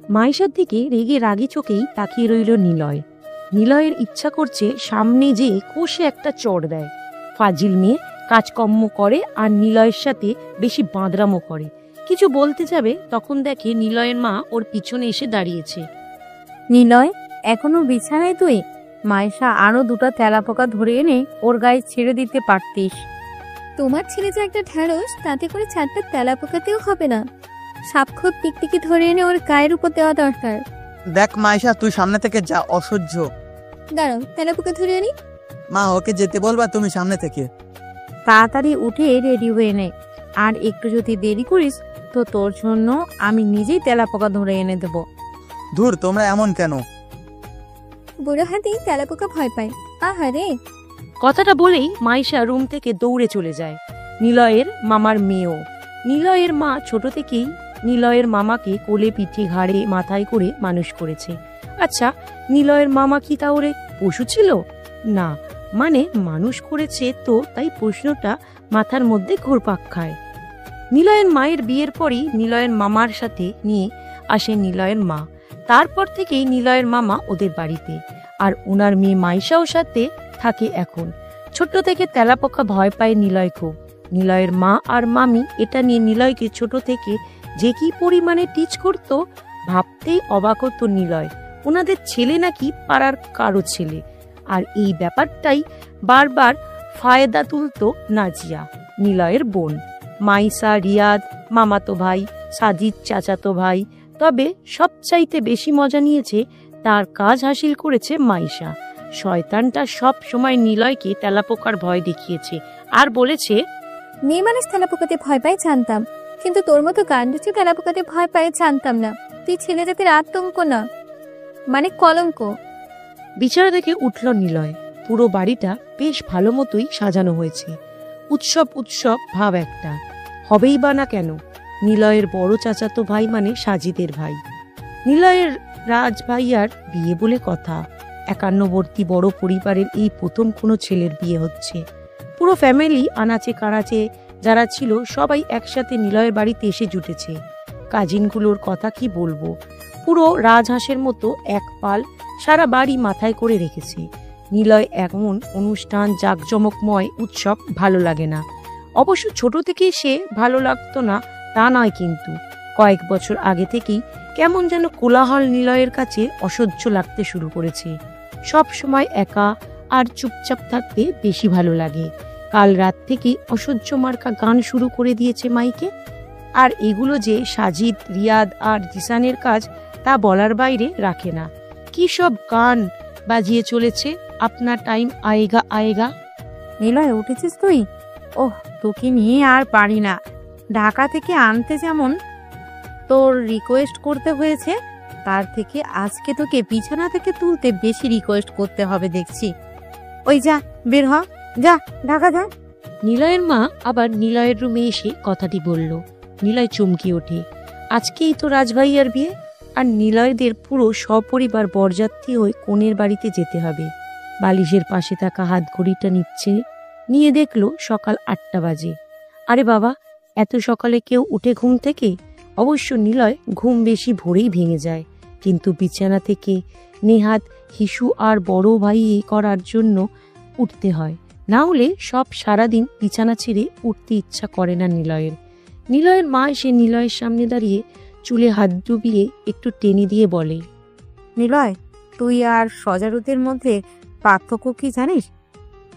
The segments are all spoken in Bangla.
মাইশার দিকে রেগে রাগি চোখেই তাকিয়ে রইল নিলয়। নিলয়ের ইচ্ছা করছে সামনে যেয়ে কষে একটা চড় দেয়। ফাজিল মেয়ে, কাজকর্ম করে আর নিলয়ের সাথে বেশি বাঁদরামো করে। কিছু বলতে যাবে তখন দেখে নিলয়ের মা ওর পিছনে এসে দাঁড়িয়েছে। নিলয়, এখনো বিছানায় তুই? মাইশা আরো দুটা তেলাপোকা ধরে এনে ওর গায়ে ছেড়ে দিতে পারতিস। তোমার ছেলে যে একটা ঢ্যাঁড়স, তাতে করে 4টা তেলাপোকাতেও হবে না। সাপখোপ টিকটিকি ধরে এনে ওর গায়ের উপর দেওয়া দরকার। দেখ মাইশা, তুই সামনে থেকে যা, অসহ্য। দাঁড়াও, তেলাপোকা ধরে আনি। মা, ওকে যেতে বলবা তুমি সামনে থেকে। তাড়াতাড়ি উঠে রেডি হয়ে নে, আর একটু যদি দেরি করিস তো তোর জন্য আমি নিজেই তেলাপোকা ধরে এনে দেব। ধুর, তোমরা এমন কেন? বুড়ো হাতি তেলাপোকা ভয় পায়। আহারে। কথাটা বলেই মাইশা রুম থেকে দৌড়ে চলে যায়। নিলয়ের মামার মেয়েও। নিলয়ের মা ছোট থেকেই নিলয়ের মামাকে কোলে পিঠে ঘাড়ে মাথায় করে মানুষ করেছে। আচ্ছা, নিলয়ের মামা কি তাহলে পশু ছিল? না, মানে মানুষ করেছে তো তাই প্রশ্নটা মাথার মধ্যে ঘুরপাক খায়। নিলয়ের মায়ের বিয়ের পরই নিলয়ের মামার সাথে নিয়ে আসে নিলয়ের মা। তারপর থেকেই নিলয়ের মামা ওদের বাড়িতে, আর ওনার মেয়ে মাইশাও সাথে থাকে এখন। ছোট থেকে তেলাপোকা ভয় পায় নিলয় খুব। নিলয়ের মা আর মামি এটা নিয়ে নিলয়কে ছোট থেকে যে কি পরিমাণে টিচ করতো ভাবতেই অবাক হতো নিলয়। ওনাদের ছেলে নাকি পাড়ার কারো ছেলে, আর এই ব্যাপারটাই বারবার ফায়দা তুলতো নাজিয়া, নিলয়ের বোন। মাইশা, রিয়াদ মামাতো ভাই, সাজিদ চাচাতো ভাই। তবে সবচাইতে বেশি মজা নিয়েছে, তার কাজ হাসিল করেছে মাইশা। শয়তানটা সব সময় নিলয়কে তেলাপোকার ভয় দেখিয়েছে আর বলেছে, মেয়ে মানুষ তেলাপোকাতে ভয় পায় জানতাম, কিন্তু তোর মতো গান্ডুচি তেলাপোকাতে ভয় পায় জানতাম না। তুই ছেলে জাতির আতঙ্ক না, মানে কলঙ্ক। বিছানা থেকে উঠল নিলয়। পুরো বাড়িটা বেশ ভালো মতোই সাজানো হয়েছে। উৎসব উৎসব ভাব একটা। হবেই বা না কেন, নিলয়ের বড় চাচাতো ভাই মানে সাজিদের ভাই। নিলয়ের রাজ ভাইয়ার বিয়ে বলে কথা। 51বর্তী বড় পরিবারের এই প্রথম কোনো ছেলের বিয়ে হচ্ছে। পুরো ফ্যামিলি আনাচে কানাচে যারা ছিল সবাই একসাথে নিলয়ের বাড়িতে এসে জুটেছে। কাজিনগুলোর কথা কি বলবো, পুরো রাজহাঁসের মতো এক পাল সারা বাড়ি মাথায় করে রেখেছে। নিলয় এমন অনুষ্ঠান, জাঁকজমকময় উৎসব ভালো লাগে না। অবশ্য ছোট থেকে সে ভালো লাগতো না তা নয়, কিন্তু কয়েক বছর আগে থেকেই কেমন যেন কোলাহল নিলয়ের কাছে অসহ্য লাগতে শুরু করেছে। সব সময় একা আর চুপচাপ থাকতে বেশি ভালো লাগে। কাল রাত থেকে অসহ্য মার্কা গান শুরু করে দিয়েছে মাইকে। আর এগুলো যে সাজিদ, রিয়াদ আর জিসানের কাজ তা বলার বাইরে রাখে না। কি সব গান বাজিয়ে চলেছে, আপনার টাইম আয়েগা আয়েগা। নিলয়, উঠেছিস তুই? ওহ, তোকে নিয়ে আর পারি না। ঢাকা থেকে আনতে যেমন তোর রিকোয়েস্ট করতে হয়েছে, তার থেকে আজকে তোকে বিছানা থেকে তুলতে বেশি রিকোয়েস্ট করতে হবে দেখছি। ওই যা, বের হ, যা, ঢাকা যা। নিলয়ের মা আবার নিলয়ের রুমে এসে কথাটি বলল। নিলয় চমকে ওঠে। আজকেই তো রাজভাইয়ার বিয়ে, আর নিলয়দের পুরো সপরিবার বরযাত্রী হয়ে কনের বাড়িতে যেতে হবে। বালিশের পাশে থাকা হাত ঘড়িটা নিচ্ছে, নিয়ে দেখলো সকাল 8টা বাজে। আরে বাবা, এত সকালে কেউ উঠে ঘুম থেকে? অবশ্য নিলয় ঘুম বেশি ভোরেই ভেঙে যায়, কিন্তু বিছানা থেকে নেহাত হিসু আর বড় ভাই করার জন্য উঠতে হয়, না হলে সব সারাদিন বিছানা ছেড়ে উঠতে ইচ্ছা করে না নিলয়ের। নিলয়ের মা এসে নিলয়ের সামনে দাঁড়িয়ে চুলে হাত ডুবিয়ে একটু টেনে দিয়ে বলে, নিলয়, তুই আর সজারুদের মধ্যে পার্থক্য কি জানিস?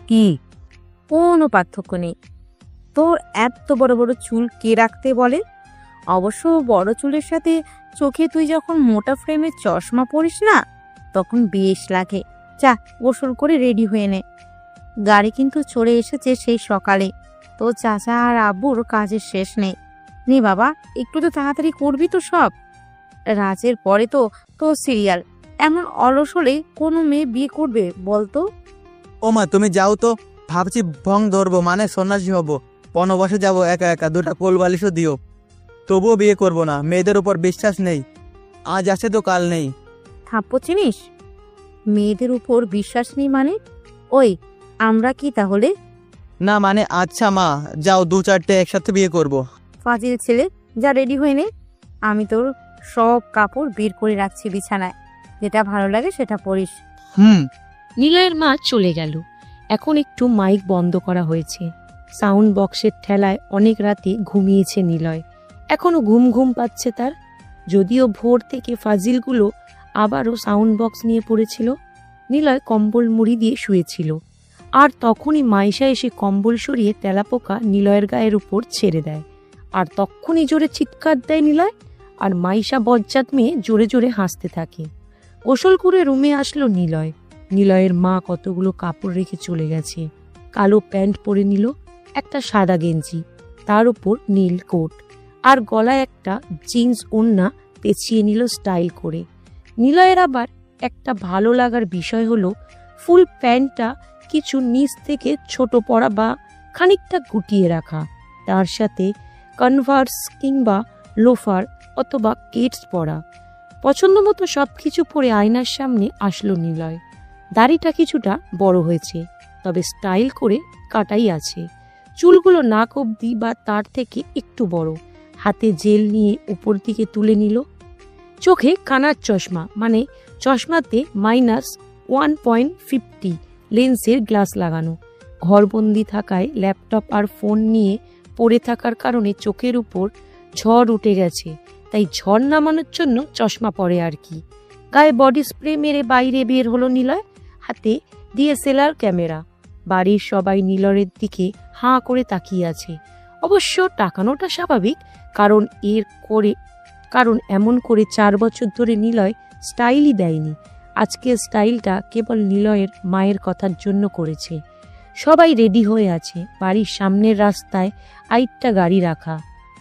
কি? কোনো পার্থক্য নেই। তোর এত বড় বড় চুল কে রাখতে বলে? অবশ্য বড় চুলের সাথে চোখে তুই যখন মোটা ফ্রেমের চশমা পরিস না, তখন বেশ লাগে। যা, গোসল করে রেডি হয়ে নে। গাড়ি কিন্তু চলে এসেছে সেই সকালে। তো চাচা আর আব্বুর কাজের শেষ নেই। নে বাবা, একটু তো তাড়াতাড়ি করবি তো সব। রাজের পরে তো তোর সিরিয়াল। এমন অলস হলে কোনো মেয়ে বিয়ে করবে বলতো? ও মা, তুমি যাও তো। ভাবছি ভং ধরবো, মানে সন্ন্যাসী হব। বনবাসে যাবো একা একা, 2টা কোল বালিশও দিও। তবুও বিয়ে করব না, মেয়েদের উপর বিশ্বাস নেই। আজ আছে তো কাল নেই। থাপ্পো চিনিস? মেয়েদের উপর বিশ্বাস নেই মানে? ওই, আমরা কি তাহলে? না মানে, আচ্ছা মা, যাও 2-4টে একসাথে বিয়ে করব। ফাজিল ছেলে, যা রেডি হয়ে নে। আমি তোর সব কাপড় বের করে রাখছি বিছানায়, যেটা ভালো লাগে সেটা পরিস। হুম। নিলয়ের মা চলে গেল। এখন একটু মাইক বন্ধ করা হয়েছে। সাউন্ড বক্সের ঠেলায় অনেক রাতে ঘুমিয়েছে নিলয়। এখনো ঘুম ঘুম পাচ্ছে তার। যদিও ভোর থেকে ফাজিলগুলো আবারও সাউন্ড বক্স নিয়ে পড়েছিল। নিলয় কম্বল মুড়ি দিয়ে শুয়েছিল, আর তখনই মাইশা এসে কম্বল সরিয়ে তেলাপোকা নিলয়ের গায়ের উপর ছেড়ে দেয়। আর তখনই জোরে চিৎকার দেয় নিলয়, আর মাইশা বজ্জাত মেয়ে জোরে জোরে হাসতে থাকে। গোসল করে রুমে আসলো নিলয়। নিলয়ের মা কতগুলো কাপড় রেখে চলে গেছে। কালো প্যান্ট পরে নিল, একটা সাদা গেঞ্জি, তার উপর নীল কোট, আর গলায় একটা জিন্স ওড়না পেঁচিয়ে নিল স্টাইল করে। নিলয়ের আবার একটা ভালো লাগার বিষয় হলো ফুল প্যান্টটা কিছু নিচ থেকে ছোট পরা বা খানিকটা গুটিয়ে রাখা, তার সাথে কনভার্স কিংবা লোফার অথবা কেটস পরা। পছন্দ মতো সবকিছু পরে আয়নার সামনে আসলো নিলয়। দাড়িটা কিছুটা বড় হয়েছে, তবে স্টাইল করে কাটাই আছে। চুলগুলো নাক অবধি বা তার থেকে একটু বড়। হাতে জেল নিয়ে উপর দিকে তুলে নিল। চোখে কানার চশমা, মানে চশমাতে -1.50 লেন্সের গ্লাস লাগানো। ঘরবন্দি থাকায় ল্যাপটপ আর ফোন নিয়ে পড়ে থাকার কারণে চোখের উপর ঝড় উঠে গেছে, তাই ঝড় নামানোর জন্য চশমা পরে আর কি। গায়ে বডি স্প্রে মেরে বাইরে বের হলো নিলয়, হাতে DSLR ক্যামেরা। বাড়ির সবাই নিলয়ের দিকে হাঁ করে তাকিয়ে আছে। অবশ্য তাকানোটা স্বাভাবিক, কারণ এমন করে 4 বছর ধরে নিলয় স্টাইলই দেয়নি। আজকের স্টাইলটা কেবল নিলয়ের মায়ের কথার জন্য করেছে। সবাই রেডি হয়ে আছে। বাড়ির সামনের রাস্তায় আইটটা গাড়ি রাখা।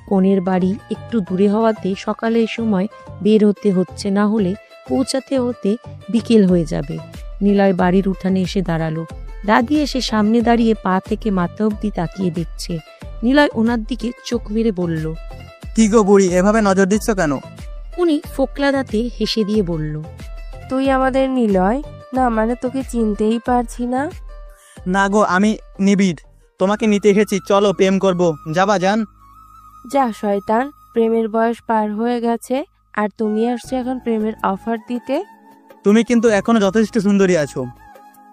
কনের বাড়ি একটু দূরে হওয়াতে সকালের সময় বের হতে হচ্ছে, না হলে পৌঁছাতে হতে বিকেল হয়ে যাবে। নিলয় বাড়ির উঠানে এসে দাঁড়ালো। দাদি এসে সামনে দাঁড়িয়ে পা থেকে মাথা অব্দি তাকিয়ে দেখছে। নিলয় ওনার দিকে চোখ মেরে বলল, কি গো বুড়ি, এভাবে নজর দিচ্ছ কেন? উনি ফোকলা দাঁতে হেসে দিয়ে বলল, তুই আমাদের নিলয় না, মানে তোকে চিনতেই পারছি না। না গো, আমি নিবিড়, তোমাকে নিতে এসেছি, চলো প্রেম করব। যাবা যান? যা শয়তান, প্রেমের বয়স পার হয়ে গেছে, আর তুমি আসছো এখন প্রেমের অফার দিতে? তুমি কিন্তু এখনো যথেষ্ট সুন্দরী আছো।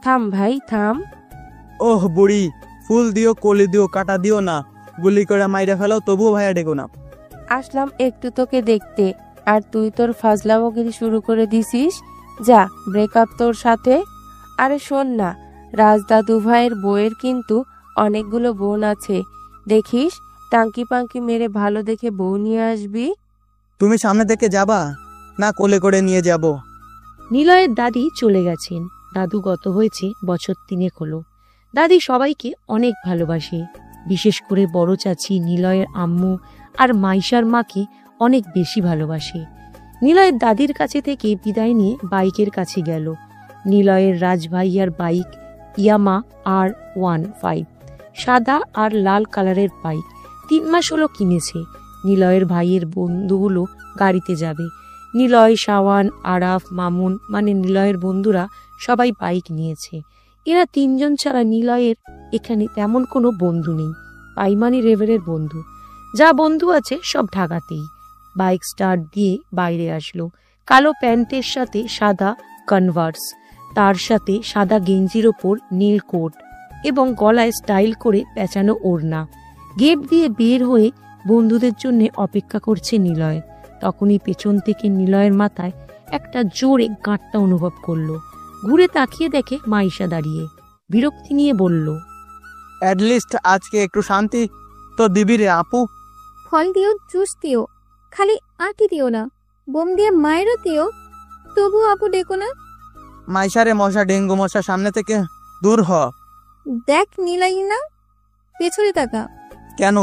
থাম ভাই থাম। ওহ বুড়ি, ফুল দিও, কলি দিও, কাটা দিও না, গুলি করে মাইরা ফেলাও, তবুও ভাইয়া ডেকো না। আসলাম একটু তোকে দেখতে, আর তুই তোর ফাজলামগিরি শুরু করে দিছিস। যা, ব্রেকআপ তোর সাথে। আরে শোন না, রাজদাদু ভাইয়ের বউয়ের কিন্তু অনেকগুলো বোন আছে, দেখিস টাঙ্কি পাঙ্কি মেরে ভালো দেখে বউ নিয়ে আসবি। তুমি সামনে থেকে যাবা না কোলে করে নিয়ে যাব? নিলয়ের দাদি চলে গেছেন। দাদু গত হয়েছে বছর 3 হলো। দাদি সবাইকে অনেক ভালোবাসে, বিশেষ করে বড় চাচি, নিলয়ের আম্মু আর মাইশার মাকে অনেক বেশি ভালোবাসে। নিলয়ের দাদির কাছে থেকে বিদায় নিয়ে বাইকের কাছে গেল। নিলয়ের রাজভাইয়ার বাইক ইয়ামা R15, সাদা আর লাল কালারের বাইক। 3 মাস হলো কিনেছে। নিলয়ের ভাইয়ের বন্ধুগুলো গাড়িতে যাবে। নিলয়, শাওয়ান, আরাফ, মামুন, মানে নিলয়ের বন্ধুরা সবাই বাইক নিয়েছে। এরা 3 জন ছাড়া নিলয়ের এখানে তেমন কোনো বন্ধু নেই। পাইমানি রেভেলের বন্ধু, যা বন্ধু আছে সব ঢাকাতেই। বাইক স্টার্ট দিয়ে বাইরে আসলো। কালো প্যান্টের সাথে সাদা কনভার্স, তার সাথে সাদা গেঞ্জির ওপর নীল কোট এবং গলায় স্টাইল করে পেঁচানো ওড়না। গেট দিয়ে বের হয়ে বন্ধুদের জন্য অপেক্ষা করছে নিলয়। তখনই পেছন থেকে নিলয়ের মাথায় একটা জোরে গাঁটটা অনুভব করলো। ঘুরে তাকিয়ে দেখে মাইশা দাঁড়িয়ে। বিরক্তি নিয়ে বলল, অ্যাটলিস্ট আজকে একটু শান্তি তো দিবি রে আপু। ফল দিও, জুস দিও, খালি আটি দিও না, বোম দিয়ে মায়েরও দিও, তবু আপু ডেকো না। মাইশারে, মশা, ডেঙ্গু মশা, সামনে থেকে দূর হ। দেখ নিলাই না, পেছনে তাকা। কেন?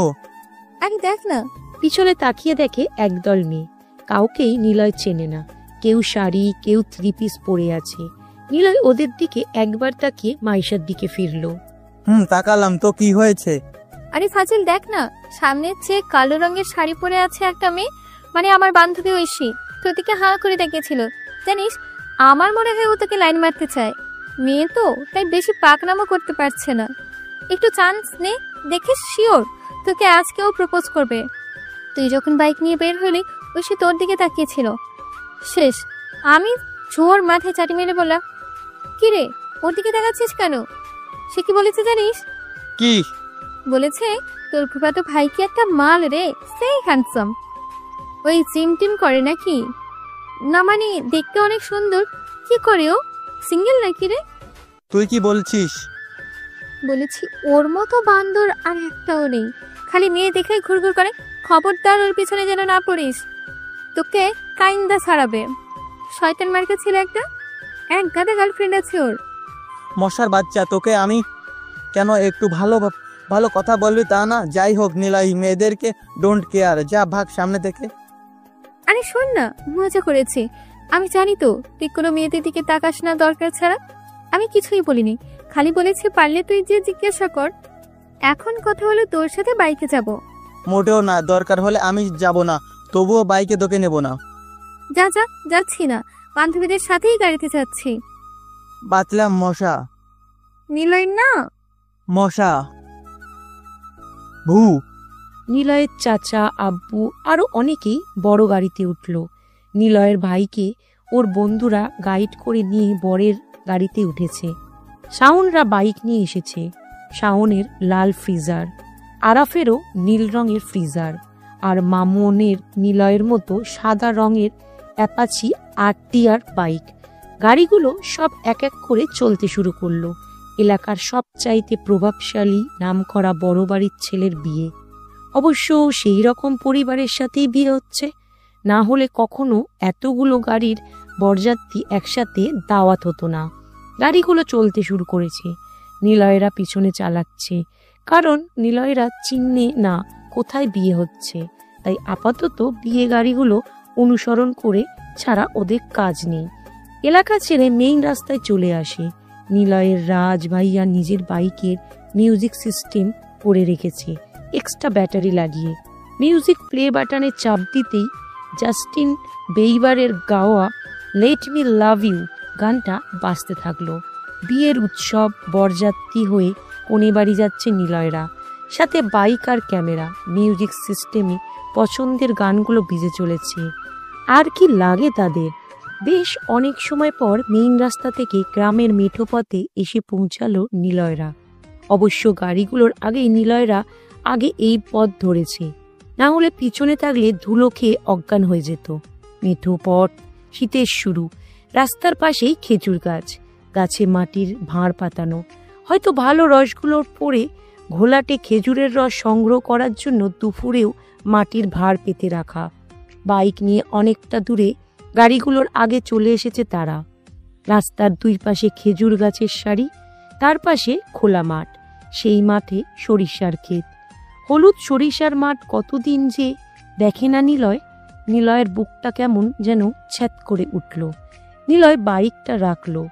আরে দেখ না। পিছনে তাকিয়ে দেখে একদল মেয়ে। কাউকেই নিলয় চেনে না। কেউ শাড়ি, কেউ 3 পিস পরে আছে। নিলয় ওদের দিকে একবার তাকিয়ে মাইশার দিকে ফিরল। তাকালাম তো, কি হয়েছে? আরে ফাজিল দেখ না, সামনের চেয়ে কালো রঙের শাড়ি পরে আছে একটা মেয়ে, মানে আমার বান্ধবী ঐশী। তোর দিকে হাঁ করে দেখেছিল। জানিস, আমার মনে হয় ও তোকে লাইন মারতে চায়। মেয়ে তো, তাই বেশি পাকনামো করতে পারছে না। একটু চান্স নে, দেখে শিওর তোকে আজকেও প্রপোজ করবে। তুই যখন বাইক নিয়ে বের হলি, ও ঐশী তোর দিকে তাকিয়েছিল। শেষ। আমি জোর মাথায় চাটি মেরে বললাম, কি রে ওর দিকে তাকাচ্ছিস কেন? সে কি বলেছে জানিস? কি? বলেছে তোর ফুফাতো ভাই কি একটা মাল রে, সেই হ্যান্ডসাম। ওই জিম টিম করে নাকি? না মানে দেখতে অনেক সুন্দর। কি করে ও? সিঙ্গেল নাকি রে? তুই কি বলছিস? বলেছি ওর মতো বান্দর আর একটাও নেই, খালি মেয়ে দেখে ঘুরঘুর করে। খবরদার ওর পিছনে যেন না পড়িস, তোকে কাইন্দা ছাড়াবে। শয়তান মার্কা ছিল একটা, এক গাদা গার্লফ্রেন্ড আছে ওর। মশার বাচ্চা, তোকে আমি কেন একটু ভালো ভালো কথা বলবি তা না? যাই হোক নিলয়, মেয়েদেরকে ডোন্ট কেয়ার, যা ভাগ সামনে থেকে। আরে শোন না, মজা করেছি। আমি জানি তো তুই কোনো মেয়েদের দিকে তাকাস না দরকার ছাড়া। আমি কিছুই বলিনি, খালি বলেছি পারলে তুই যে জিজ্ঞাসা কর। এখন কথা হলো তোর সাথে বাইকে যাব। মোটেও না, দরকার হলে আমি যাব না, তবুও বাইকে তোকে নেব না। যা যা, যাচ্ছি না, বান্ধবীদের সাথেই গাড়িতে যাচ্ছি। বাতলাম মশা। নিলয় না। মশা। ভু। নিলয়ের চাচা, আব্বু আরো অনেকেই বড় গাড়িতে উঠল। নিলয়ের ভাইকে ওর বন্ধুরা গাইড করে নিয়ে বরের গাড়িতে উঠেছে। শাওনরা বাইক নিয়ে এসেছে। শাওনের লাল ফ্রিজার, আরাফেরও নীল রঙের ফ্রিজার, আর মামুনের নিলয়ের মতো সাদা রঙের অ্যাপাচি RTR বাইক। গাড়িগুলো সব এক এক করে চলতে শুরু করলো। এলাকার সবচাইতে প্রভাবশালী নামকরা বড় বাড়ির ছেলের বিয়ে। অবশ্য সেই রকম পরিবারের সাথেই বিয়ে হচ্ছে, না হলে কখনো এতগুলো গাড়ির বরযাত্রী একসাথে দাওয়াত হতো না। গাড়িগুলো চলতে শুরু করেছে। নিলয়েরা পিছনে চালাচ্ছে, কারণ নিলয়েরা চিনে না কোথায় বিয়ে হচ্ছে, তাই আপাতত বিয়ে গাড়িগুলো অনুসরণ করে ছাড়া ওদের কাজ নেই। এলাকা ছেড়ে মেইন রাস্তায় চলে আসে। নিলয়ের রাজ ভাইয়া নিজের বাইকের মিউজিক সিস্টেম করে রেখেছে এক্সট্রা ব্যাটারি লাগিয়ে। মিউজিক প্লে বাটনে চাপ দিতেই জাস্টিন বেইবারের গাওয়া লেট মি লাভ ইউ গানটা বাজতে থাকলো। বিয়ের উৎসব, বরযাত্রী হয়ে কোণে বাড়ি যাচ্ছে নিলয়রা, সাথে বাইক আর ক্যামেরা। মিউজিক সিস্টেমে পছন্দের গানগুলো বেজে চলেছে। আর কি লাগে তাদের। বেশ অনেক সময় পর মেইন রাস্তা থেকে গ্রামের মেঠো পথে এসে পৌঁছালো নিলয়রা। অবশ্য গাড়িগুলোর আগেই নিলয়রা আগে এই পথ ধরেছে, না হলে পিছনে থাকলে ধুলো খেয়ে অজ্ঞান হয়ে যেত। মেঠো পথ, শীতের শুরু, রাস্তার পাশেই খেজুর গাছ, গাছে মাটির ভাঁড় পাতানো। হয়তো ভালো রসগুলোর পরে ঘোলাটে খেজুরের রস সংগ্রহ করার জন্য দুপুরেও মাটির ভাঁড় পেতে রাখা। বাইক নিয়ে অনেকটা দূরে গাড়িগুলোর আগে চলে এসেছে তারা। রাস্তার দুই পাশে খেজুর গাছের সারি, তার পাশে খোলা মাঠ। সেই মাঠে সরিষার ক্ষেত, হলুদ সরিষার মাঠ। কতদিন যে দেখে না নিলয়। নিলয়ের বুকটা কেমন যেন ছ্যাত করে উঠল। নিলয় বাইকটা রাখলো,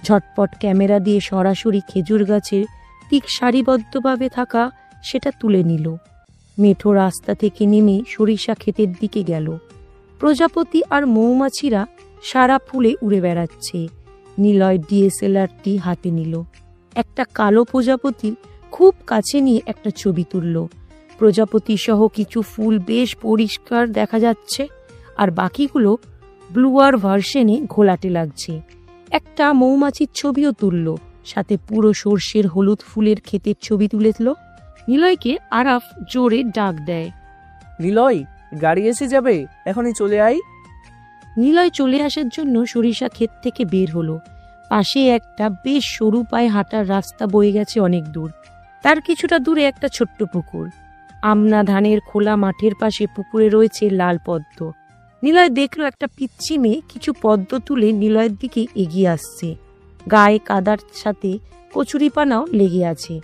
ঝটপট ক্যামেরা দিয়ে সরাসরি খেজুর গাছের ঠিক সারিবদ্ধভাবে থাকা সেটা তুলে নিল। মেঠো রাস্তা থেকে নেমে সরিষা ক্ষেতের দিকে গেল। প্রজাপতি আর মৌমাছিরা সারা ফুলে উড়ে বেড়াচ্ছে। নিলয় DSLRটি হাতে নিল। একটা কালো প্রজাপতির খুব কাছে নিয়ে একটা ছবি তুলল। প্রজাপতি সহ কিছু ফুল বেশ পরিষ্কার দেখা যাচ্ছে, আর বাকিগুলো ব্লুয়ার ভার্সনে ঘোলাটে লাগছে। একটা মৌমাছির ছবিও তুলল, সাথে পুরো সর্ষের হলুদ ফুলের ক্ষেতের ছবি তুলেছিল। নিলয়কে আরাফ জোরে ডাক দেয়, নিলয়, গাড়ি এসে যাবে, এখনই চলে আয়। নিলয় চলে আসার জন্য সরিষা ক্ষেত থেকে বের হলো। পাশে একটা বেশ সরু পায়ে হাঁটার রাস্তা বয়ে গেছে অনেক দূর। তার কিছুটা দূরে একটা ছোট্ট পুকুর। আমনা ধানের খোলা মাঠের পাশে পুকুরে রয়েছে লাল পদ্ম। নিলয় দেখলো একটা পিচ্চি মেয়ে কিছু পদ্ম তুলে নিলয়ের দিকে এগিয়ে আসছে। গায়ে কাদার সাথে কচুরিপানাও লেগে আছে।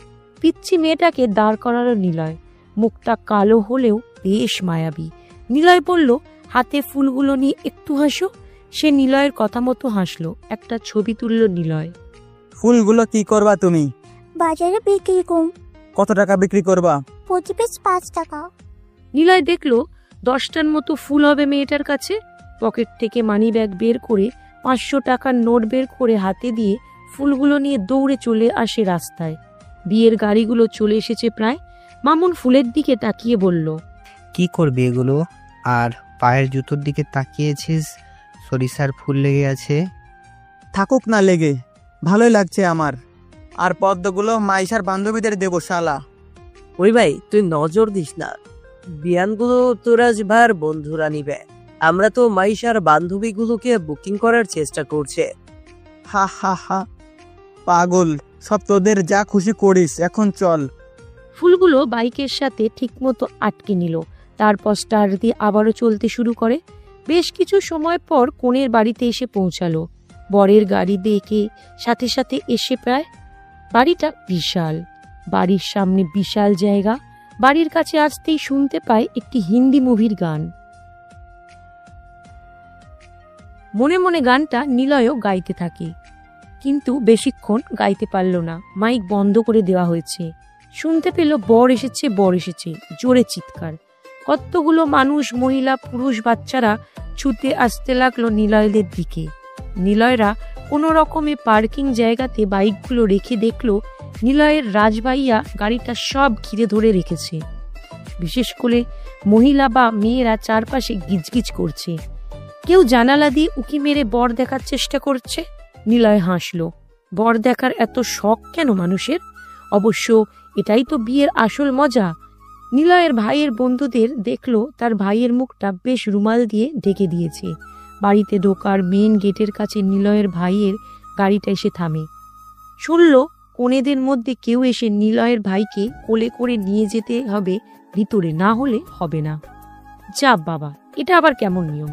পিচ্চি মেয়েটাকে দাঁড় করালো নিলয়। মুখটা কালো হলেও বেশ মায়াবী। নিলয় বলল, হাতে ফুলগুলো নিয়ে একটু হাসো। সে নিলয়ের কথা মতো হাসলো। একটা ছবি তুলল নিলয়। ফুলগুলো কি করবা তুমি? বাজারে বিক্রি কম। কত টাকা বিক্রি করবা? প্রতি পিস 5 টাকা। নিলয় দেখলো 10টার মতো ফুল হবে মেয়েটার কাছে। পকেট থেকে মানি ব্যাগ বের করে 500 টাকার নোট বের করে হাতে দিয়ে ফুলগুলো নিয়ে দৌড়ে চলে আসে রাস্তায়। বিয়ের গাড়িগুলো চলে এসেছে প্রায়। মামুন ফুলের দিকে তাকিয়ে বলল, কি করবে এগুলো? আর পায়ের জুতোর দিকে তাকিয়েছিস, সরিষার ফুল লেগে আছে। থাকুক না লেগে, ভালোই লাগছে আমার। আর পদ্মগুলো মাইশার বান্ধবীদের দেবো শালা। ওই ভাই তুই নজর দিস না, বিয়ানগুলো তোরাজ ভাইয়ের বন্ধুরা নিবে। আমরা তো মাইশার বান্ধবীগুলোকে বুকিং করার চেষ্টা করছে। হা হা হা, পাগল সব, তোদের যা খুশি করিস, এখন চল। ফুলগুলো বাইকের সাথে ঠিকমতো আটকে নিল, তারপর স্টার্ট দিয়ে আবারও চলতে শুরু করে। বেশ কিছু সময় পর কনের বাড়িতে এসে পৌঁছালো। বরের গাড়ি দেখে সাথে সাথে এসে প্রায়। বাড়িটা বিশাল, বাড়ির সামনে বিশাল জায়গা। বাড়ির কাছে আসতেই শুনতে পায় একটি হিন্দি মুভির গান। মনে মনে গানটা নিলয়ও গাইতে থাকে, কিন্তু বেশিক্ষণ গাইতে পারল না, মাইক বন্ধ করে দেওয়া হয়েছে। শুনতে পেল বর এসেছে, বর এসেছে, জোরে চিৎকার। কতগুলো মানুষ, মহিলা, পুরুষ, বাচ্চারা ছুটে আসতে লাগলো নিলয়দের দিকে। নিলয়রা কোনো রকমে পার্কিং জায়গাতে বাইকগুলো রেখে দেখলো নিলয়ের রাজভাইয়া গাড়িটা সব ঘিরে ধরে রেখেছে। বিশেষ করে মহিলা বা মেয়েরা চারপাশে গিজগিজ করছে। কেউ জানালা দিয়ে উকি মেরে বর দেখার চেষ্টা করছে। নিলয় হাসলো। বর দেখার এত শখ কেন মানুষের? অবশ্য এটাই তো বিয়ের আসল মজা। নিলয়ের ভাইয়ের বন্ধুদের দেখলো তার ভাইয়ের মুখটা বেশ রুমাল দিয়ে ঢেকে দিয়েছে। বাড়িতে ঢোকার মেন গেটের কাছে নিলয়ের ভাইয়ের গাড়িটা এসে থামে। শুনল কনেদের মধ্যে কেউ এসে নিলয়ের ভাইকে কোলে করে নিয়ে যেতে হবে ভিতরে, না হলে হবে না। যা বাবা, এটা আবার কেমন নিয়ম?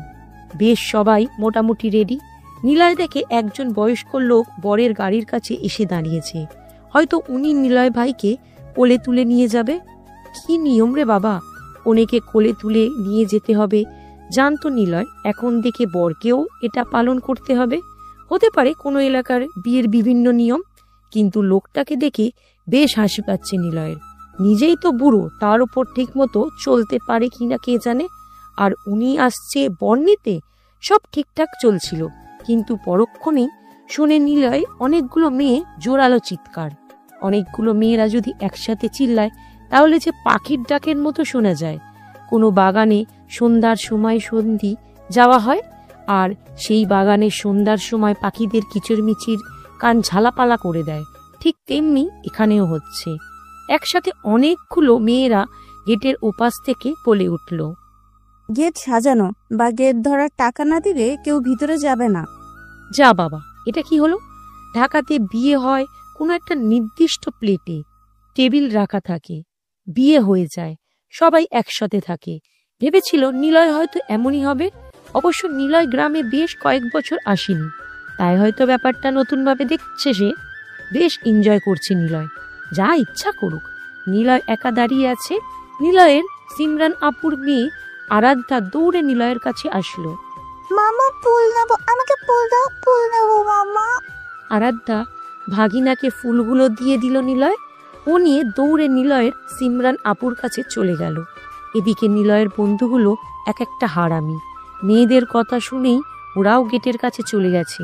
বেশ, সবাই মোটামুটি রেডি। নিলয় দেখে একজন বয়স্ক লোক বরের গাড়ির কাছে এসে দাঁড়িয়েছে। হয়তো উনি নিলয় ভাইকে কোলে তুলে নিয়ে যাবে। কি নিয়ম রে বাবা, কনেকে কোলে তুলে নিয়ে যেতে হবে জানতো নিলয়। এখন দেখে বরকেও এটা পালন করতে হবে। হতে পারে কোনো এলাকার বিয়ের বিভিন্ন নিয়ম, কিন্তু লোকটাকে দেখে বেশ হাসি পাচ্ছে নিলয়ের। নিজেই তো বুড়ো, তার উপর ঠিক মতো চলতে পারে কিনা কে জানে। আর উনি আসছে বর নিতে। সব ঠিকঠাক চলছিল, কিন্তু পরক্ষণেই শুনে নিলয় অনেকগুলো মেয়ে জোরালো চিৎকার। অনেকগুলো মেয়েরা যদি একসাথে চিল্লায় তাহলে যে পাখির ডাকের মতো শোনা যায়। কোনো বাগানে সন্ধ্যার সময় সন্ধি যাওয়া হয়, আর সেই বাগানে সন্ধ্যার সময় পাখিদের কিচিরমিচির কান ঝালাপালা করে দেয়, ঠিক তেমনি এখানেও হচ্ছে। একসাথে অনেকগুলো মেয়েরা গেটের ওপাশ থেকে বলে উঠল, গেট সাজানো বা গেট ধরার টাকা না দিলে কেউ ভিতরে যাবে না। যা বাবা, এটা কি হলো? ঢাকাতে বিয়ে হয় কোনো একটা নির্দিষ্ট প্লেটে, টেবিল রাখা থাকে, বিয়ে হয়ে যায়, সবাই একসাথে থাকে। ভেবেছিল নিলয় হয়তো এমনই হবে। অবশ্য নিলয় গ্রামে বেশ কয়েক বছর আসেনি, তাই হয়তো ব্যাপারটা নতুনভাবে দেখছে সে। বেশ এনজয় করছে নিলয়, যা ইচ্ছা করুক। নিলয় একা দাঁড়িয়ে আছে। নিলয়ের সিমরান আপুর মেয়ে আরাধ্যা দৌড়ে নিলয়ের কাছে আসলো। মামা ফুল নেবো, আমাকে ফুল দাও, ফুল নেবো মামা। আরাধ্যা ভাগিনাকে ফুলগুলো দিয়ে দিল নিলয়। ও নিয়ে দৌড়ে নিলয়ের সিমরান আপুর কাছে চলে গেল। এদিকে নিলয়ের বন্ধুগুলো এক একটা হারামি। মেয়েদের কথা শুনেই ওরাও গেটের কাছে চলে গেছে।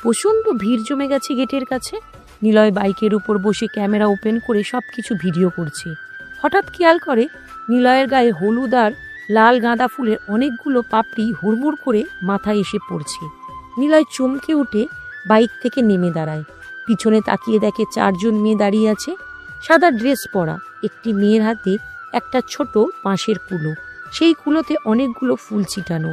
প্রচণ্ড ভিড় জমে গেছে গেটের কাছে। নিলয় বাইকের উপর বসে ক্যামেরা ওপেন করে সবকিছু ভিডিও করছে। হঠাৎ খেয়াল করে নিলয়ের গায়ে হলুদ আর লাল গাঁদা ফুলের অনেকগুলো পাপড়ি হুড়মুড় করে মাথায় এসে পড়ছে। নিলয় চমকে উঠে বাইক থেকে নেমে দাঁড়ায়। পিছনে তাকিয়ে দেখে 4 জন মেয়ে দাঁড়িয়ে আছে, সাদা ড্রেস পরা। একটি মেয়ের হাতে একটা ছোট বাঁশের কুলো, সেই কুলোতে অনেকগুলো ফুল ছিটানো।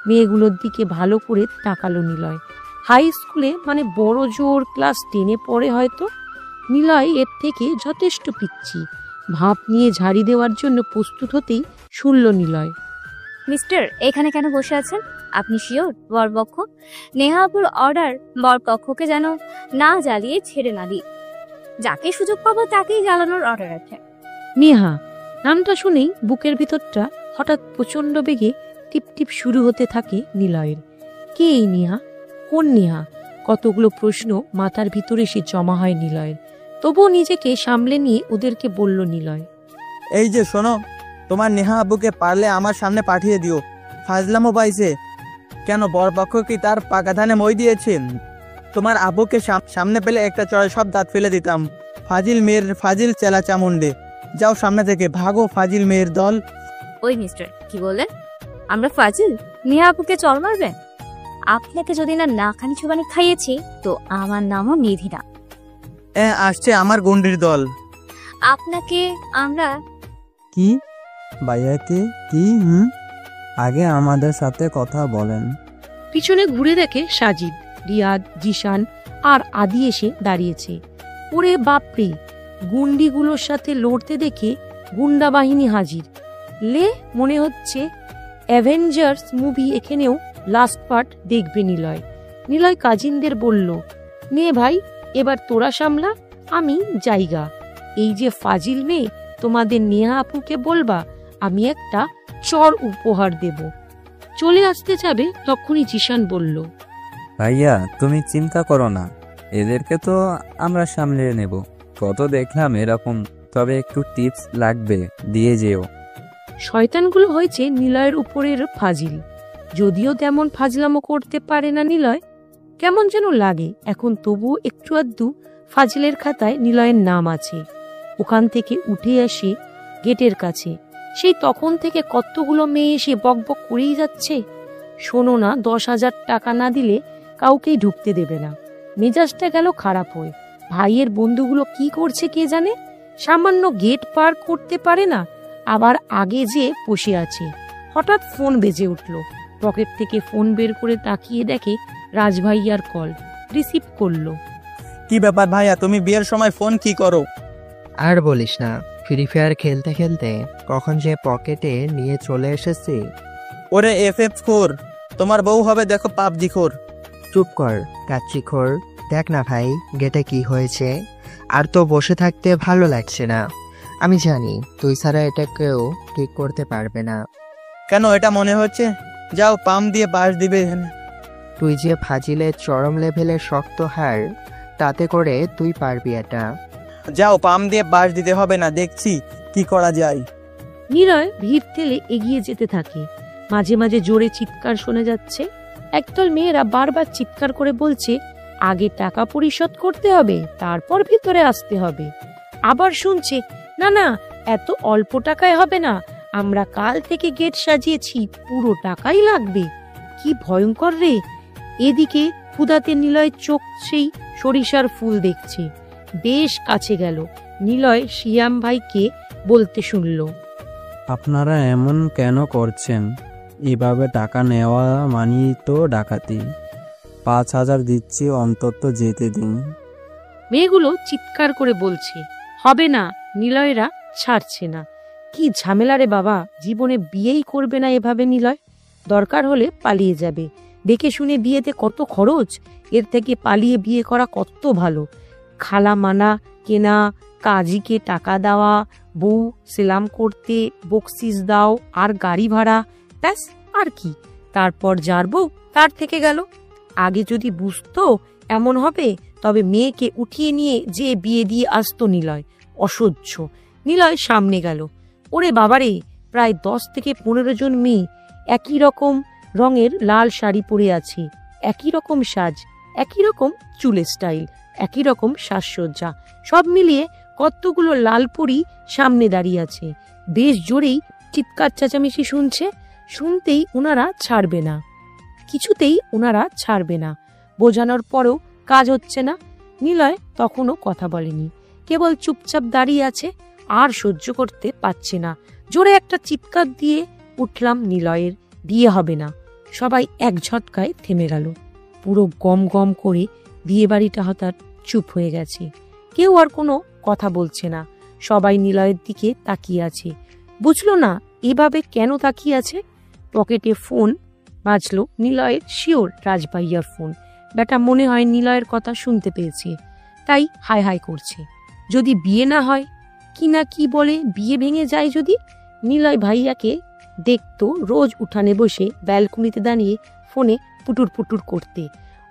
মেয়েগুলোর দিকে ভালো করে তাকালো নিলয়। হাই স্কুলে, মানে বড় জোর ক্লাস 10-এ পড়ে হয়তো। নিলয় এর থেকে যথেষ্ট পিচ্ছি। ভাব নিয়ে ঝাড়ি দেওয়ার জন্য প্রস্তুত হতেই শুনল নিলয়, মিস্টার, এখানে কেন বসে আছেন? আপনি শিওর বরপক্ষ? নেহা আপুর অর্ডার বরপক্ষকে যেন না জ্বালিয়ে ছেড়ে না দিই। যাকে সুযোগ পাবো তাকেই জ্বালানোর অর্ডার আছে। নেহা নামটা শুনেই বুকের ভিতরটা হঠাৎ প্রচন্ড বেগে টিপ টিপ শুরু হতে থাকে নিলয়ের। কে এই নেহা? কোন নেহা? কতগুলো প্রশ্ন মাথার ভিতরে এসে জমা হয় নিলয়ের। তবুও নিজেকে সামলে নিয়ে ওদেরকে বলল নিলয়, এই যে শোনো, তোমার নেহা আব্বুকে পারলে আমার সামনে পাঠিয়ে দিও। ফাজলামো পাইছে কেন? বরপক্ষ কি তার পাকা ধানে মই দিয়েছেন? তোমার আব্বুকে সামনে পেলে একটা চড়াই সব দাঁত ফেলে দিতাম। ফাজিল মেয়ের ফাজিল চেলা চামুন্ডে। যাও সামনে থেকে, ভাগো ফাজিল মেয়ের দল। ওই মিস্টার, কি বললেন? আমরা ফাজিল? নেহা আপুকে চল মারবে? আপনাকে যদি না খানি চুবানি খাইয়েছি তো আমার নামও নিধিরা। আসছে আমার গুন্ডির দল। আপনাকে আমরা কি ভাইয়াকে কি আগে আমাদের সাথে কথা বলেন। পিছনে ঘুরে দেখে সাজিদ, রিয়াদ, জিশান আর আদি এসে দাঁড়িয়েছে। ওরে বাপরে, গুন্ডিগুলোর সাথে লড়তে দেখে গুন্ডা বাহিনী হাজির। লে মনে হচ্ছে অ্যাভেঞ্জার্স মুভি এখানেও লাস্ট পার্ট দেখবে নিলয়। নিলয় কাজিনদের বলল, নে ভাই এবার তোরা সামলা, আমি জায়গা। এই যে ফাজিল মেয়ে, তোমাদের নেহা আপুকে বলবা আমি একটা চর উপহার দেব। চলে আসতে যাবে তখনই জিশান বলল, ভাইয়া তুমি চিন্তা করো না, এদেরকে তো আমরা সামলে নেব। কত দেখলাম এরকম, তবে একটু টিপস লাগবে, দিয়ে যেও। শয়তানগুলো হয়েছে নিলয়ের উপরের ফাজিল। যদিও তেমন ফাজলামো করতে পারে না নিলয়, কেমন যেন লাগে এখন, তবুও একটু আধটু ফাজিলের খাতায় নিলয়ের নাম আছে। ওখান থেকে উঠে আসে গেটের কাছে। সেই তখন থেকে কতগুলো মেয়ে এসে বকবক করেই যাচ্ছে। শোনো না, 10,000 টাকা না দিলে কাউকেই ঢুকতে দেবে না। মেজাজটা গেল খারাপ হয়ে। ভাইয়ের বন্ধুগুলো কি করছে কে জানে, সামান্য গেট পার করতে পারে না, আবার আগে যে বসে আছে। হঠাৎ ফোন বেজে উঠল। পকেট থেকে ফোন বের করে তাকিয়ে দেখে রাজভাইয়ার কল। রিসিভ করলো। কি ব্যাপার ভাইয়া, তুমি বিয়ের সময় ফোন কি করো? আর বলিস না, ফ্রি ফায়ার খেলতে খেলতে কখন যে পকেটে নিয়ে চলে এসেছি। ওরে FF খোর, তোমার বউ হবে দেখো পাবজি খোর। চুপ কর কাচ্চি খোর, দেখ না ভাই গেটে কি হয়েছে। আর তো বসে থাকতে ভালো লাগছে না। আমি জানি তুই ছাড়া এটা কেউ ঠিক করতে পারবে না। কেন এটা মনে হচ্ছে? যাও পাম দিয়ে বাস দিবে। তুই যে ফাজিলের চরম লেভেলের শক্ত হার, তাতে করে তুই পারবি এটা। যাও পাম দিয়ে বাস দিতে হবে না, দেখছি কি করা যায়। নিলয় ভিড় ঠেলে এগিয়ে যেতে থাকে। মাঝে মাঝে জোরে চিৎকার শোনা যাচ্ছে। একদল মেয়েরা বারবার চিৎকার করে বলছে, আগে টাকা পরিশোধ করতে হবে, তারপর ভিতরে আসতে হবে। আবার শুনছে, না না, এত অল্প টাকায় হবে না, আমরা কাল থেকে গেট সাজিয়েছি, পুরো টাকাই লাগবে। কি ভয়ঙ্কর রে। এদিকে ক্ষুধাতে নিলয়ের চোখ সেই সরিষার ফুল দেখছে। বেশ কাছে গেল। নিলয় শিয়াম ভাইকে বলতে শুনল, আপনারা এমন কেন করছেন? এভাবে টাকা নেওয়া মানেই তো ডাকাতি। 5,000 দিচ্ছি, অন্তত যেতে দিন। মেয়েগুলো চিৎকার করে বলছে, হবে না। নিলয়রা ছাড়ছে না। কি ঝামেলা রে বাবা, জীবনে বিয়েই করবে না এভাবে নিলয়। দরকার হলে পালিয়ে যাবে। দেখে শুনে বিয়েতে কত খরচ, এর থেকে পালিয়ে বিয়ে করা কত ভালো। খালা মানা কেনা, কাজীকে টাকা দেওয়া, বউ সেলাম করতে বকশিস দাও, আর গাড়ি ভাড়া, ব্যাস আর কি। তারপর যার বউ তার থেকে গেল। আগে যদি বুঝতো এমন হবে, তবে মেয়েকে উঠিয়ে নিয়ে যে বিয়ে দিয়ে আসতো নিলয়। অসহ্য। নিলয় সামনে গেল। ওরে বাবারে, প্রায় 10 থেকে 15 জন মেয়ে একই রকম রঙের লাল শাড়ি পরে আছে। একই রকম সাজ, একই রকম চুলের স্টাইল, একই রকম সাজসজ্জা, সব মিলিয়ে কতগুলো লালপুরি সামনে দাঁড়িয়ে আছে। বেশ জোরেই চিৎকার চেঁচামেচি শুনছে। শুনতেই ওনারা ছাড়বে না, কিছুতেই ওনারা ছাড়বে না। বোঝানোর পরেও কাজ হচ্ছে না। নিলয় তখনও কথা বলেনি, কেবল চুপচাপ দাঁড়িয়ে আছে। আর সহ্য করতে পারছে না। জোরে একটা চিৎকার দিয়ে উঠলাম, নিলয়ের বিয়ে হবে না। সবাই এক ঝটকায় থেমে গেল। পুরো গম গম করে বিয়ে বাড়িটা হঠাৎ চুপ হয়ে গেছে। কেউ আর কোনো কথা বলছে না। সবাই নিলয়ের দিকে তাকিয়ে আছে। বুঝলো না এভাবে কেন তাকিয়ে আছে। পকেটে ফোন বাজলো। নিলয়ের শিওর রাজভাইয়ার ফোন। বেটা মনে হয় নিলয়ের কথা শুনতে পেয়েছে, তাই হাই হাই করছে। যদি বিয়ে না হয়, কি না কি বলে, বিয়ে ভেঙে যায় যদি। নিলয় ভাইয়াকে দেখতো রোজ উঠানে বসে ব্যালকনিতে দাঁড়িয়ে ফোনে পুটুর পুটুর করতে।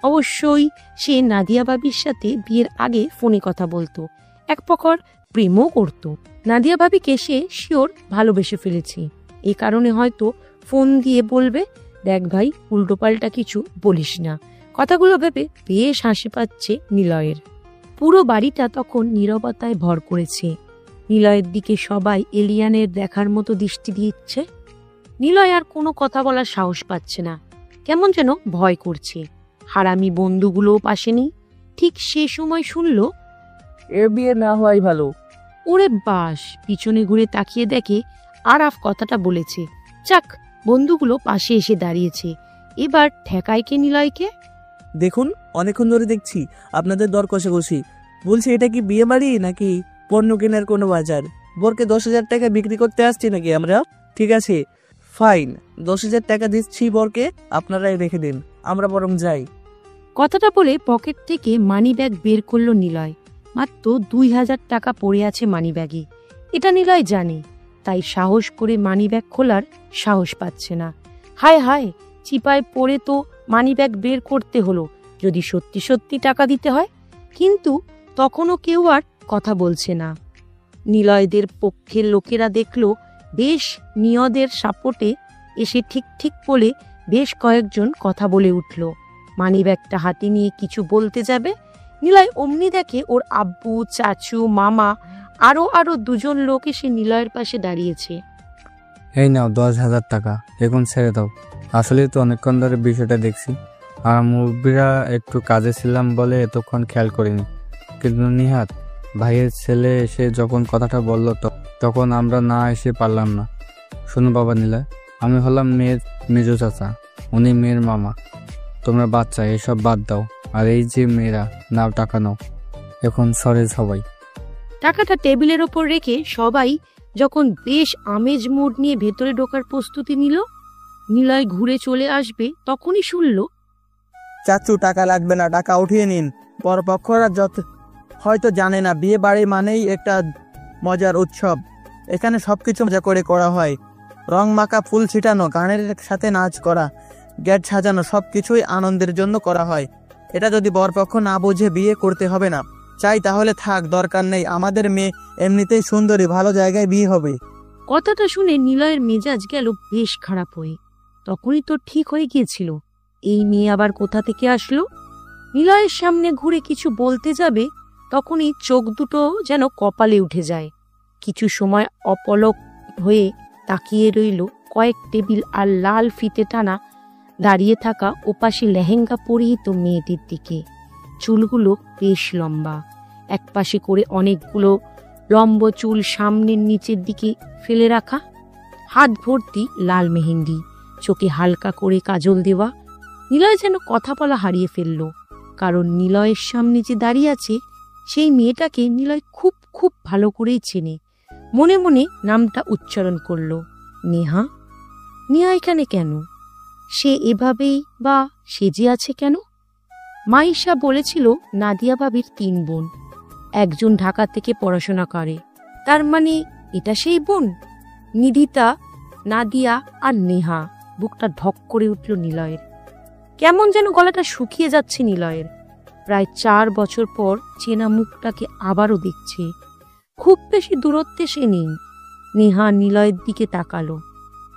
অবশ্যই সে নাদিয়া ভাবির সাথে বিয়ের আগে ফোনে কথা বলতো, এক প্রকার প্রেমও করত। নাদিয়া ভাবিকে সে শিওর ভালোবেসে ফেলেছে। এই কারণে হয়তো ফোন দিয়ে বলবে, দেখ ভাই উল্টোপাল্টা কিছু বলিস না। কথাগুলো ভেবে বেশ হাসি পাচ্ছে নিলয়ের। পুরো বাড়িটা তখন নীরবতায় ভর করেছে। নিলয়ের দিকে সবাই এলিয়ানের দেখার মতো দৃষ্টি দিচ্ছে। নিলয় আর কোনো কথা বলার সাহস পাচ্ছে না, কেমন যেন ভয় করছে। হারামি বন্ধুগুলোও পাশে নেই। ঠিক সে সময় শুনল, এর বিয়ে না হওয়াই ভালো। ওরে বাস! পিছনে ঘুরে তাকিয়ে দেখে আরাফ কথাটা বলেছে। যাক, বন্ধুগুলো পাশে এসে দাঁড়িয়েছে। এবার ঠেকায় কে নিলয়কে? দেখুন, অনেকক্ষণ ধরে দেখছি আপনাদের দর কষাকষি। বলছি, এটা কি বিয়ে বাড়ি নাকি পণ্য কেনার কোনো বাজার? বরকে 10,000 টাকা বিক্রি করতে আসছি নাকি আমরা? ঠিক আছে, ফাইন, 10,000 টাকা দিচ্ছি বরকে, আপনারাই রেখে দিন, আমরা বরং যাই। কথাটা বলে পকেট থেকে মানি ব্যাগ বের করলো নিলয়। মাত্র 2,000 টাকা পড়ে আছে মানি ব্যাগে। এটা নিলয় জানে, তাই সাহস করে মানি ব্যাগ খোলার সাহস পাচ্ছে না। হায় হায়, চিপায় পড়ে তো মানি ব্যাগ বের করতে হলো, যদি সত্যি সত্যি টাকা দিতে হয়। কিন্তু তখনও কেউ আর কথা বলছে না। নিলয়দের পক্ষের লোকেরা দেখলো বেশ নিয়দের সাপোর্টে এসে ঠিক ঠিক বলে বেশ কয়েকজন কথা বলে উঠল। মানি ব্যাগটা হাতে নিয়ে কিছু বলতে যাবে, নিলয় অমনি দেখে ওর আব্বু, চাচু, মামা আরো 2জন লোক এসে নিলয়ের পাশে দাঁড়িয়েছে। এই নাও 10,000 টাকা, এখন ছেড়ে দাও। আসলে তো অনেকক্ষণ ধরে বিষয়টা দেখছি, আর মুরব্বীরা একটু কাজে ছিলাম বলে এতক্ষণ খেয়াল করিনি। কিন্তু নিহাত ভাইয়ের ছেলে এসে যখন কথাটা বলল তখন আমরা না এসে পারলাম না। শোনো বাবা নিলয়, আমি হলাম মেয়ের মেজো চাচা, উনি মেয়ের মামা। তোমরা বাচ্চা, এসব বাদ দাও। আর এই যে মেয়েরা, নাও টাকা নাও, এখন সরে সবাই। টাকাটা টেবিলের ওপর রেখে সবাই যখন বেশ আমেজ মুড নিয়ে ভেতরে ঢোকার প্রস্তুতি নিল, নিলয় ঘুরে চলে আসবে তখনই শুনল, চাচু টাকা লাগবে না, টাকা উঠিয়ে নিন। পরপক্ষরা হয়তো জানে না বিয়ে বাড়ি মানেই একটা মজার উৎসব। এখানে সবকিছু মজা করে করা হয়। রং মাখা, ফুল ছিটানো, গানের সাথে নাচ করা, গেট সাজানো, সবকিছুই আনন্দের জন্য করা হয়। এটা যদি বরপক্ষ না বুঝে বিয়ে করতে হবে না, চাই তাহলে থাক, দরকার নেই। আমাদের মেয়ে এমনিতেই সুন্দরী, ভালো জায়গায় বিয়ে হবে। কথাটা শুনে নিলয়ের মেজাজ গেল বেশ খারাপ হয়ে। তখনই তো ঠিক হয়ে গিয়েছিল, এই মেয়ে আবার কোথা থেকে আসলো। নিলয়ের সামনে ঘুরে কিছু বলতে যাবে, তখনই চোখ দুটো যেন কপালে উঠে যায়। কিছু সময় অপলক হয়ে তাকিয়ে রইল কয়েক টেবিল আর লাল ফিতে টানা দাঁড়িয়ে থাকা ওপাশে লেহেঙ্গা পরিহিত মেয়েটির দিকে। চুলগুলো বেশ লম্বা, একপাশে করে অনেকগুলো লম্ব চুল সামনের নিচের দিকে ফেলে রাখা, হাত ভর্তি লাল মেহেন্দি, চোখে হালকা করে কাজল দেওয়া। নিলয় যেন কথা বলা হারিয়ে ফেলল, কারণ নিলয়ের সামনে যে দাঁড়িয়ে আছে সেই মেয়েটাকে নিলয় খুব খুব ভালো করেই চেনে। মনে মনে নামটা উচ্চারণ করল, নেহা। নেহা এখানে কেন? সে এভাবেই বা সেজে আছে কেন? মাইশা বলেছিল নাদিয়া ভাবির 3 বোন, একজন ঢাকা থেকে পড়াশোনা করে। তার মানে এটা সেই বোন? নিধিতা, নাদিয়া আর নেহা। বুকটা ধক করে উঠল নিলয়ের। কেমন যেন গলাটা শুকিয়ে যাচ্ছে নিলয়ের। প্রায় 4 বছর পর চেনা মুখটাকে আবারও দেখছে। খুব বেশি দূরত্বে সে নেই। নেহা নিলয়ের দিকে তাকালো।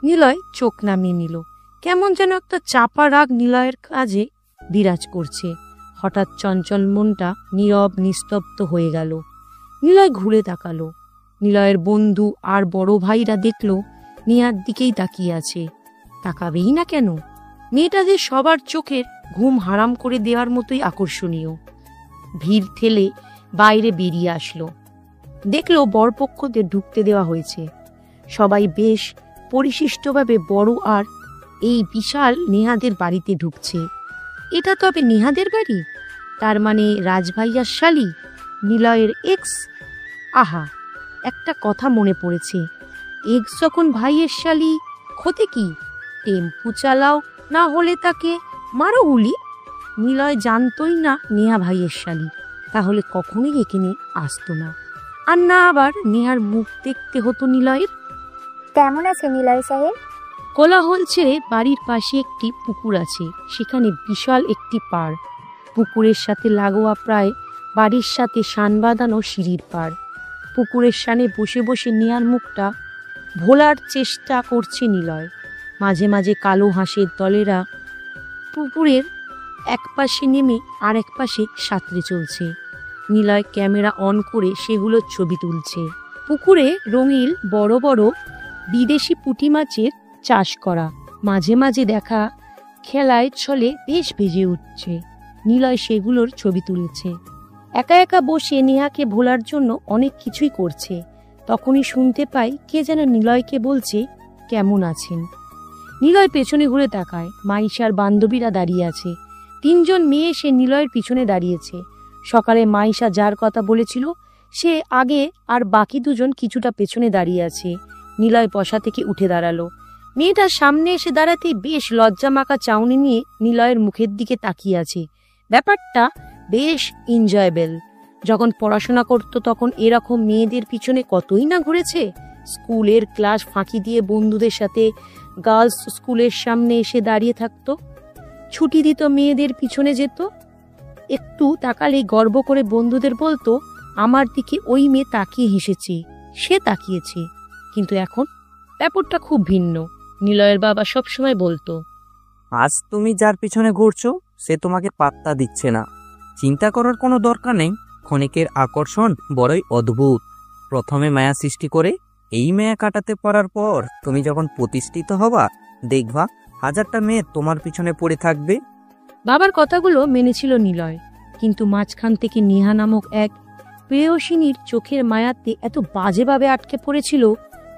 নিলয় চোখ নামিয়ে নিল। কেমন যেন একটা চাপা রাগ নিলয়ের কাজে বিরাজ করছে। হঠাৎ চঞ্চল মনটা নীরব নিস্তব্ধ হয়ে গেল। নিলয় ঘুরে তাকালো। নিলয়ের বন্ধু আর বড় ভাইরা দেখল নেহার দিকেই তাকিয়ে আছে। তাকাবেই না কেন? মেয়েটা যে সবার চোখের ঘুম হারাম করে দেওয়ার মতোই আকর্ষণীয়। ভিড় ঠেলে বাইরে বেরিয়ে আসলো। দেখলো বরপক্ষদের ঢুকতে দেওয়া হয়েছে। সবাই বেশ পরিশিষ্টভাবে বড় আর এই বিশাল নেহাদের বাড়িতে ঢুকছে। এটা তবে নেহাদের বাড়ি? তার মানে রাজভাইয়ার শালি, নিলয়ের এক্স। আহা, একটা কথা মনে পড়েছে, এক্স যখন ভাইয়ের শালি, ক্ষতি কি? টেম্পু চালাও, না হলে তাকে মারো গুলি। নিলয় জানতই না নেহা ভাইয়ের শালি, তাহলে কখনোই এখানে আসতো না। আর না আবার নেহার মুখ দেখতে হতো নিলয়ের। কেমন আছে নিলয় সাহেব? কোলাহল ছেড়ে বাড়ির পাশে একটি পুকুর আছে, সেখানে বিশাল একটি পাড়। পুকুরের সাথে লাগোয়া প্রায় বাড়ির সাথে শান বাঁধানো সিঁড়ির পাড়। পুকুরের শানে বসে বসে নেয়ার মুখটা ভোলার চেষ্টা করছে নিলয়। মাঝে মাঝে কালো হাঁসের দলেরা পুকুরের এক পাশে নেমে আর এক পাশে সাঁতরে চলছে। নিলয় ক্যামেরা অন করে সেগুলোর ছবি তুলছে। পুকুরে রঙিন বড় বড় বিদেশি পুঁটি মাছের চাষ করা, মাঝে মাঝে দেখা খেলায় ছলে বেশ ভেজে উঠছে। নিলয় সেগুলোর ছবি তুলেছে। একা একা বসে নেহাকে ভোলার জন্য অনেক কিছুই করছে। তখনই শুনতে পাই কে যেন নিলয়কে বলছে, কেমন আছেন? নিলয় পেছনে ঘুরে তাকায়। মাইশার বান্ধবীরা দাঁড়িয়ে আছে। 3 জন মেয়ে সে নিলয়ের পিছনে দাঁড়িয়েছে। সকালে মাইশা যার কথা বলেছিল সে আগে, আর বাকি 2 জন কিছুটা পেছনে দাঁড়িয়ে আছে। নিলয় বসা থেকে উঠে দাঁড়ালো। মেয়েটার সামনে এসে দাঁড়াতেই বেশ লজ্জা মাখা চাউনি নিয়ে নিলয়ের মুখের দিকে তাকিয়ে আছে। ব্যাপারটা বেশ এনজয়েবল। যখন পড়াশোনা করত তখন এরকম মেয়েদের পিছনে কতই না ঘুরেছে। স্কুলের ক্লাস ফাঁকি দিয়ে বন্ধুদের সাথে গার্লস স্কুলের সামনে এসে দাঁড়িয়ে থাকতো। ছুটি দিত মেয়েদের পিছনে যেত। একটু তাকালেই গর্ব করে বন্ধুদের বলতো, আমার দিকে ওই মেয়ে তাকিয়ে হেসেছে, সে তাকিয়েছে। কিন্তু এখন ব্যাপারটা খুব ভিন্ন। নিলয়ের বাবা সবসময় বলতো, আজ তুমি যার পিছনে ঘুরছো সে তোমাকে পাত্তা দিচ্ছে না। চিন্তা করার কোনো দরকার নেই। ক্ষণিকের আকর্ষণ বড়ই অদ্ভুত। প্রথমে মায়া সৃষ্টি করে এই মায়া কাটাতে পারার পর তুমি যখন প্রতিষ্ঠিত হবা দেখবা 1000টা মেয়ে তোমার পিছনে পড়ে থাকবে। বাবার কথাগুলো মেনেছিল নিলয়, কিন্তু মাঝখান থেকে নেহা নামক এক প্রেয়সিনীর চোখের মায়াতে এত বাজেভাবে আটকে পড়েছিল,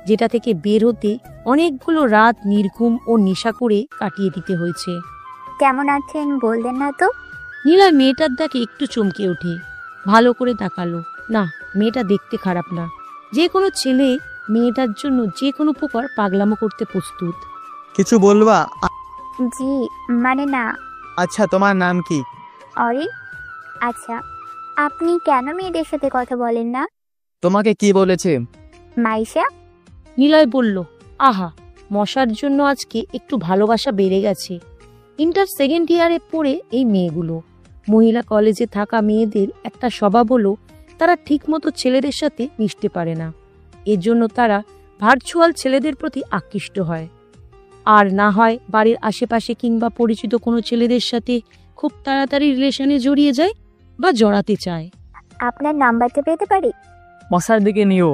যেটা থেকে বের হতে অনেকগুলো রাত নির্ঘুম ও নেশা করে কাটিয়ে দিতে হয়েছে। কেমন আছেন বললেন না তো? নিলয় মেয়েটার ডাকে একটু চমকে ওঠে। ভালো করে তাকালো। না, মেয়েটা দেখতে খারাপ না। যে কোনো ছেলে মেয়েটার জন্য যে কোনো প্রকার পাগলামো করতে প্রস্তুত। কিছু বলবা? জি, মানে না। আচ্ছা, তোমার নাম কি? অরিন। আচ্ছা, আপনি কেন মেয়েদের সাথে কথা বলেন না? তোমাকে কি বলেছে? মাইশা। নিলয় বলল, আহা, মশার জন্য আজকে একটু ভালোবাসা বেড়ে গেছে। ইন্টার 2nd ইয়ারে পড়ে এই মেয়েগুলো। মহিলা কলেজে থাকা মেয়েদের একটা স্বভাব হলো তারা ঠিকমতো ছেলেদের সাথে মিশতে পারে না। এর জন্য তারা ভার্চুয়াল ছেলেদের প্রতি আকৃষ্ট হয়, আর না হয় বাড়ির আশেপাশে কিংবা পরিচিত কোনো ছেলেদের সাথে খুব তাড়াতাড়ি রিলেশনে জড়িয়ে যায় বা জড়াতে চায়। আপনার নাম্বারটা পেতে পারি? মশার দিকে নিও।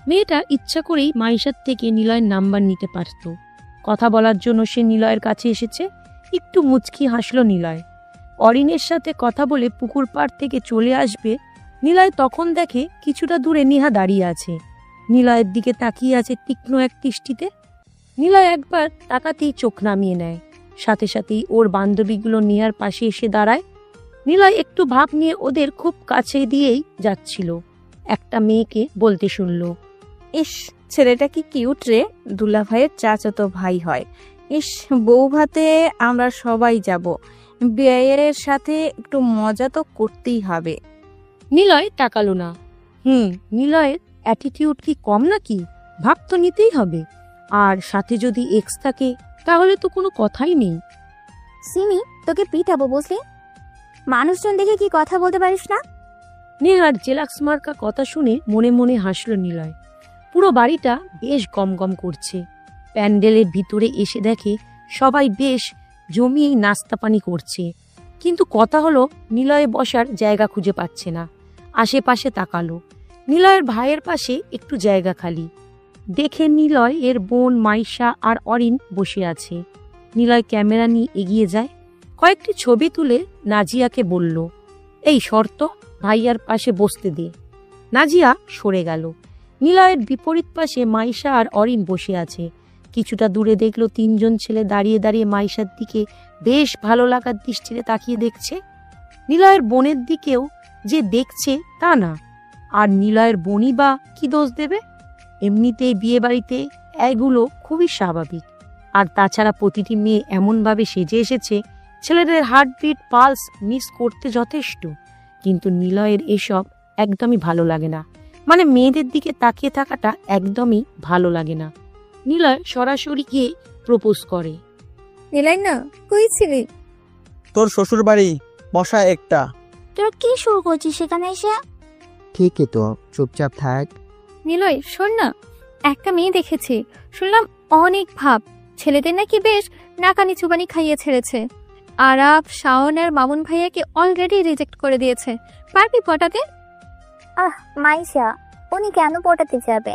মেয়েটা ইচ্ছা করেই মাইশার থেকে নিলয়ের নাম্বার নিতে পারত। কথা বলার জন্য সে নিলয়ের কাছে এসেছে। একটু মুচকি হাসল নিলয়। অরিনের সাথে কথা বলে পুকুর পাড় থেকে চলে আসবে। নিলয় তখন দেখে কিছুটা দূরে নেহা দাঁড়িয়ে আছে। নিলয়ের দিকে তাকিয়ে আছে তীক্ষ্ণ এক দৃষ্টিতে। নিলয় একবার তাকাতেই চোখ নামিয়ে নেয়। সাথে সাথেই ওর বান্ধবীগুলো নেহার পাশে এসে দাঁড়ায়। নিলয় একটু ভাব নিয়ে ওদের খুব কাছে দিয়েই যাচ্ছিল। একটা মেয়েকে বলতে শুনল, ইস, ছেলেটা কি কিউট রে, দুলা ভাইয়ের চাচাতো ভাই হয়। ইস, বউ ভাতে আমরা সবাই যাব। বিয়ের সাথে একটু মজা তো করতেই হবে। নিলয় তাকালো না। নিলয়ের অ্যাটিটিউড কি কম নাকি? ভাব তো নিতেই হবে। আর সাথে যদি এক্স থাকে তাহলে তো কোনো কথাই নেই। সিমি, তোকে পিটাবো বুঝলি? মানুষজন দেখে কি কথা বলতে পারিস না? নেহার জেলাক্স মার্কা কথা শুনে মনে মনে হাসল নিলয়। পুরো বাড়িটা বেশ গমগম করছে। প্যান্ডেলের ভিতরে এসে দেখে সবাই বেশ জমিয়েই নাস্তা পানি করছে, কিন্তু কথা হলো নিলয়ে বসার জায়গা খুঁজে পাচ্ছে না। আশেপাশে তাকালো। নিলয়ের ভাইয়ের পাশে একটু জায়গা খালি। দেখে নিলয় এর বোন মাইশা আর অরিন বসে আছে। নিলয় ক্যামেরা নিয়ে এগিয়ে যায়। কয়েকটি ছবি তুলে নাজিয়াকে বলল, এই শর্ত ভাইয়ার পাশে বসতে দে। নাজিয়া সরে গেল। নিলয়ের বিপরীত পাশে মাইশা আর অরিন বসে আছে। কিছুটা দূরে দেখলো 3 জন ছেলে দাঁড়িয়ে দাঁড়িয়ে মাইশার দিকে বেশ ভালো লাগার দৃষ্টিতে তাকিয়ে দেখছে। নিলয়ের বোনের দিকেও যে দেখছে তা না। আর নিলয়ের বোনই বা কি দোষ দেবে? এমনিতেই বিয়ে বাড়িতে এগুলো খুবই স্বাভাবিক। আর তাছাড়া প্রতিটি মেয়ে এমনভাবে সেজে এসেছে ছেলেদের হার্টবিট পালস মিস করতে যথেষ্ট। কিন্তু নিলয়ের এসব একদমই ভালো লাগে না। মানে মেয়েদের দিকে তাকিয়ে থাকাটা একদমই ভালো লাগে না। নিলয় সরাসরি গিয়ে প্রপোজ করে। নিলয় না, কই ছিলি? তোর শ্বশুর বাড়ি, বসা একটা। তোর কি শুরু করছিস সেখানে এসে? ঠিকই তো, চুপচাপ থাক। নিলয় শোন না, একটা মেয়ে দেখেছি, শুনলাম অনেক ভাব। ছেলেদের নাকি বেশ নাকানি চুবানি খাইয়ে ছেড়েছে। আরাব, শাওন আর মামুন ভাইয়াকে অলরেডি রিজেক্ট করে দিয়েছে। পারবি পটাতে? মাইশা, উনি কেন পটাতে যাবে?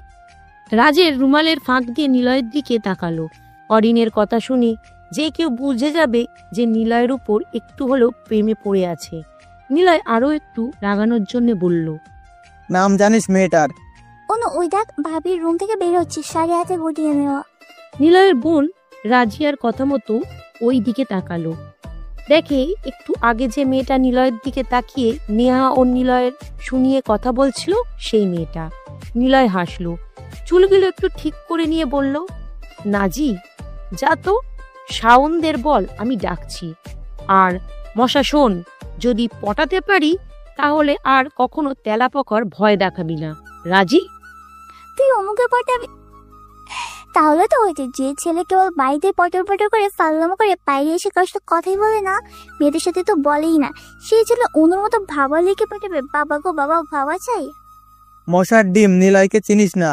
রাজের রুমালের ফাঁক দিয়ে নিলয়ের দিকে তাকালো। অরিনের কথা শুনে যে কেউ বুঝে যাবে যে নিলয়ের উপর একটু হলেও প্রেমে পড়ে আছে। নিলয় আরো একটু রাগানোর জন্য বলল, নাম জানিস মেয়েটার? অনু ওই দেখ ভাবির রুম থেকে বের হচ্ছে, শাড়ি হাতে গুটিয়ে নেওয়া। নিলয়ের বোন রাজিয়ার কথা মতো ওই দিকে তাকালো। দেখে একটু আগে যে মেয়েটা নিলয়ের দিকে তাকিয়ে নেহা ও নিলয়ের শুনিয়ে কথা বলছিল সেই মেয়েটা। নিলয় হাসলো, চুলগুলো একটু ঠিক করে নিয়ে বলল, নাজি যা তো, শাওনদের বল আমি ডাকছি। আর মশা শোন, যদি পটাতে পারি তাহলে আর কখনো তেলাপোকার ভয় দেখাবি না, রাজি? তুই অনুকে পটাবি? তাহলে তো হয়েছে, যে ছেলে কেবল বাড়িতে পটর পটর করে ফাল্লামো করে বাইরে এসে কারোর সাথে কথাই বলে না, মেয়েদের সাথে তো বলেই না, সেই ছেলে অনুর মতো ভাবা লিখে পাঠাবে? বাবা গো বাবা, ভাবা চাই। মশার ডিম, নিলয়কে চিনিস না?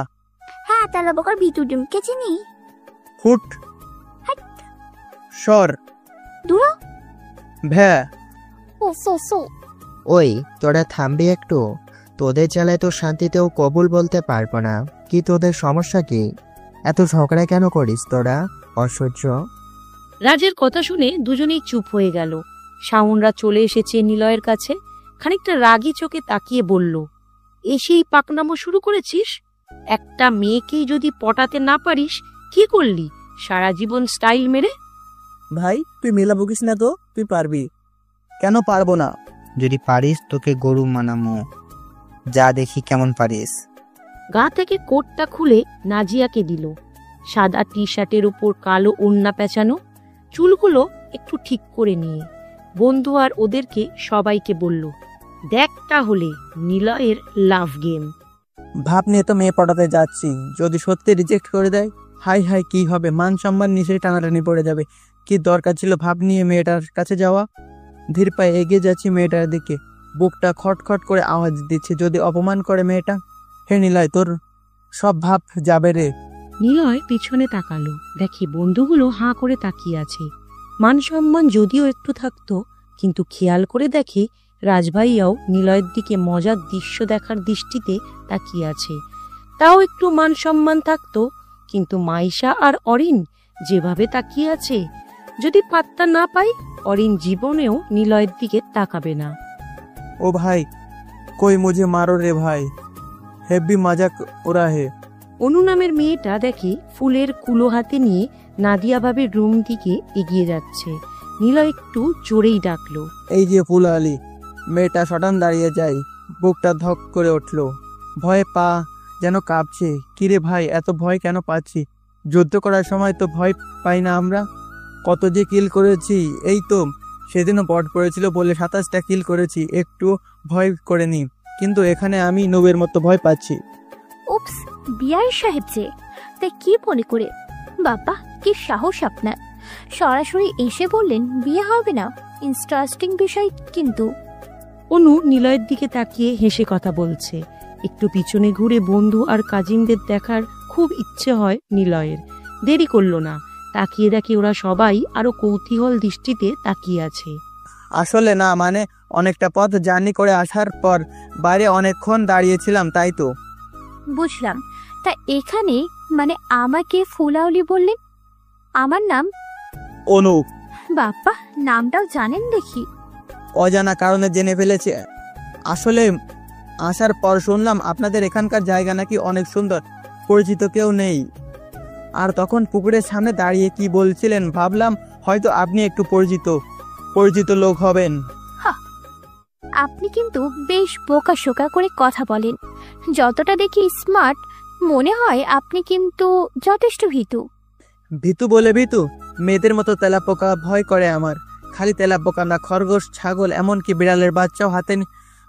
হ্যাঁ, তেলাপোকার ভিতর ডিমকে চিনি। হুট, সর, দূরা, ভ্যা। ও সো সো। ওই তোরা থামবি একটু? তোদের জ্বালায় তো শান্তিতেও কবুল বলতে পারবো না। কি তোদের সমস্যা কি? এত ঝগড়া কেন করিস তোরা? অসহ্য। রাজের কথা শুনে দুজনেই চুপ হয়ে গেল। শাওনরা চলে এসেছে নিলয়ের কাছে। খানিকটা রাগী চোখে তাকিয়ে বলল, এসেই পাকনামো শুরু করেছিস? একটা মেয়েকেই যদি পটাতে না পারিস, কি করলি সারা জীবন স্টাইল মেরে? ভাই তুই মেলা বকিস না তো, তুই পারবি। কেন পারবো না? যদি পারিস তোকে গরু মানামো, যা দেখি কেমন পারিস। গা থেকে কোটটা খুলে নাজিয়াকে দিল। সাদা টি শার্টের উপর কালো ওড়না পেঁচানো, চুলগুলো একটু ঠিক করে নিয়ে বন্ধু আর ওদেরকে সবাইকে বলল, দেখ তাহলে নিলয়ের লাভ গেম। ভাব নিয়ে তো মেয়ে পটাতে যাচ্ছি, যদি সত্যি রিজেক্ট করে দেয়, হাই হাই কি হবে? মান সম্মান নিচে টানাটানি পড়ে যাবে। কি দরকার ছিল ভাব নিয়ে মেয়েটার কাছে যাওয়া? ধীর পায়ে এগিয়ে যাচ্ছি মেয়েটার দিকে, বুকটা খটখট করে আওয়াজ দিচ্ছে, যদি অপমান করে মেয়েটা। হে নিলয়, তোর সব ভাব যাবে রে। নিলয় পিছনে তাকালো, দেখে বন্ধুগুলো হাঁ করে তাকিয়ে আছে। মান সম্মান যদিও একটু থাকতো, কিন্তু খেয়াল করে দেখে রাজভাইয়াও নিলয়ের দিকে মজার দৃশ্য দেখার দৃষ্টিতে তাকিয়ে আছে। তাও একটু মান সম্মান থাকতো, কিন্তু মাইশা আর অরিন যেভাবে তাকিয়ে আছে, যদি পাত্তা না পাই, অরিন জীবনেও নিলয়ের দিকে তাকাবে না। ও ভাই, কই মুঝে মারো রে ভাই, হেব্বি মজাক ওরা হে। অনু নামের মেয়েটা দেখে ফুলের কুলো হাতে নিয়ে নাদিয়া ভাবির রুম দিকে এগিয়ে যাচ্ছে। নিলয় একটু জোরেই ডাকলো, এই যে ফুল আলী। মেয়েটা সটান দাঁড়িয়ে যায়, বুকটা ধক করে উঠল, ভয়ে পা যেন কাঁপছে। কিরে ভাই, এত ভয় কেন পাচ্ছি? যুদ্ধ করার সময় তো ভয় পাই না আমরা? কত যে কিল করেছি। এই তো সেদিনও বট পড়েছিল বলে 27টা কিল করেছি, একটু ভয় করেনি। কিন্তু এখানে আমি নবের মতো ভয় পাচ্ছি। উপস, বিআই সাহেব যে, তাই কি মনে করে? বাবা কি সাহস আপনার! সরাসরি এসে বললেন বিয়ে হবে না। ইন্টারেস্টিং বিষয় কিন্তু। অনু নিলয়ের দিকে তাকিয়ে হেসে কথা বলছে। একটু পিছনে ঘুরে বন্ধু আর কাজিনদের দেখার খুব ইচ্ছে হয় নিলয়ের। দেরি করলো না, তাকিয়ে দেখে ওরা সবাই আরো কৌতূহল দৃষ্টিতে তাকিয়ে আছে। আসলে না, মানে অনেকটা পথ জার্নি করে আসার পর বাইরে অনেকক্ষণ দাঁড়িয়েছিলাম, তাই তো। বুঝলাম। তা এখানে মানে আমাকে ফুলাউলি বললেন? আমার নাম অনু। বাবা, নামটাও জানেন দেখি। অজানা কারণে জেনে ফেলেছে। আসলে আসার পর শুনলাম আপনাদের এখানকার জায়গা নাকি অনেক সুন্দর, পরিচিত কেউ নেই। আর তখন পুকুরের সামনে দাঁড়িয়ে কি বলছিলেন, ভাবলাম হয়তো আপনি একটু পরিচিত লোক হবেন। আপনি কিন্তু বেশ বোকা শোকা করে কথা বলেন। যতটা দেখি স্মার্ট মনে হয়, আপনি কিন্তু যথেষ্ট ভীতু। ভীতু বলে ভীতু? মেয়েদের মতো তেলাপোকা ভয় করে আমার। খালি তেলাপোকা না, খরগোশ, ছাগল, এমনকি বিড়ালের বাচ্চাও হাতে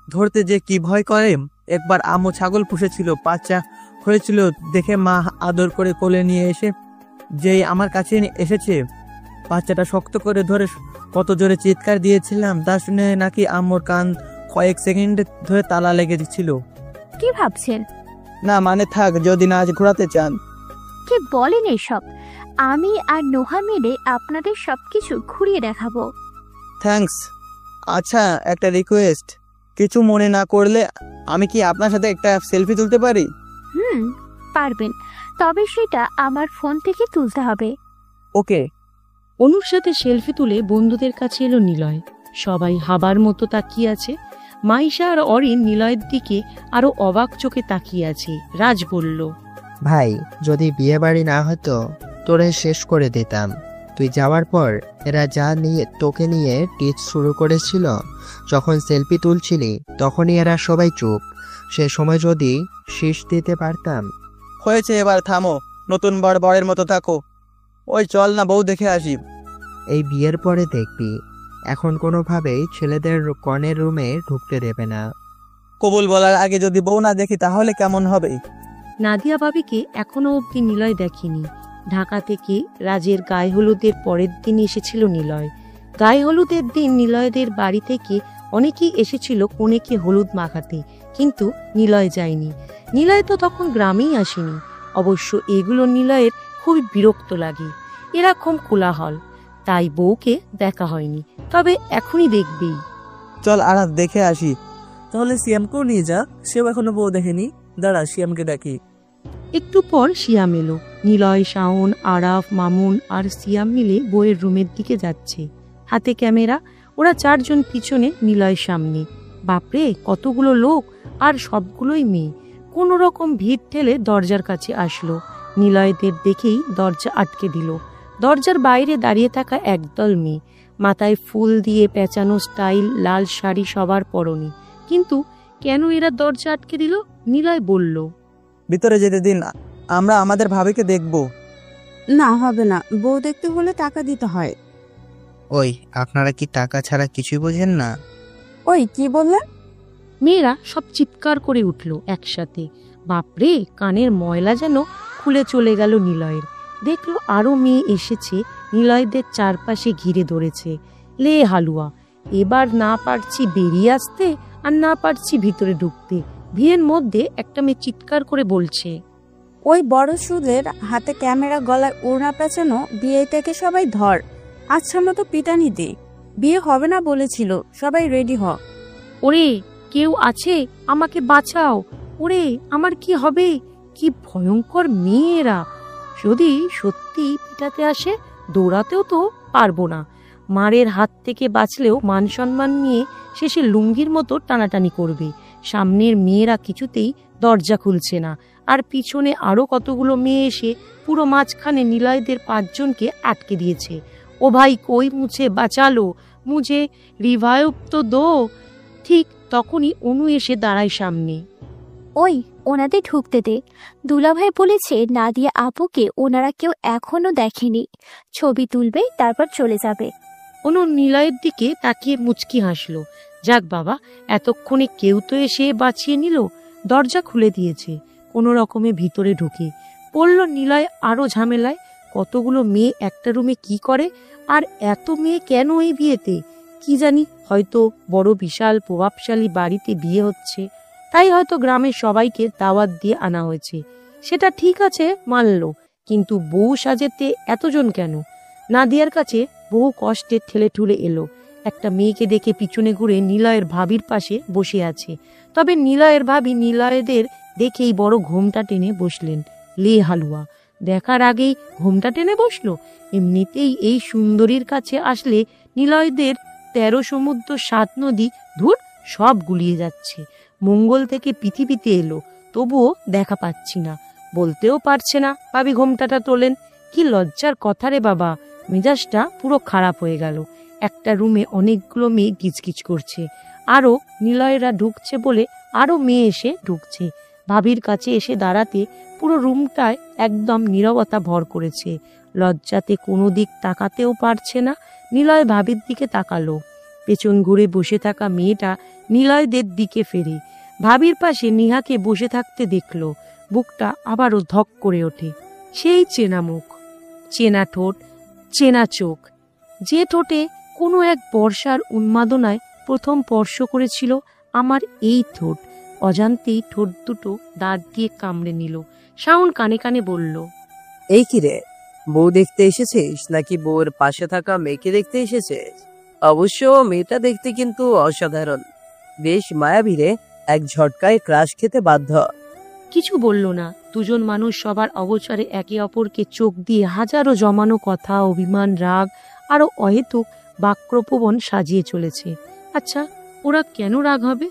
ধরতে যে কি ভয় করে। একবার আম্মু ছাগল পুষেছিল, বাচ্চা হয়েছিল দেখে মা আদর করে কোলে নিয়ে এসে যেই আমার কাছে এসেছে, বাচ্চাটা শক্ত করে ধরে কত জোরে চিৎকার দিয়েছিলাম, তা শুনে নাকি আম্মুর কান কয়েক সেকেন্ড ধরে তালা লেগেছিল। কি ভাবছেন? না মানে থাক, যদি না আজ ঘোরাতে চান। কি বলেন এসব? আমি আর নোহা মিলে আপনাদের সবকিছু ঘুরিয়ে দেখাবো। থ্যাঙ্কস। আচ্ছা, একটা রিকোয়েস্ট, কিছু মনে না করলে আমি কি আপনার সাথে একটা সেলফি তুলতে পারি? পারবেন, তবে সেটা আমার ফোন থেকে তুলতে হবে। ওকে। অনুর সাথে সেলফি তুলে বন্ধুদের কাছে এলো নিলয়। সবাই হাবার মতো তাকিয়ে আছে। মাইশা আর অরিন নিলয়ের দিকে আরো অবাক চোখে তাকিয়ে আছে। রাজ বলল, ভাই যদি বিয়ে বাড়ি না হতো তোরে শেষ করে দিতাম। তুই যাওয়ার পর এরা যা নিয়ে তোকে নিয়ে টিচ শুরু করেছিল, যখন সেলফি তুলছিলি তখনই এরা সবাই চুপ। সে সময় যদি শীষ দিতে পারতাম। হয়েছে, এবার থামো। নতুন বরের মতো থাকো। ওই চল না বউ দেখে আসি। এই বিয়ের পরে দেখবি, এখন কোনোভাবেই ছেলেদের কনের রুমে ঢুকতে দেবে না। কবুল বলার আগে যদি বউ না দেখি তাহলে কেমন হবে? নাদিয়া ভাবিকে এখনো অবধি নিলয় দেখেনি। ঢাকা থেকে রাজের গায়ে হলুদের পরের দিন এসেছিল নিলয়। গায়ে হলুদের দিন নিলয়দের বাড়ি থেকে অনেকেই এসেছিল কনেকে হলুদ মাখাতে, কিন্তু নিলয় যায়নি। নিলয় তো তখন গ্রামেই আসেনি। অবশ্য এগুলো নিলয়ের খুবই বিরক্ত লাগে, এরকম কোলাহল। তাই বউকে দেখা হয়নি, তবে এখনই দেখবেই। চল আরাত দেখে আসি। তাহলে সিয়ামকেও নিয়ে যা, সেও এখনো বউ দেখেনি। দাঁড়া, সিয়ামকে ডাকি। একটু পর সিয়াম এলো। নিলয়, শাওন, আরাফ, মামুন আর সিয়াম মিলে বইয়ের রুমের দিকে যাচ্ছে, হাতে ক্যামেরা। ওরা চারজন পিছনে, নিলয় সামনে। বাপরে, কতগুলো লোক, আর সবগুলোই মেয়ে। কোনো রকম ভিড় ঠেলে দরজার কাছে আসলো। নিলয়দের দেখেই দরজা আটকে দিল। দরজার বাইরে দাঁড়িয়ে থাকা একদল মেয়ে, মাথায় ফুল দিয়ে পেঁচানো স্টাইল, লাল শাড়ি সবার পরনে। কিন্তু কেন এরা দরজা আটকে দিল? নিলয় বলল, ভিতরে যেতে দিন, আমরা আমাদের ভাবিকে দেখব। না, হবে না, বউ দেখতে হলে টাকা দিতে হয়। ওই আপনারা কি টাকা ছাড়া কিছুই বোঝেন না? ওই কি বললেন? মেয়েরা সব চিৎকার করে উঠল একসাথে। বাপরে, কানের ময়লা যেন খুলে চলে গেল নিলয়ের। দেখলো আরো মেয়ে এসেছে, নিলয়দের চারপাশে ঘিরে ধরেছে। লে হালুয়া, এবার না পারছি বেরিয়ে আসতে, আর না পারছি ভিতরে ঢুকতে। ভিড়ের মধ্যে একটা মেয়ে চিৎকার করে বলছে, ওই বড় সুদের হাতে ক্যামেরা, গলায় ওড়না পেঁচানো, বিয়ে থেকে সবাই ধর। আচ্ছা মতো পিটানি দে। বিয়ে হবে না বলেছিল, সবাই রেডি হ। ওরে কেউ আছে, আমাকে বাঁচাও। ওরে আমার কি হবে? কি ভয়ঙ্কর মেয়েরা! যদি সত্যি পিটাতে আসে, দৌড়াতেও তো পারবো না। মারের হাত থেকে বাঁচলেও মান সম্মান নিয়ে শেষে লুঙ্গির মতো টানাটানি করবে। সামনের মেয়েরা কিছুতেই দরজা খুলছে না, আর পিছনে আরো কতগুলো মেয়ে এসে পুরো মাঝখানে নিলয়দের পাঁচজনকে আটকে দিয়েছে। ও ভাই, কই মুঝে বাঁচালো, মুঝে রিভাইভ তো দো। ঠিক তখনই অনু এসে দাঁড়ায় সামনে। ওই, ওনাদের ঢুকতে দে। দুলাভাই বলেছে নাদিয়া আপুকে ওনারা কেউ এখনো দেখেনি, ছবি তুলবে তারপর চলে যাবে। অনু নিলয়ের দিকে তাকিয়ে মুচকি হাসলো। যাক বাবা, এতক্ষণে কেউ তো এসে বাঁচিয়ে নিল। দরজা খুলে দিয়েছে কোনো রকমে। ভিতরে ঢুকে পড়ল নিলয় আরো ঝামেলায়। কতগুলো মেয়ে একটা রুমে কি করে, আর এত মেয়ে কেন এই বিয়েতে? কি জানি, হয়তো বড় বিশাল প্রভাবশালী বাড়িতে বিয়ে হচ্ছে, তাই হয়তো গ্রামের সবাইকে দাওয়াত দিয়ে আনা হয়েছে। সেটা ঠিক আছে, মানল, কিন্তু বউ সাজেতে এতজন কেন? নাদিয়ার কাছে বহু কষ্টে ঠেলে ঠুলে এলো। একটা মেয়েকে দেখে পিছনে ঘুরে নিলয়ের ভাবির পাশে বসে আছে। তবে নিলয়ের ভাবি নিলয়দের দেখেই বড় ঘোমটা টেনে বসলেন। লে হালুয়া, দেখার আগেই ঘোমটা টেনে বসলো। এমনিতেই এই সুন্দরীর কাছে আসলে নিলয়দের 13 সমুদ্র 7 নদী ধুর সব গুলিয়ে যাচ্ছে। মঙ্গল থেকে পৃথিবীতে এলো, তবুও দেখা পাচ্ছি না। বলতেও পারছে না ভাবি ঘোমটাটা তোলেন। কি লজ্জার কথা রে বাবা! মেজাজটা পুরো খারাপ হয়ে গেল। একটা রুমে অনেকগুলো মেয়ে গিজগিজ করছে। আরো নিলয়রা ঢুকছে বলে আরো মেয়ে এসে ঢুকছে। ভাবির কাছে এসে দাঁড়াতে পুরো রুমটায় একদম নীরবতা ভর করেছে। লজ্জাতে কোনো দিক তাকাতেও পারছে না। নিলয় ভাবির দিকে তাকালো। পেছন ঘুরে বসে থাকা মেয়েটা নিলয়দের দিকে ফেরে ভাবির পাশে নিহাকে বসে থাকতে দেখলো। বুকটা আবারও ধক করে ওঠে। সেই চেনা মুখ, চেনা ঠোঁট, চেনা চোখ, যে ঠোঁটে কোনো এক বর্ষার উন্মাদনায় প্রথম স্পর্শ করেছিল আমার এই ঠোঁট। অজান্তেই ঠোঁট দুটো দাঁত দিয়ে কামড়ে নিল। শাওন কানে কানে বলল, এই কি রে, বউ দেখতে এসেছিস নাকি বউয়ের পাশে থাকা মেয়েকে দেখতে এসেছিস? অবশ্য মেয়েটা দেখতে কিন্তু অসাধারণ, বেশ মায়াবী রে, এক ঝটকায় ক্রাশ খেতে বাধ্য। কিছু বলল না। দুজন মানুষ সবার অগোচরে একে অপরকে চোখ দিয়ে হাজারো জমানো কথা, অভিমান, রাগ আরো অহেতুক বাক্যপ্রবণ সাজিয়ে চলেছে। আচ্ছা, ওরা কেন রাগ হবে?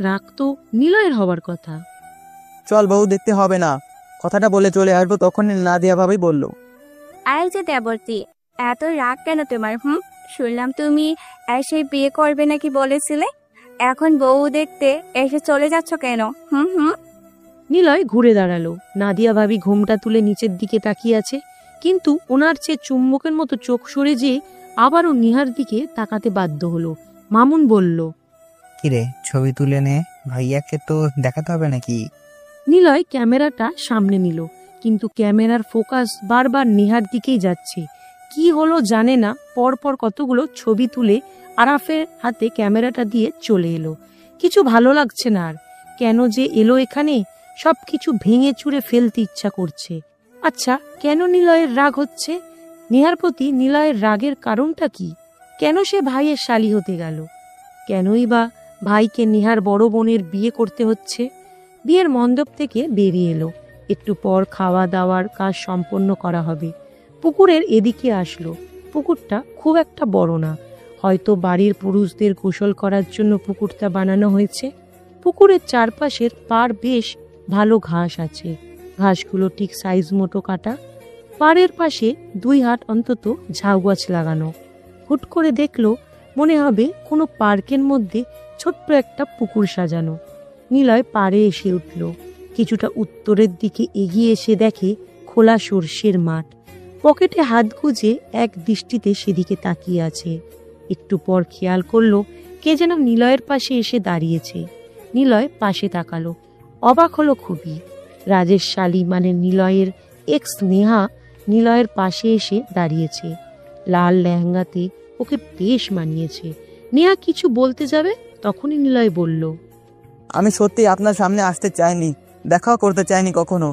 রাগ তো নিলয়ের হবার কথা। চল বউ, দেখতে হবে না। কথাটা বলে চলে আসবো তখনই নাদিয়া ভাবি বলল, আর যে দেবর্তী, এত রাগ কেন তোমার? শুনলাম তুমি এসে বিয়ে করবে নাকি বলেছিলে, এখন বউ দেখতে এসে চলে যাচ্ছ কেন? নিলয় ঘুরে দাঁড়ালো। নাদিয়া ভাবি ঘোমটা তুলে নিচের দিকে তাকিয়ে আছে, কিন্তু ওনার চেয়ে চুম্বকের মতো চোখ সরে যেয়ে আবারও নিহার দিকে তাকাতে বাধ্য হলো। মামুন বলল, কিরে, ছবি তুলে নে, ভাইয়াকে তো দেখাতে হবে নাকি? নিলয় ক্যামেরাটা সামনে নিল, কিন্তু ক্যামেরার ফোকাস বারবার নিহার দিকেই যাচ্ছে। কি হলো জানে না, পরপর কতগুলো ছবি তুলে আরাফের হাতে ক্যামেরাটা দিয়ে চলে এলো। কিছু ভালো লাগছে না আর। কেন যে এলো এখানে, সবকিছু ভেঙে চুরে ফেলতে ইচ্ছা করছে। আচ্ছা, কেন নিলয়ের রাগ হচ্ছে? নিহার প্রতি নিলয়ের রাগের কারণটা কি? কেন সে ভাইয়ের শালী হতে গেল? কেনই বা ভাইকে নিহার বড় বোনের বিয়ে করতে হচ্ছে? বিয়ের মণ্ডপ থেকে বেরিয়ে এলো। একটু পর খাওয়া দাওয়ার কাজ সম্পন্ন করা হবে। পুকুরের এদিকে আসলো। পুকুরটা খুব একটা বড় না, হয়তো বাড়ির পুরুষদের গোসল করার জন্য পুকুরটা বানানো হয়েছে। পুকুরের চারপাশের পাড় বেশ ভালো ঘাস আছে, ঘাসগুলো ঠিক সাইজ মতো কাটা। পাড়ের পাশে 2 হাত অন্তত ঝাউ গাছ লাগানো। হুট করে দেখলো মনে হবে কোনো পার্কের মধ্যে ছোট্ট একটা পুকুর সাজানো। নিলয় পাড়ে এসে উঠল। কিছুটা উত্তরের দিকে এগিয়ে এসে দেখে খোলা সর্ষের মাঠ। পকেটে হাত গুজে এক দৃষ্টিতে সেদিকে তাকিয়ে আছে। একটু পর খেয়াল করলো কে যেন নিলয়ের পাশে এসে দাঁড়িয়েছে। নিলয় পাশে তাকালো, অবাক হলো খুবই। রাজের শালী মানে নিলয়ের এক্স নেহা নিলয়ের পাশে এসে দাঁড়িয়েছে। লাল লেহেঙ্গাতে ওকে বেশ মানিয়েছে। নেহা কিছু বলতে যাবে, তখনই নিলয় বলল, আমি সত্যি আপনার সামনে আসতে চাইনি, দেখাও করতে চাইনি কখনো।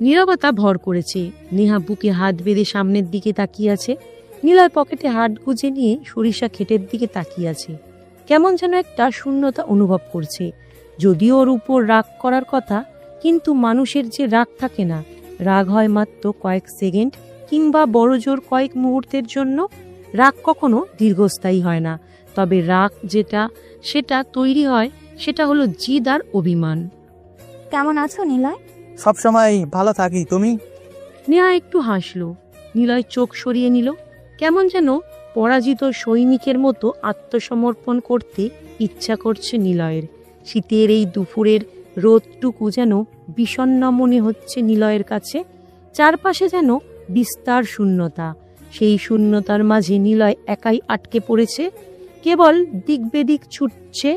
নীরবতা ভর করেছে। নেহা বুকে হাত বেঁধে সামনের দিকে তাকিয়ে আছে। নিলয় পকেটে হাত গুজে নিয়ে সরিষা ক্ষেতের দিকে তাকিয়ে আছে। কেমন যেন একটা শূন্যতা অনুভব করছে। যদিও ওর উপর রাগ করার কথা, কিন্তু মানুষের যে রাগ থাকে না, রাগ হয় মাত্র কয়েক সেকেন্ড কিংবা বড় জোর কয়েক মুহূর্তের জন্য। রাগ কখনো দীর্ঘস্থায়ী হয় না। তবে রাগ সেটা তৈরি হয়, সেটা হলো জিদ আর অভিমান। কেমন আছো নিলয়? সবসময় ভালো থাকি, তুমি? নেহা একটু হাসলো। নিলয় চোখ সরিয়ে নিল। কেমন যেন পরাজিত সৈনিকের মতো আত্মসমর্পণ করতে ইচ্ছা করছে নিলয়ের। শীতের এই দুপুরের রোদটুকু যেন বিষণ্ণ মনে হচ্ছে নিলয়ের কাছে। চারপাশে যেন বিস্তার শূন্যতা। সেই শূন্যতার মাঝে নিলয় একাই আটকে পড়েছে। কেবল দিক বেদিক ছুটছে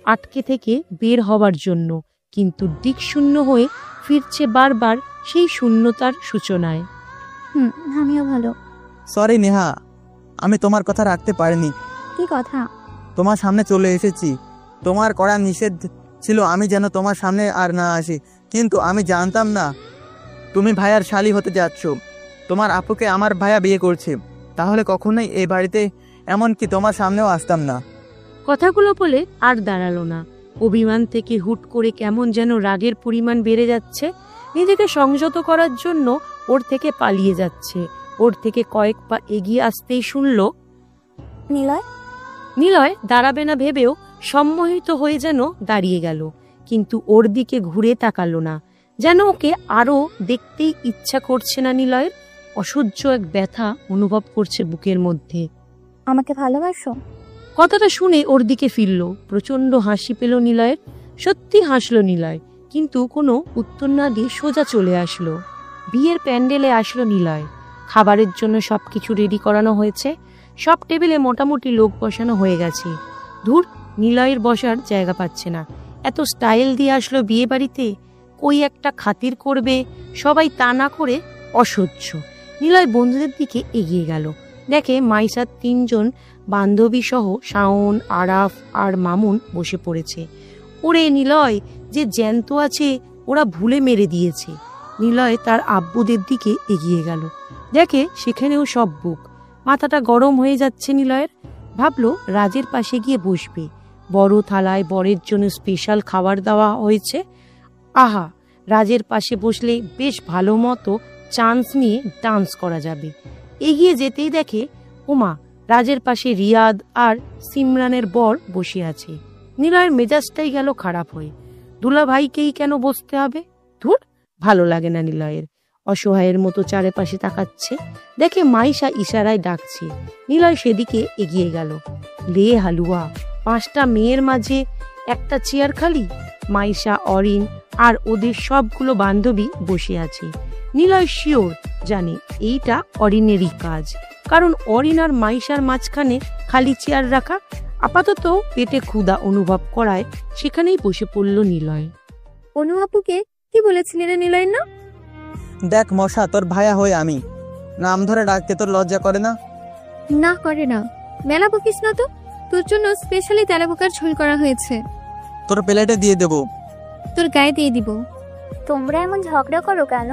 আটকে থেকে বের হবার জন্য, কিন্তু দিক শূন্য হয়ে ফিরছে বারবার সেই শূন্যতার সূচনায়। আমিও ভালো। সরি নেহা, আমি তোমার কথা রাখতে পারিনি। কি কথা? তোমার সামনে চলে এসেছি। তোমার করা নিষেধ ছিল আমি যেন তোমার সামনে আর না আসি, কিন্তু আমি জানতাম না তুমি ভাইয়ার শালী হতে যাচ্ছ। তোমার আপুকে আমার ভাইয়া বিয়ে করছে, তাহলে কখনোই এই বাড়িতে এমনকি তোমার সামনেও আসতাম না। কথাগুলো বলে আর দাঁড়ালো না। অভিমান থেকে হুট করে কেমন যেন রাগের পরিমাণ বেড়ে যাচ্ছে। নিজেকে সংযত করার জন্য ওর থেকে পালিয়ে যাচ্ছে। ওর থেকে কয়েক পা এগিয়ে আসতেই শুনল, নিলয়। নিলয় দাঁড়াবে না ভেবেও সম্মোহিত হয়ে যেন দাঁড়িয়ে গেল, কিন্তু ওর দিকে ঘুরে তাকালো না। যেন ওকে আরো দেখতেই ইচ্ছা করছে না নিলয়ের। অসহ্য এক ব্যথা অনুভব করছে বুকের মধ্যে। আমাকে ভালোবাসো? কথাটা শুনে ওর দিকে ফিরল। প্রচন্ড হাসি পেল নিলয়ের। সত্যি হাসলো নিলয়, কিন্তু কোনো উত্তর না দিয়ে সোজা চলে আসলো। বিয়ের প্যান্ডেলে আসলো নিলয়। খাবারের জন্য সবকিছু রেডি করানো হয়েছে। সব টেবিলে মোটামুটি লোক বসানো হয়ে গেছে। ধুর, নিলয়ের বসার জায়গা পাচ্ছে না। এত স্টাইল দিয়ে আসলো বিয়ে বাড়িতে, কই একটা খাতির করবে সবাই, তা না করে অসহ্য। নিলয় বন্ধুদের দিকে এগিয়ে গেল। দেখে মাইসার 3 জন বান্ধবী সহ শাওন, আরাফ আর মামুন বসে পড়েছে। ওরে নিলয়, যে জ্যান্ত আছে ওরা ভুলে মেরে দিয়েছে। নিলয় তার আব্বুদের দিকে এগিয়ে গেল। দেখে সেখানেও সব বুক। মাথাটা গরম হয়ে যাচ্ছে নিলয়ের। ভাবলো রাজের পাশে গিয়ে বসবে। বড় থালায় বরের জন্য স্পেশাল খাবার দেওয়া হয়েছে। আহা, রাজের পাশে বসলে বেশ ভালো মতো চান্স নিয়ে ডান্স করা যাবে। এগিয়ে যেতেই দেখে ওমা, রাজের পাশে রিয়াদ আর সিমরানের বর বসে আছে। নিলয়ের মেজাজটাই গেল খারাপ হয়ে। দুলাভাইকেই কেন বসতে হবে? ধুর, ভালো লাগে না নিলয়ের। অসহায়ের মতো চারিপাশে তাকাচ্ছে, দেখে মাইশা ইশারায় ডাকছে। নিলয় সেদিকে এগিয়ে গেল। লে হালুয়া, 5টা মেয়ের মাঝে একটা চেয়ার খালি। মাইশা, অরিন আর ওদের সবগুলো বান্ধবী বসে আছে। নিলয় শিওর জানে এইটা অরিনেরই কাজ, কারণ অরিন আর মাইশার মাঝখানে খালি চেয়ার রাখা। আপাতত পেটে ক্ষুধা অনুভব করায় সেখানেই বসে পড়ল নিলয়। অনু আপুকে কি বলেছিলি রে নিলয় না? দেখ মশা, তোর ভাইয়া হয়ে আমি নাম ধরে ডাকতে তোর লজ্জা করে না? না করে না। মেলা বকিস না তো, তোর জন্য স্পেশালি তেলাপোকার ঝোল করা হয়েছে। তোর প্লেটে দিয়ে দেবো। তোর গায়ে দিয়ে দিব। তোমরা এমন ঝগড়া করো কেন?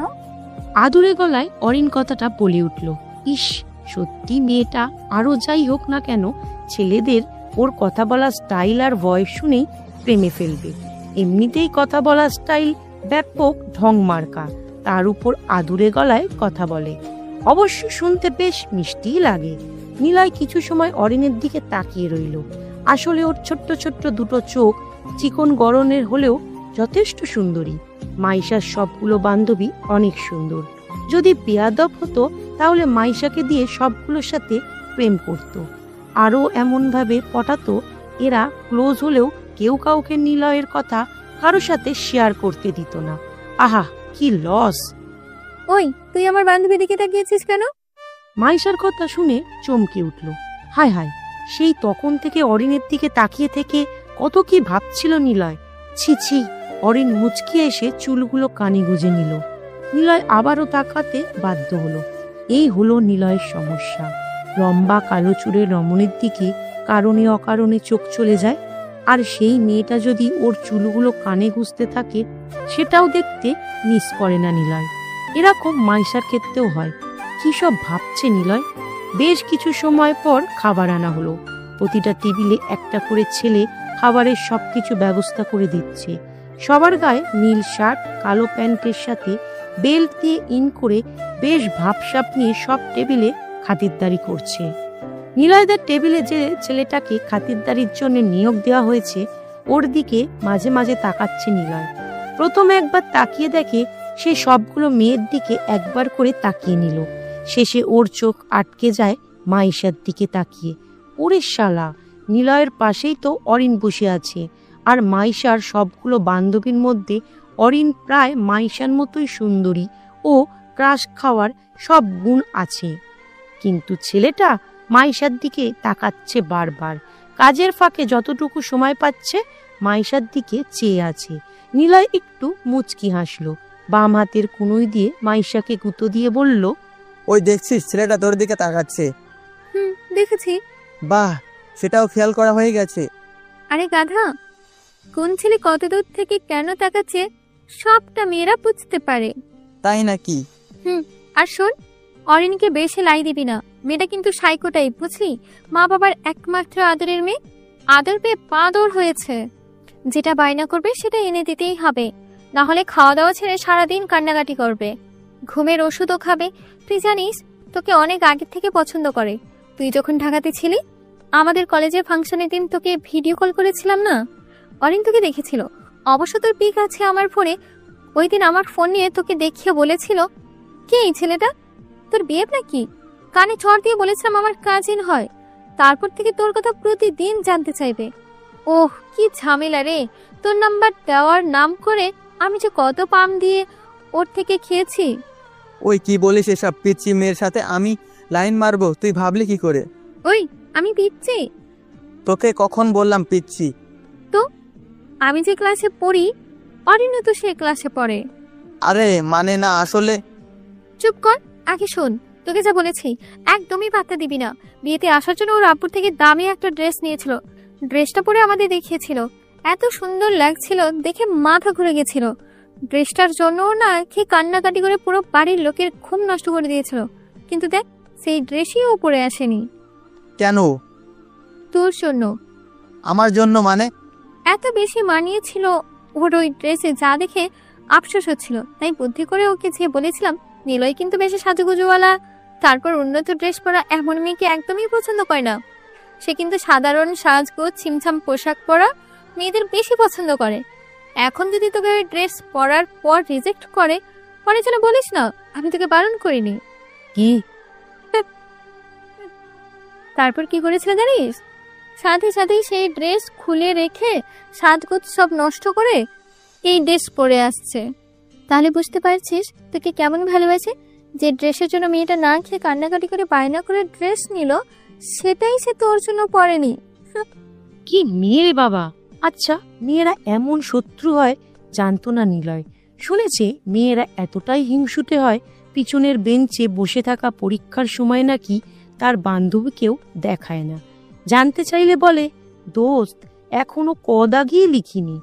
আদুরে গলায় অরিন কথাটা বলে উঠল। ইস, সত্যি মেয়েটা আরো যাই হোক না কেন, ছেলেদের ওর কথা বলার স্টাইল আর ভয়েস শুনেই প্রেমে ফেলবে। এমনিতেই কথা বলার স্টাইল ব্যাপক ঢং মার্কা, তার উপর আদুরে গলায় কথা বলে। অবশ্য শুনতে বেশ মিষ্টিই লাগে। নিলয় কিছু সময় অরিনের দিকে তাকিয়ে রইল। আসলে ওর ছোট্ট ছোট্ট দুটো চোখ চিকন গড়নের হলেও যথেষ্ট সুন্দরী। মাইশার সবগুলো বান্ধবী অনেক সুন্দর। যদি বেয়াদব হতো তাহলে মাইশাকে দিয়ে সবগুলোর সাথে প্রেম করত, আরও এমনভাবে পটাতো এরা ক্লোজ হলেও কেউ কাউকে নিলয়ের কথা কারো সাথে শেয়ার করতে দিত না। আহা, কি লস! ওই, তুই আমার বান্ধবী দিকে তাকিয়েছিস কেন? মাইশার কথা শুনে চমকে উঠল। হায় হায়, সেই তখন থেকে অরিনের দিকে তাকিয়ে থেকে কত কি ভাবছিল নিলয়। ছি ছি! অরিন মুচকি এসে চুলগুলো কানে গুজে নিল। নিলয় আবারও তাকাতে বাধ্য হলো। এই হলো নিলয়ের সমস্যা। লম্বা কালো চুলের রমণীর দিকে কারণে অকারণে চোখ চলে যায়, আর সেই মেয়েটা যদি ওর চুলগুলো কানে গুজতে থাকে সেটাও দেখতে মিস করে না নিলয়। এরকম মাইশার ক্ষেত্রেও হয়। কি সব ভাবছে নিলয়। বেশ কিছু সময় পর খাবার আনা হলো। প্রতিটা টেবিলে একটা করে ছেলে খাবারের সবকিছু ব্যবস্থা করে দিচ্ছে। সবার গায়ে নীল শার্ট, কালো প্যান্টের সাথে বেল্ট দিয়ে ইন করে বেশ ভাবসাপ নিয়ে সব টেবিলে খাতিরদারি করছে। নিলয়দার টেবিলে যে ছেলেটাকে খাতিরদারির জন্য নিয়োগ দেওয়া হয়েছে ওর দিকে মাঝে মাঝে তাকাচ্ছে নিলয়। প্রথমে একবার তাকিয়ে দেখে সে সবগুলো মেয়ের দিকে একবার করে তাকিয়ে নিল। শেষে ওর চোখ আটকে যায় মাইশার দিকে তাকিয়ে। ওরে শালা, নিলয়ের পাশেই তো অরিন বসে আছে, আর মাইশার সবগুলো বান্ধবীর মধ্যে অরিন প্রায় মাইশার মতোই সুন্দরী ও ক্রাশ খাওয়ার সব গুণ আছে। কিন্তু ছেলেটা মাইশার দিকে তাকাচ্ছে বারবার। কাজের ফাঁকে যতটুকু সময় পাচ্ছে মাইশার দিকে চেয়ে আছে। নিলয় একটু মুচকি হাসলো। বাম হাতের কুনুই দিয়ে মাইশাকে গুঁতো দিয়ে বলল, ওই দেখছিস ছেলেটা তোর দিকে তাকাচ্ছে? দেখেছি। বাহ, সেটাও খেয়াল করা হয়ে গেছে। আরে গাধা, কোন ছেলে কত দূর থেকে কেন তাকাচ্ছে সবটা মেয়েরা বুঝতে পারে। তাই নাকি? আর শোন, অরিনকে বেশি লাই দিবি না। মেয়েটা কিন্তু সাইকোটাই, বুঝলি? মা বাবার একমাত্র আদরের মেয়ে, আদর পেয়ে পাদর হয়েছে। যেটা বায়না করবে সেটা এনে দিতেই হবে, না হলে খাওয়া দাওয়া ছেড়ে সারাদিন কান্নাকাটি করবে। ঘুমের ওষুধও খাবে। তুই জানিস তোকে অনেক আগে থেকে পছন্দ করে। তুই যখন ঢাকাতে ছিলি, আমাদের কলেজের ফাংশনের দিন তোকে ভিডিও কল করেছিলাম না, অরিন তোকে দেখেছিল। অবশ্য তোর পিক আছে আমার ফোনে। ওই দিন আমার ফোন নিয়ে তোকে দেখিয়ে বলেছিল, কে এই ছেলেটা? তোর বিয়ে নাকি? কানে চড় দিয়ে বলেছিলাম আমার কাজিন হয়। তারপর থেকে তোর কথা প্রতিদিন জানতে চাইবে। ওহ, কি ঝামেলা রে! তোর নাম্বার দেওয়ার নাম করে আমি যে কত পাম দিয়ে ওর থেকে খেয়েছি। ওই কি বলিস এসব? পিচ্ছি মেয়ের সাথে আমি লাইন মারবো তুই ভাবলি কি করে? ওই, আমি পিচ্ছি? তোকে কখন বললাম পিচ্ছি? তো আমি যে ক্লাসে পড়ি, অরিনও তো সে ক্লাসে পড়ে। আরে মানে না, আসলে। চুপ কর, আগে শোন। তোকে যা বলেছি একদমই পাত্তা দিবি না। বিয়েতে আসার জন্য ওর আব্বুর থেকে দামি একটা ড্রেস নিয়েছিল। ড্রেসটা পরে আমাদের দেখিয়েছিল, এত সুন্দর লাগছিল, দেখে মাথা ঘুরে গেছিল। ড্রেসটার জন্য না খেয়ে কান্নাকাটি করে পুরো বাড়ির লোকের ঘুম নষ্ট করে দিয়েছিল। কিন্তু দেখ, সেই ড্রেসই ও পরে আসেনি। কেন? তোর জন্য। আমার জন্য মানে? এত বেশি মানিয়েছিল ওর ওই ড্রেসে, যা দেখে আফসোস হচ্ছিল, তাই বুদ্ধি করে ওকে যে বলেছিলাম নিলয় কিন্তু বেশি সাজুগুজুওয়ালা, তারপর উন্নত ড্রেস পরা এমন মেয়েকে একদমই পছন্দ করে না। সে কিন্তু সাধারণ সাজগোজ ছিমছাম পোশাক পরা মেয়েদের বেশি পছন্দ করে। এখন যদি তোকে ড্রেস পরার পর রিজেক্ট করে, পরে যেন বলিস না আমি তোকে বারণ করিনি। কি? তারপর কি করেছিল জানিস? সাথে সাথেই সেই ড্রেস খুলে রেখে সাজগোজ সব নষ্ট করে এই ড্রেস পরে আসছে। তাহলে বুঝতে পারছিস তোকে কেমন ভালোবাসে। যে ড্রেসের জন্য মেয়েটা না খেয়ে কান্নাকাটি করে বায়না করে ড্রেস নিল, সেটাই সে তোর জন্য পরেনি। কি মেয়ে রে বাবা! আচ্ছা, মেয়েরা এমন শত্রু হয় জানতো না নিলয়। শুনেছে মেয়েরা এতটাই হিংসুটে হয়, পিছনের বেঞ্চে বসে থাকা পরীক্ষার সময় নাকি তার বান্ধবীকেও দেখায় না। জানতে চাইলে বলে, দোস্ত এখনো কদা গিয়ে লিখিনি,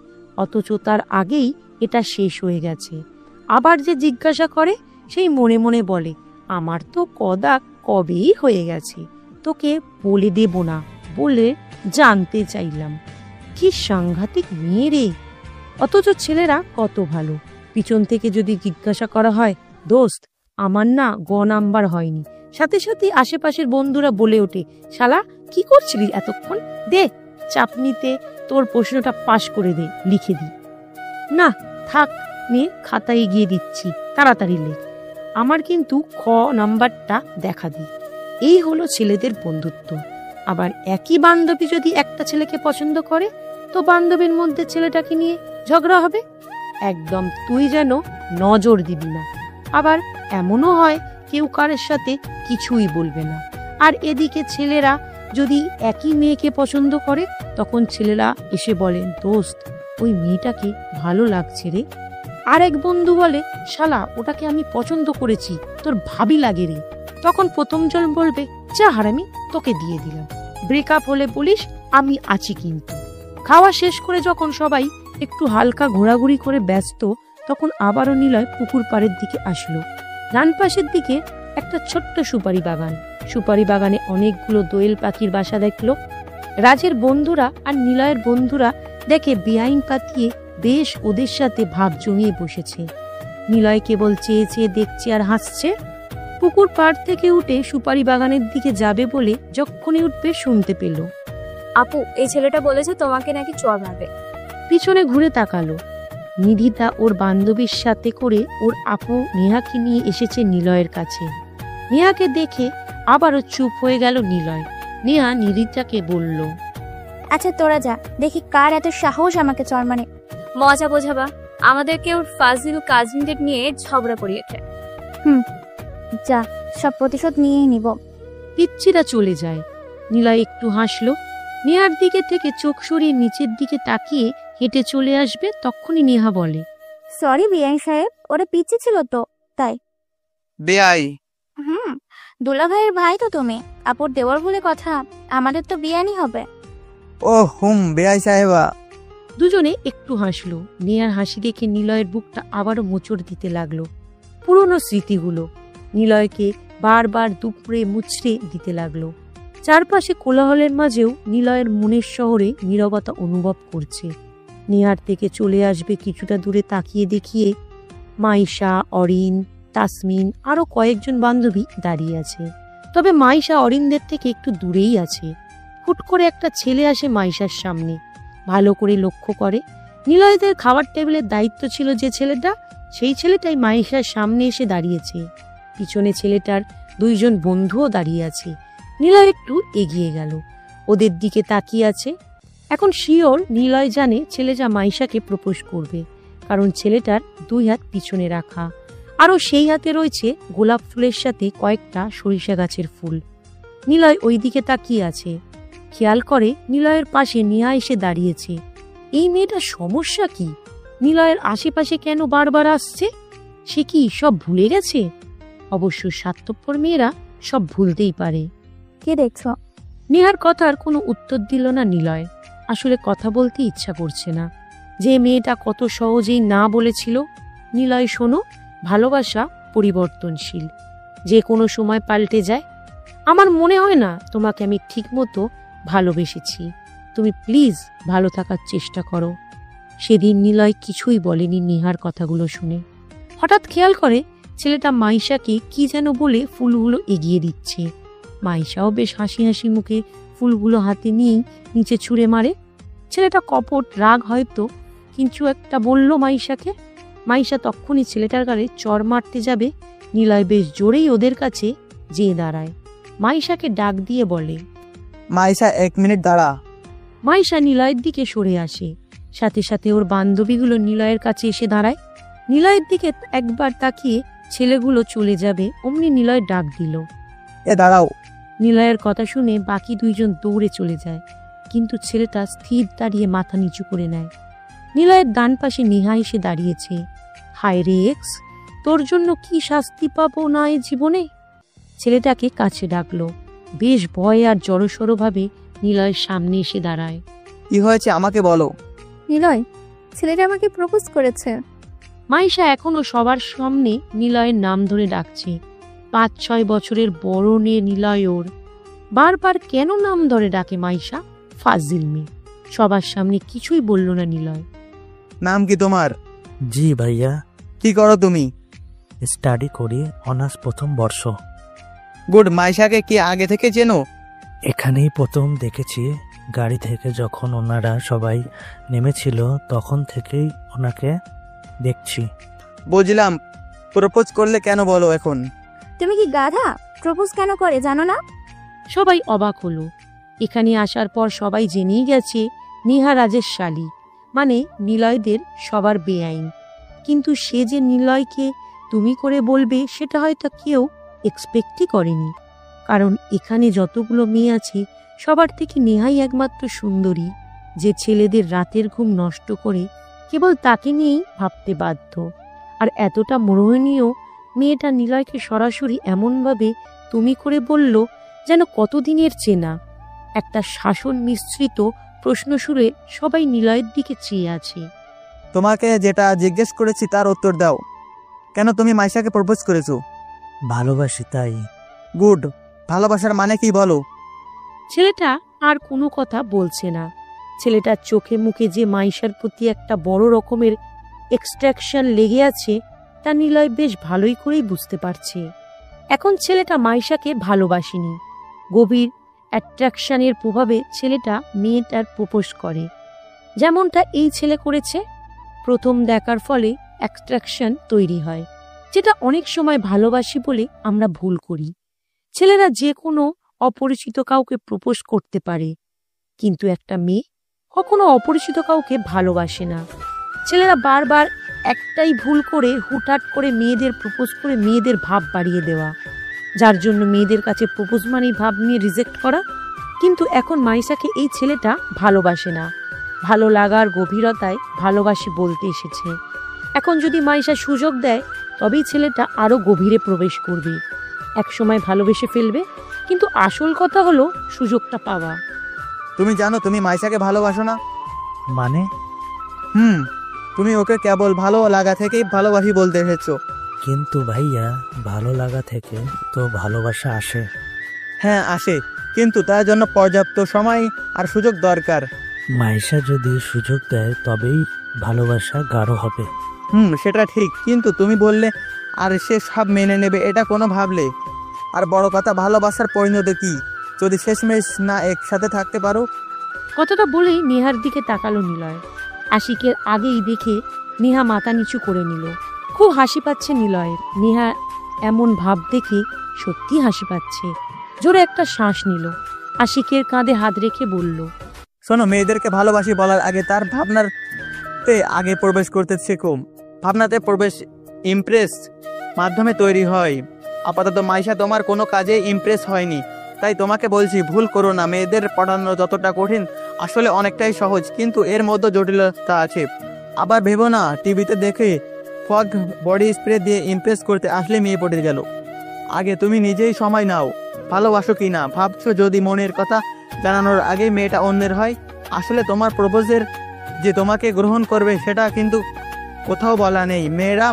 অথচ তার আগেই এটা শেষ হয়ে গেছে। আবার যে জিজ্ঞাসা করে সেই মনে মনে বলে, আমার তো কদা কবেই হয়ে গেছে, তোকে বলে দেব না বলে জানতে চাইলাম। কি সাংঘাতিক মেয়ে রে! অথচ ছেলেরা কত ভালো। পিছন থেকে যদি জিজ্ঞাসা করা হয়, দোস্ত আমার না নাম্বার হয়নি, সাথে সাথে আশেপাশের বন্ধুরা বলে ওঠে, শালা কি করছিলি এতক্ষণ, দে চাপনিতে তোর প্রশ্নটা পাশ করে দে, লিখে দি। না থাক, মেয়ে খাতায় গিয়ে দিচ্ছি, তাড়াতাড়ি লেখ, আমার কিন্তু নাম্বারটা দেখা দি। এই হলো ছেলেদের বন্ধুত্ব। আবার একই বান্ধবী যদি একটা ছেলেকে পছন্দ করে, তো বান্ধবীর মধ্যে ছেলেটাকে নিয়ে ঝগড়া হবে। একদম তুই যেন নজর দিবি না। আবার এমনও হয় কেউ কারোর সাথে কিছুই বলবে না। আর এদিকে ছেলেরা যদি একই মেয়েকে পছন্দ করে, তখন ছেলেরা এসে বলেন, দোস্ত ওই মেয়েটাকে ভালো লাগছে রে। আর এক বন্ধু বলে, শালা ওটাকে আমি পছন্দ করেছি, তোর ভাবি লাগে রে। তখন প্রথম জন বলবে, যা হারামি, তোকে দিয়ে দিলাম। ব্রেকআপ হলে বলিস, আমি আছি কিন্তু। খাওয়া শেষ করে যখন সবাই একটু হালকা ঘোরাঘুরি করে ব্যস্ত, তখন আবারও নিলয় পুকুর পাড়ের দিকে আসলো। ডান পাশের দিকে একটা ছোট্ট সুপারি বাগান। সুপারি বাগানে অনেকগুলো দোয়েল পাখির বাসা দেখলো। রাজের বন্ধুরা আর নিলয়ের বন্ধুরা দেখে বেআইন পাতিয়ে বেশ ওদের সাথে ভাব জমিয়ে বসেছে। নিলয় কেবল চেয়ে চেয়ে দেখছে আর হাসছে। পুকুর পাড় থেকে উঠে সুপারি বাগানের দিকে যাবে বলে যখনই উঠবে শুনতে পেল, আপু এই ছেলেটা বলেছে তোমাকে নাকি চর মারবে। পিছনে ঘুরে তাকালো। নিধিতা ওর বান্ধবীর সাথে করে ওর আপু নেহাকে নিয়ে এসেছে নিলয়ের কাছে। নেহাকে দেখে আবারও চুপ হয়ে গেল নিলয়। নেহা নিধিতাকে বলল, আচ্ছা তোরা যা, দেখি কার এত সাহস আমাকে চর মানে। মজা বোঝাবা, আমাদেরকে ওর ফাজিল কাজিনদের নিয়ে ঝগড়া করিয়েছে। যা, সব প্রতিশোধ নিয়েই নিব। পিচ্ছিরা চলে যায়। নিলয় একটু হাসলো। নেহার দিকে থেকে চোখ সরিয়ে নিচের দিকে তাকিয়ে হেঁটে চলে আসবে, তখনই নেহা বলে, সরি বিআই সাহেব, ওরা পিচ্ছি ছিল তো তাই। বেআই? দুলা ভাইয়ের ভাই তো তুমি, আপুর দেওয়ার বলে কথা, আমাদের তো বিয়ানি হবে। ও বেআই সাহেবা। দুজনে একটু হাসলো। নেহার হাসি দেখে নিলয়ের বুকটা আবারও মোচড় দিতে লাগলো। পুরনো স্মৃতিগুলো নিলয়কে বারবার দুপুরে মুচড়ে দিতে লাগলো। চারপাশে কোলাহলের মাঝেও নিলয়ের মনের শহরে নীরবতা অনুভব করছে। নেহার থেকে চলে আসবে কিছুটা দূরে তাকিয়ে দেখিয়ে মাইশা, অরিন, তাসমিন আরো কয়েকজন বান্ধবী দাঁড়িয়ে আছে। তবে মাইশা অরিনদের থেকে একটু দূরেই আছে। হুট করে একটা ছেলে আসে মাইশার সামনে। ভালো করে লক্ষ্য করে, নিলয়দের খাবার টেবিলের দায়িত্ব ছিল যে ছেলেটা, সেই ছেলেটাই মাইশার সামনে এসে দাঁড়িয়েছে। পিছনে ছেলেটার দুইজন বন্ধুও দাঁড়িয়ে আছে। নিলয় একটু এগিয়ে গেল, ওদের দিকে তাকিয়ে আছে। এখন শিওর নিলয় জানে ছেলেটা মাইশাকে প্রপোজ করবে, কারণ ছেলেটার দুই হাত পিছনে রাখা, আরও সেই হাতে রয়েছে গোলাপ ফুলের সাথে কয়েকটা সরিষা গাছের ফুল। নিলয় ওই দিকে তাকিয়ে আছে। খেয়াল করে নিলয়ের পাশে নেহা এসে দাঁড়িয়েছে। এই মেয়েটার সমস্যা কি? নিলয়ের আশেপাশে কেন বারবার আসছে? সে কি সব ভুলে গেছে? অবশ্য স্বার্থপর মেয়েরা সব ভুলতেই পারে। কে দেখছো? নেহার কথার কোনো উত্তর দিল না নিলয়। আসলে কথা বলতে ইচ্ছা করছে না। যে মেয়েটা কত সহজেই না বলেছিল, নিলয় শোনো, ভালোবাসা পরিবর্তনশীল, যে কোনো সময় পাল্টে যায়। আমার মনে হয় না তোমাকে আমি ঠিক মতো ভালোবেসেছি। তুমি প্লিজ ভালো থাকার চেষ্টা করো। সেদিন নিলয় কিছুই বলেনি নেহার কথাগুলো শুনে। হঠাৎ খেয়াল করে ছেলেটা মাইশাকে কি যেন বলে ফুলগুলো এগিয়ে দিচ্ছে। মাইশাও বেশ হাসি হাসি মুখে ফুলগুলো হাতে নিয়েই নিচে ছুঁড়ে মারে। ছেলেটা কপট রাগ হয়তো কিছু একটা বলল মাইশাকে। মাইশা তখনই ছেলেটার গালে চড় মারতে যাবে, নিলয় বেশ জোরেই ওদের কাছে যেয়ে দাঁড়ায়। মাইশাকে ডাক দিয়ে বলে, মাইশা 1 মিনিট দাঁড়া। মাইশা নিলয়ের দিকে সরে আসে। সাথে সাথে ওর বান্ধবীগুলো নিলয়ের কাছে এসে দাঁড়ায়। নিলয়ের দিকে একবার তাকিয়ে ছেলেগুলো চলে যাবে অমনি নিলয় ডাক দিল, এ দাঁড়াও। নিলয়ের কথা শুনে বাকি 2 জন দৌড়ে চলে যায়, কিন্তু ছেলেটা স্থির দাঁড়িয়ে মাথা নিচু করে নেয়। নিলয়ের ডান পাশে নেহা এসে দাঁড়িয়েছে। হায় রে এক্স, তোর জন্য কি শাস্তি পাবো না এ জীবনে। ছেলেটাকে কাছে ডাকলো। বেশ ভয় আর জড়সড় ভাবে নিলয়ের সামনে এসে দাঁড়ায়। কি হয়েছে আমাকে বলো। নিলয়, ছেলেটা আমাকে প্রপোজ করেছে। মাইশা এখনো সবার সামনে নিলয়ের নাম ধরে ডাকছে। 5-6 বছরের বড় মেয়ে নিলয় ওর। বারবার কেন নাম ধরে ডাকে মাইশা? ফাজিল মেয়ে। সবার সামনে কিছুই বলল না নিলয়। নাম কি তোমার? জি ভাইয়া। কি করো তুমি? স্টাডি করি, অনার্স 1ম বর্ষ। গুড। মাইশাকে কি আগে থেকে চেনো? এখানেই প্রথম দেখেছি। গাড়ি থেকে যখন ওনারা সবাই নেমেছিল তখন থেকেই ওনাকে দেখছি। বুঝলাম। প্রপোজ করলে কেন বলো এখন? তুমি কি গাধা? প্রপোজ কেন করে জানো না? সবাই অবাক হলো। এখানে আসার পর সবাই জেনেই গেছে নেহা রাজের শালী, মানে নিলয়দের সবার বেআইন। কিন্তু সে যে নিলয়কে তুমি করে বলবে সেটা হয়তো কেউ এক্সপেক্টই করেনি। কারণ এখানে যতগুলো মেয়ে আছে সবার থেকে নেহাই একমাত্র সুন্দরী, যে ছেলেদের রাতের ঘুম নষ্ট করে কেবল তাকে নিয়েই ভাবতে বাধ্য। আর এতটা মোহনীয় মেয়েটা নিলয়কে সরাসরি এমনভাবে তুমি করে বলল যেন কতদিনের চেনা। একটা শাসন মিশ্রিত প্রশ্ন সুরে সবাই নিলয়ের দিকে চেয়ে আছে। তোমাকে যেটা জিজ্ঞেস করেছি তার উত্তর দাও। কেন তুমি মাইশাকে প্রপোজ করেছো? ভালোবাসি তাই। গুড। ভালোবাসার মানে কি বলো? ছেলেটা আর কোনো কথা বলছে না। ছেলেটার চোখে মুখে যে মাইশার প্রতি একটা বড় রকমের এক্সট্রাকশন লেগে আছে তা নিলয় বেশ ভালোই করেই বুঝতে পারছে। এখন ছেলেটা মাইশাকে ভালোবাসেনি, গভীর অ্যাট্রাকশনের প্রভাবে ছেলেটা মেয়েটার প্রপোজ করে, যেমনটা এই ছেলে করেছে। প্রথম দেখার ফলে অ্যাট্রাকশন তৈরি হয়, যেটা অনেক সময় ভালোবাসি বলে আমরা ভুল করি। ছেলেরা যে কোনো অপরিচিত কাউকে প্রপোজ করতে পারে, কিন্তু একটা মেয়ে কখনো অপরিচিত কাউকে ভালোবাসে না। ছেলেরা বারবার একটাই ভুল করে হুটহাট করে মেয়েদের প্রপোজ করে মেয়েদের ভাব বাড়িয়ে দেওয়া, যার জন্য মেয়েদের কাছে প্রপোজ মানেই ভাব নিয়ে রিজেক্ট করা। কিন্তু এখন মাইশাকে এই ছেলেটা ভালোবাসে না, ভালো লাগার গভীরতায় ভালোবাসি বলতে এসেছে। এখন যদি মাইশা সুযোগ দেয় তবেই ছেলেটা আরো গভীরে প্রবেশ করবে, একসময় ভালোবেসে ফেলবে। কিন্তু আসল কথা হলো সুযোগটা পাওয়া। তুমি জানো তুমি মাইশাকে ভালোবাসো না? মানে? তুমি ওকে কেবল ভালো লাগা থেকেই ভালোবাসি বলতে এসেছো। কিন্তু ভাইয়া, ভালো লাগা থেকে তো ভালোবাসা আসে। হ্যাঁ আসে, কিন্তু তার জন্য পর্যাপ্ত সময় আর সুযোগ দরকার। মাইশা যদি সুযোগ দেয় তবেই ভালোবাসা গাঢ় হবে। সেটা ঠিক, কিন্তু তুমি বললে আর সে সব মেনে নেবে, এটা কোনো ভাবলে? আর বড় কথা, ভালোবাসার পরিণতি কি যদি শেষমেশ না একসাথে থাকতে পারো? কথাটা বলেই নেহার দিকে তাকালো নিলয়। আশিকের আগেই দেখে নেহা মাথা নিচু করে নিল। খুব হাসি পাচ্ছে নিলয়ের। নেহা এমন ভাব দেখে সত্যি হাসি পাচ্ছে। জোরে একটা শ্বাস নিল, আশিকের কাঁধে হাত রেখে বলল, শোনো, মেয়েদেরকে ভালোবাসি বলার আগে তার ভাবনাতে আগে প্রবেশ করতে শেখো। ভাবনাতে প্রবেশ ইমপ্রেস মাধ্যমে তৈরি হয়। আপাতত মাইশা তোমার কোনো কাজে ইমপ্রেস হয়নি, তাই তোমাকে বলছি ভুল করো না। মেয়েদের পড়ানো যতটা কঠিন আসলে অনেকটাই সহজ, কিন্তু এর মধ্যে জটিলতা আছে। আবার ভেবো না টিভিতে দেখে ফগ বডি স্প্রে দিয়ে ইমপ্রেস করতে আসলে মেয়ে পড়ে গেল। আগে তুমি নিজেই সময় নাও, ভালোবাসো কি না ভাবছো। যদি মনের কথা জানানোর আগে মেয়েটা অন্যের হয়, আসলে তোমার প্রপোজের যে তোমাকে গ্রহণ করবে সেটা কিন্তু কোথাও বলা নেই। মেয়েরা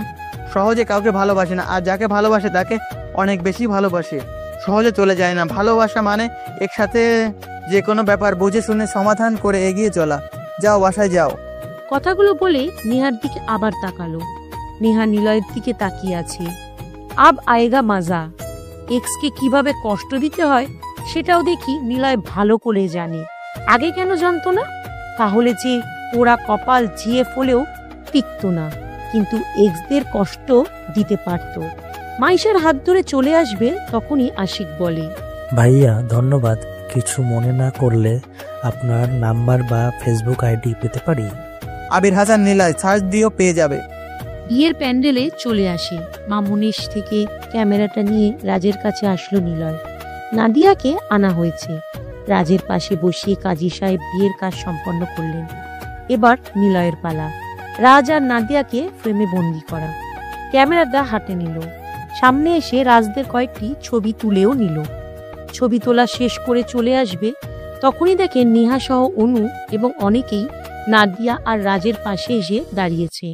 সহজে কাউকে ভালোবাসে না, আর যাকে ভালোবাসে তাকে অনেক বেশি ভালোবাসে, সহজে চলে যায় না। ভালোবাসা মানে একসাথে যে কোনো ব্যাপার বুঝে শুনে সমাধান করে এগিয়ে চলা। যাও, বাসায় যাও। কথাগুলো বলে নেহার দিকে আবার তাকালো। নেহা নিলয়ের দিকে তাকিয়ে আছে। আব আয়েগা মাজা। এক্সকে কিভাবে কষ্ট দিতে হয় সেটাও দেখি নিলয় ভালো করে জানে। আগে কেন জানতো না? তাহলে যে ওরা কপাল জিএফ হলেও টিকত না, কিন্তু এক্সদের কষ্ট দিতে পারত। মাইশার হাত ধরে চলে আসবে, তখনই আশিক বলে, ভাইয়া ধন্যবাদ। কিছু মনে না করলে আপনার নাম্বার বা ফেসবুক আইডি পেতে পারি? আবির হাসান নিলয়, সার্চ দিয়েও পেয়ে যাবে। বিয়ের প্যান্ডেলে চলে আসে। মামুনিশ থেকে ক্যামেরাটা নিয়ে রাজের কাছে আসলো নিলয়। নাদিয়াকে আনা হয়েছে। রাজের পাশে বসিয়ে কাজী সাহেব বিয়ের কাজ সম্পন্ন করলেন। এবার নিলয়ের পালা। রাজ আর নাদিয়াকে ফ্রেমে বন্দি করা। ক্যামেরাটা হাতে নিল। সামনে এসে রাজদের কয়েকটি ছবি তুলেও নিল। ছবি তোলা শেষ করে চলে আসবে, তখনই দেখে নেহা সহ অনু এবং অনেকেই নাদিয়া আর রাজের পাশে এসে দাঁড়িয়েছে।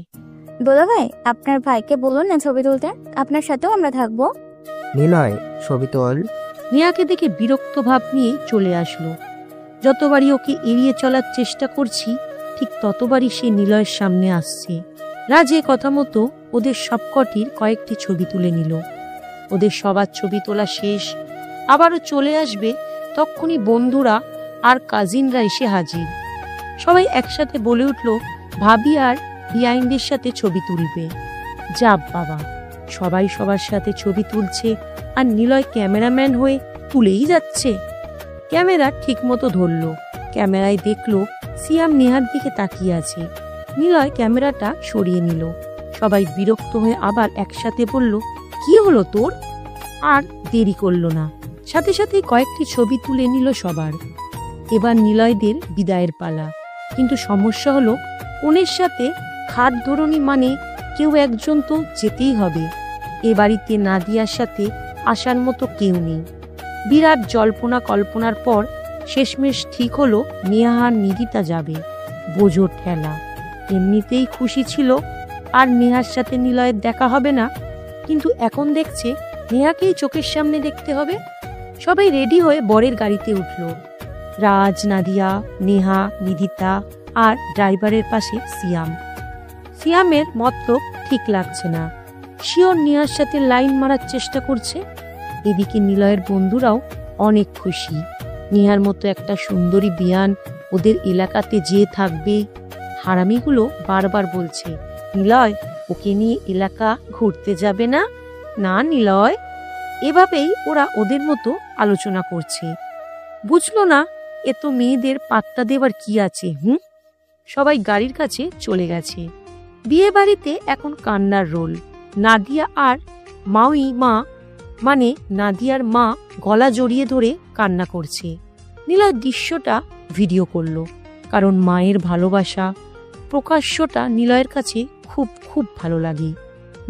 দোলা ভাই, আপনার ভাইকে বলুন না ছবি তুলতে, আপনার সাথেও আমরা থাকবো। নিলয়, ছবি তোল। নেহাকে দেখে বিরক্ত ভাব নিয়ে চলে আসলো। যতবারই ওকে এড়িয়ে চলার চেষ্টা করছি, ঠিক ততবারই সে নিলয়ের সামনে আসছে। রাজে কথা মতো ওদের সবকটির কয়েকটি ছবি তুলে নিল। ওদের সবার ছবি তোলা শেষ, আবারও চলে আসবে, তখনই বন্ধুরা আর কাজিনরা এসে হাজির। সবাই একসাথে বলে উঠল, ভাবি আর বিআইনদের সাথে ছবি তুলবে। যা বাবা, সবাই সবার সাথে ছবি তুলছে আর নিলয় ক্যামেরাম্যান হয়ে তুলেই যাচ্ছে। ক্যামেরা ঠিক মতো ধরলো। ক্যামেরায় দেখলো সিয়াম নেহার দিকে তাকিয়ে আছে। নিলয় ক্যামেরাটা সরিয়ে নিল। সবাই বিরক্ত হয়ে আবার একসাথে বলল, কি হলো তোর? আর দেরি করলো না, সাথে সাথে কয়েকটি ছবি তুলে নিল সবার। এবার নিলয়দের বিদায়ের পালা। কিন্তু সমস্যা হলো, ওনের সাথে খাট ধরনি মানে কেউ একজন তো যেতেই হবে। এ বাড়িতে নাদিয়ার সাথে আসার মতো কেউ নেই। বিরাট জল্পনা কল্পনার পর শেষমেশ ঠিক হলো নেহা আর নিদিতা যাবে। বোঝো ঠেলা। এমনিতেই খুশি ছিল আর নেহার সাথে নিলয়ের দেখা হবে না, কিন্তু এখন দেখছে নেহাকেই চোখের সামনে দেখতে হবে। সবাই রেডি হয়ে বরের গাড়িতে উঠল। রাজ, নাদিয়া, নেহা, নিদিতা আর ড্রাইভারের পাশে সিয়াম। সিয়ামের মতলব ঠিক লাগছে না। শিওর নেহার সাথে লাইন মারার চেষ্টা করছে। এদিকে নিলয়ের বন্ধুরাও অনেক খুশি। নেহার মতো একটা সুন্দরী বিয়ান ওদের এলাকাতে যেয়ে থাকবে। হারামিগুলো বারবার বলছে, নিলয় ওকে নিয়ে এলাকা ঘুরতে যাবে না? না নিলয়। এভাবেই ওরা ওদের মতো আলোচনা করছে। বুঝলো না এ তো মেয়েদের পাত্তা দেওয়ার কি আছে। সবাই গাড়ির কাছে চলে গেছে। বিয়ে বাড়িতে এখন কান্নার রোল। নাদিয়া আর মাউই মা মানে নাদিয়ার মা গলা জড়িয়ে ধরে কান্না করছে। নিলয় দৃশ্যটা ভিডিও করলো, কারণ মায়ের ভালোবাসা প্রকাশ্যটা নিলয়ের কাছে খুব খুব ভালো লাগে।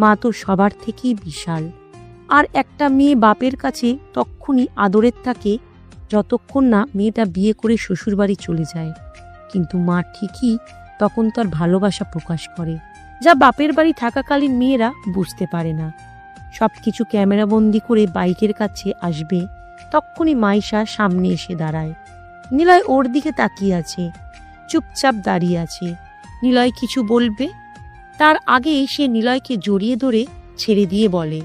মা তো সবার থেকেই বিশাল। আর একটা মেয়ে বাপের কাছে তক্ষুনি আদরের থাকে যতক্ষণ না মেয়েটা বিয়ে করে শ্বশুরবাড়ি চলে যায়। কিন্তু মা ঠিকই তখন তার ভালোবাসা প্রকাশ করে, যা বাপের বাড়ি থাকাকালীন মেয়েরা বুঝতে পারে না। সবকিছু ক্যামেরাবন্দি করে বাইকের কাছে আসবে, তক্ষুনি মাইশা সামনে এসে দাঁড়ায়। নিলয় ওর দিকে তাকিয়ে আছে, চুপচাপ দাঁড়িয়ে আছে। নিলয় কিছু বলবে, তার আগেই সে নিলয়কে জড়িয়ে ধরে ছেড়ে দিয়ে বলে,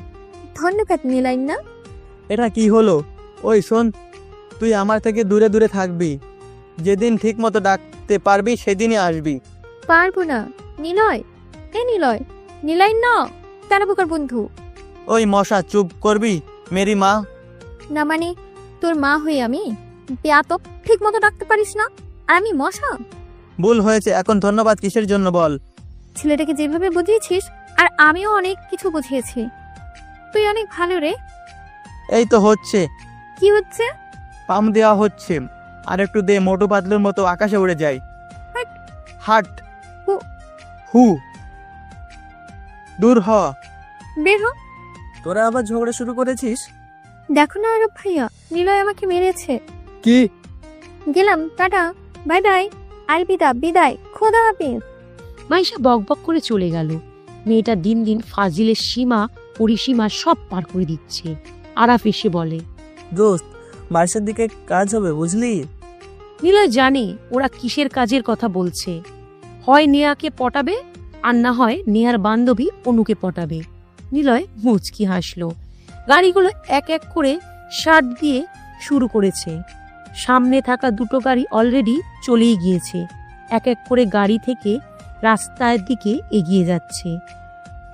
ধন্যবাদ নিলয় না। এটা কি হলো? ওই শোন, তুই আমার থেকে দূরে দূরে থাকবি। যেদিন ঠিক মতো ডাকতে পারবি সেদিনই আসবি। পারবো না নিলয়। এ নিলয়, নিলয় না, তারা বোকার বন্ধু। ওই মশা, চুপ করবি মেরি মা। না মানে তোর মা হই আমি? বেয়াতব, ঠিক মতো ডাকতে পারিস না আর আমি মশা? ভুল হয়েছে, এখন ধন্যবাদ কিসের জন্য বল? ছেলেটাকে যেভাবে বুঝিয়েছিস, আর আমিও অনেক কিছু বুঝিয়েছি। তুই অনেক ভালো রে। এই তো হচ্ছে। কি হচ্ছে? পাম দেওয়া হচ্ছে। আর একটু দে, মোটু পাতলুর মতো আকাশে উড়ে যাই। হাট হু দূর হ, বের হ। তোরা আবার ঝগড়া শুরু করেছিস? দেখো না আরব ভাইয়া, নিলয় আমাকে মেরেছে। কি? গেলাম, টাটা, বাই বাই, আলবিদা, বিদায়, খোদা হাফেজ। মাইশা বকবক করে চলে গেল। মেয়েটা দিন দিন ফাজিলের সীমা পরিসীমা সব পার করে দিচ্ছে। আরাফ এসে বলে, দোস্ত, বার্ষের দিকে কাজ হবে বুঝলি? নিলয় জানে ওরা কিসের কাজের কথা বলছে। হয় নেহাকে পটাবে আর না হয় নেহার বান্ধবী অনুকে পটাবে। নিলয় মুচকি হাসলো। গাড়িগুলো এক এক করে শার্ট দিয়ে শুরু করেছে। সামনে থাকা দুটো গাড়ি অলরেডি চলেই গিয়েছে। এক এক করে গাড়ি থেকে রাস্তার দিকে এগিয়ে যাচ্ছে।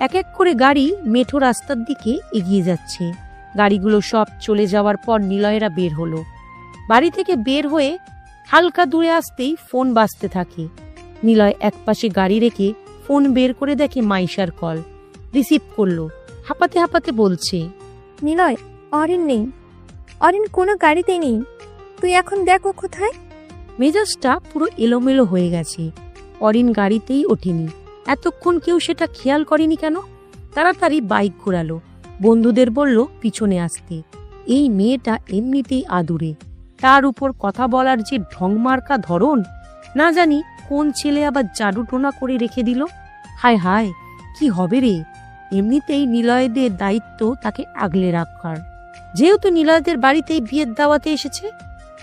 এক এক করে গাড়ি মেঠো রাস্তার দিকে এগিয়ে যাচ্ছে। গাড়িগুলো সব চলে যাওয়ার পর নিলয়েরা বের হলো। বাড়ি থেকে বের হয়ে হালকা দূরে আসতেই ফোন বাজতে থাকে। নিলয় একপাশে গাড়ি রেখে ফোন বের করে দেখে মাইশার কল। রিসিভ করলো। হাঁপাতে হাঁপাতে বলছে, নিলয়, অরিন নেই। অরিন কোনো গাড়িতে নেই। তুই এখন দেখো কোথায়। মেজাজটা পুরো এলোমেলো হয়ে গেছে। অরিন গাড়িতেই ওঠেনি। এতক্ষণ কেউ সেটা খেয়াল করেনি কেন? তাড়াতাড়ি বাইক ঘোরালো। বন্ধুদের বলল পিছনে আসতে। এই মেয়েটা এমনিতেই আদুরে, তার উপর কথা বলার যে ঢংমার্কা ধরন, না জানি কোন ছেলে আবার জাদু টোনা করে রেখে দিল। হায় হায়, কি হবে রে। এমনিতেই নিলয়দের দায়িত্ব তাকে আগলে রাখার, যেহেতু নিলয়দের বাড়িতেই বিয়ের দাওয়াতে এসেছে।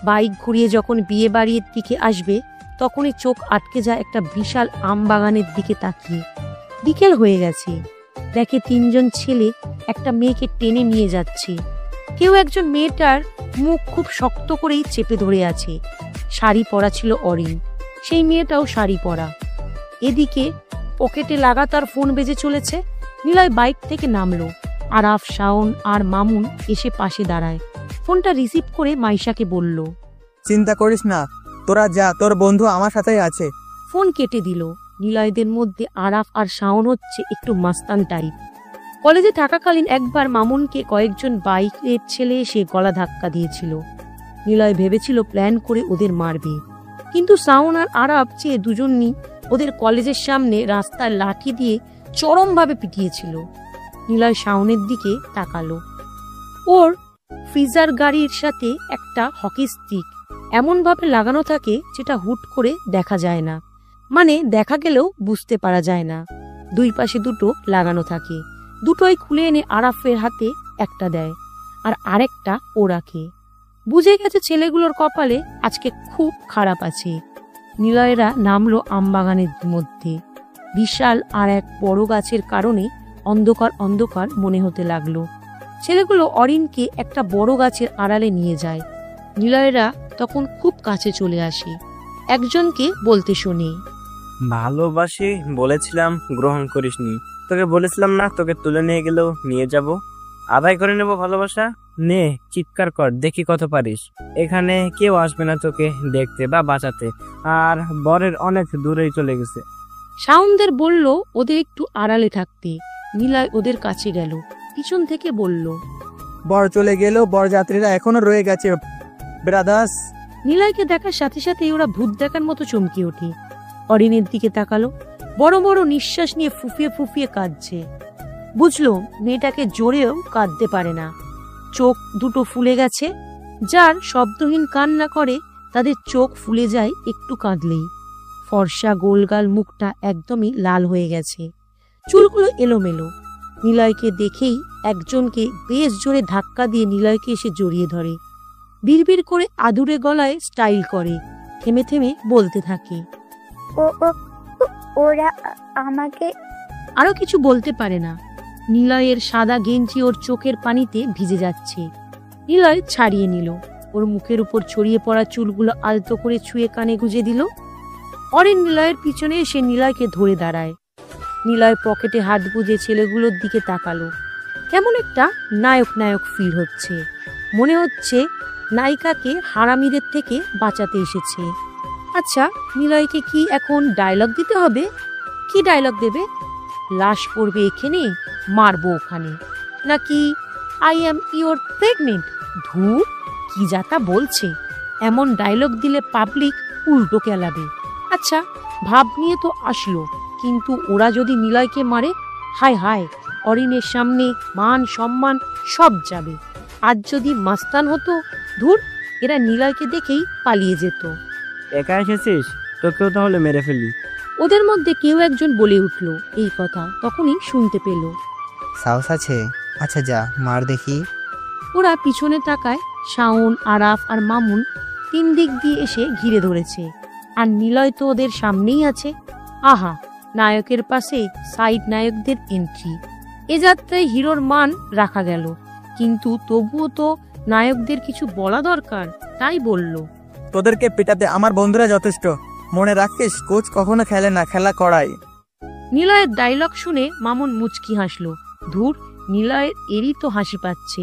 বাইক ঘুরিয়ে যখন বিয়ে বাড়ির দিকে আসবে তখনই চোখ আটকে যায় একটা বিশাল আম বাগানের দিকে তাকিয়ে। বিকেল হয়ে গেছে। দেখে তিনজন ছেলে একটা মেয়েকে টেনে নিয়ে যাচ্ছে। কেউ একজন মেয়েটার মুখ খুব শক্ত করেই চেপে ধরে আছে। শাড়ি পরা ছিল অরিন, সেই মেয়েটাও শাড়ি পরা। এদিকে পকেটে লাগাতার ফোন বেজে চলেছে। নিলয় বাইক থেকে নামলো। আরাফ, শাওন আর মামুন এসে পাশে দাঁড়ায়। ফোনটা রিসিভ করে মাইশাকে বলল, চিন্তা করিস না, তোরা যা, তোর বন্ধু আমার সাথেই আছে। ফোন কেটে দিল। নিলয়দের মধ্যে আরাফ আর শাওন হচ্ছে একটু মাস্তান টাইপ। কলেজে থাকাকালীন একবার মামুনকে কয়েকজন বাইকের ছেলে এসে গলা ধাক্কা দিয়েছিল। নিলয় ভেবেছিল প্ল্যান করে ওদের মারবে, কিন্তু শাওন আর আরাফ চেয়ে দুজনই ওদের কলেজের সামনে রাস্তায় লাঠি দিয়ে চরমভাবে পিটিয়েছিল। নিলয় শাওনের দিকে তাকালো। ওর ফ্রিজার গাড়ির সাথে একটা হকি স্টিক এমনভাবে লাগানো থাকে যেটা হুট করে দেখা যায় না, মানে দেখা গেলেও বুঝতে পারা যায় না। দুই পাশে দুটো লাগানো থাকে। দুটোই খুলে এনে আরাফের হাতে একটা দেয় আর আরেকটা ও রাখে। বুঝে গেছে ছেলেগুলোর কপালে আজকে খুব খারাপ আছে। নিলয়েরা নামলো আমবাগানের মধ্যে। বিশাল আর এক বড় গাছের কারণে অন্ধকার অন্ধকার মনে হতে লাগলো। ছেলেগুলো অরিনকে একটা বড় গাছের আড়ালে নিয়ে যায়। নিলয়েরা তখন খুব কাছে চলে আসে। একজনকে বলতে শোনে, ভালোবাসি বলেছিলাম, গ্রহণ করিসনি। তোকে বলেছিলাম না তোকে তুলে নিয়ে গেলেও নিয়ে যাব, আদায় করে নেব ভালোবাসা। নে, চিৎকার কর, দেখি কত পারিস। এখানে কেউ আসবে না তোকে দেখতে বা বাঁচাতে, আর বরের অনেক দূরেই চলে গেছে। শাওনদের বলল ওদের একটু আড়ালে থাকতে। নিলয় ওদের কাছে গেল, পিছন থেকে বলল, বর চলে গেল, বরযাত্রীরা এখনো রয়ে গেছে ব্রাদার্স। নিলয়কে দেখার সাথে সাথে ওরা ভূত দেখার মতো চমকে ওঠে। অরিনের দিকে তাকালো। বড় বড় নিঃশ্বাস নিয়ে ফুফিয়ে ফুফিয়ে কাঁদছে। বুঝলো মেয়েটাকে জোরেও কাঁদতে পারে না। চোখ দুটো ফুলে গেছে। যার শব্দহীন কান্না করে তাদের চোখ ফুলে যায় একটু কাঁদলেই। ফর্সা গোলগাল মুখটা একদমই লাল হয়ে গেছে, চুলগুলো এলোমেলো। নিলয়কে দেখেই একজনকে বেশ জোরে ধাক্কা দিয়ে নিলয়কে এসে জড়িয়ে ধরে। বিড়বিড় করে আদুরে গলায় স্টাইল করে, থেমে থেমে বলতে থাকে, ওরা আমাকে। আরো কিছু বলতে পারে না। নিলয়ের সাদা গেঞ্জি ওর চোখের পানিতে ভিজে যাচ্ছে। নিলয় ছাড়িয়ে নিল। ওর মুখের উপর ছড়িয়ে পড়া চুলগুলো আলতো করে ছুঁয়ে কানে গুজে দিল। অরিন নিলয়ের পিছনে এসে নিলয়কে ধরে দাঁড়ায়। নিলয় পকেটে হাত গুজে ছেলেগুলোর দিকে তাকালো। কেমন একটা নায়ক নায়ক ফিল হচ্ছে। মনে হচ্ছে নায়িকাকে হারামিদের থেকে বাঁচাতে এসেছে। আচ্ছা, নিলয়কে কি এখন ডায়লগ দিতে হবে? কি ডায়লগ দেবে? লাশ পড়বে এখানে, মারবো ওখানে, নাকি আই অ্যাম ইওর প্রেগনেন্ট? ধুর, কি যাতা বলছে। এমন ডায়লগ দিলে পাবলিক উল্টো কেলাবে। আচ্ছা, ভাব নিয়ে তো আসলো, কিন্তু ওরা যদি নিলয়কে মারে, হায় হায়, অরিনের সামনে মান সম্মান সব যাবে। আজ যদি মাস্তান হতো, ধুর, এরা নিলয়কে দেখেই পালিয়ে যেত। একা এসেছিস, তোকেও তাহলে মেরে ফেলি। ওদের মধ্যে কেউ একজন বলে উঠল এই কথা। তখনই শুনতে পেল, সাহস আছে? আচ্ছা যা, মার দেখি। ওরা পিছনে তাকায়। শাওন, আরাফ আর মামুন তিন দিক দিয়ে এসে ঘিরে ধরেছে। আর নিলয় তো ওদের সামনেই আছে। আহা, নায়কের পাশে সাইড নায়কদের এন্ট্রি। এ যাত্রায় হিরোর মান রাখা গেল, কিন্তু তবুও তো নায়কদের কিছু বলা দরকার, তাই বলল। তোদেরকে পেটাতে আমার বন্ধুরা যথেষ্ট। মনে রাখিস, কোচ কখনো খেলে না, খেলা করায়। নিলয়ের ডায়লগ শুনে মামুন মুচকি হাসল। ধুর, নিলয়ের এরই তো হাসি পাচ্ছে।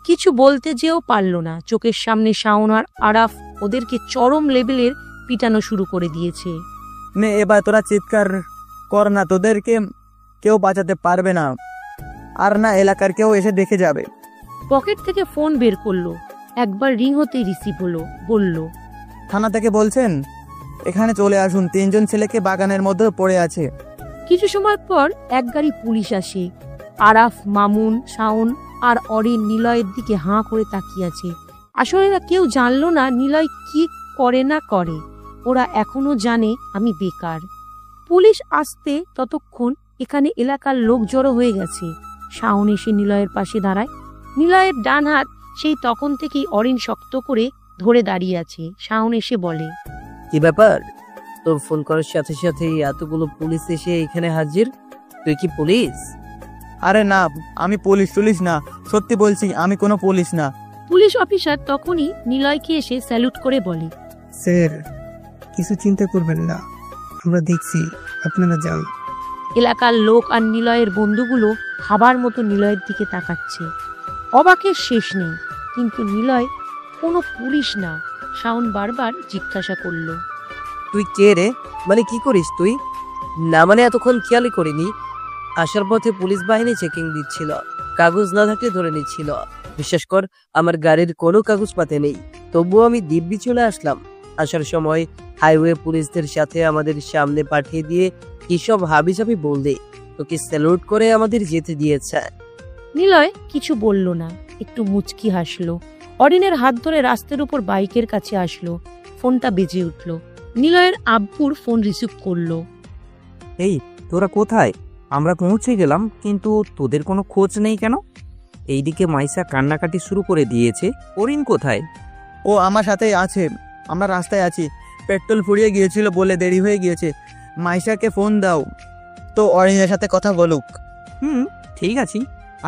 কিছু বলতে যেও পারল না। চোখের সামনে শাওন আর আরাফ ওদেরকে চরম লেভেলের পিটানো শুরু করে দিয়েছে। নে এবার তোরা চিৎকার কর না, তোদেরকে কেউ বাঁচাতে পারবে না, আর না এলাকার কেউ এসে দেখে যাবে। পকেট থেকে ফোন বের করলো। একবার রিং হতেই রিসিভ হলো। বলল, থানা থেকে বলছেন, এখানে চলে আসুন, 3 জন ছেলেকে বাগানের মধ্যে পড়ে আছে। কিছু সময় পর এক গাড়ি পুলিশ আসে। আরাফ, মামুন, শাওন আর অরিন নিলয়ের দিকে হাঁ করে তাকিয়ে আছে। আসলে এরা কেউ জানলো না নিলয় কি করে না করে। ওরা এখনো জানে আমি বেকার। পুলিশ আসতে ততক্ষণ এখানে এলাকার লোক জড়ো হয়ে গেছে। শাওন এসে নিলয়ের পাশে দাঁড়ায়। নিলয়ের ডান হাত সেই তখন থেকেই অরিন শক্ত করে ধরে দাঁড়িয়ে আছে। শাওন এসে বলে, কি ব্যাপার, তোর ফোন করার সাথে সাথে এতগুলো পুলিশ এসে এখানে হাজির? তুই কি পুলিশ? আরে না, আমি পুলিশ না, সত্যি বলছি, আমি কোনো পুলিশ না। পুলিশ অফিসার তখনই নিলয়কে এসে স্যালুট করে বলে, স্যার, কিছু চিন্তা করবেন না, আমরা দেখছি, আপনারা যান। এলাকার লোক আর নিলয়ের বন্ধুগুলো হাবার মতো নিলয়ের দিকে তাকাচ্ছে। অবাকের শেষ নেই, কিন্তু নিলয় কোনো পুলিশ না। শাওন বারবার জিজ্ঞাসা করলো, তুই কে রে? মানে কি করিস তুই? না মানে এতক্ষণ খেয়ালই করিনি। আসার পথে পুলিশ বাহিনী চেকিং দিচ্ছিল, কাগজ না থাকলে ধরে নিচ্ছিল। বিশ্বাস কর, আমার গাড়ির কোনো কাগজপাতি নেই, তবুও আমি দিব্যি চলে আসলাম। আসার সময় হাইওয়ে পুলিশদের সাথে আমাদের সামনে পাঠিয়ে দিয়ে কিসব হাবিজাবি বললে, তোকে স্যালুট করে আমাদের যেতে দিয়েছে। নিলয় কিছু বলল না, একটু মুচকি হাসলো। অরিনের হাত ধরে রাস্তার উপর বাইকের কাছে আসলো। ফোনটা বেজে উঠল। নিলয়ের আব্বুর ফোন রিসিভ করলো। এই, তোরা কোথায়? আমরা পৌঁছে গেলাম, কিন্তু তোদের কোনো খোঁজ নেই কেন? এইদিকে মাইসা কান্নাকাটি শুরু করে দিয়েছে। অরিন কোথায়? ও আমার সাথেই আছে, আমরা রাস্তায় আছি। পেট্রোল ফুরিয়ে গিয়েছিল বলে দেরি হয়ে গিয়েছে। মাইশাকে ফোন দাও তো অরিনের সাথে কথা বলুক। ঠিক আছে,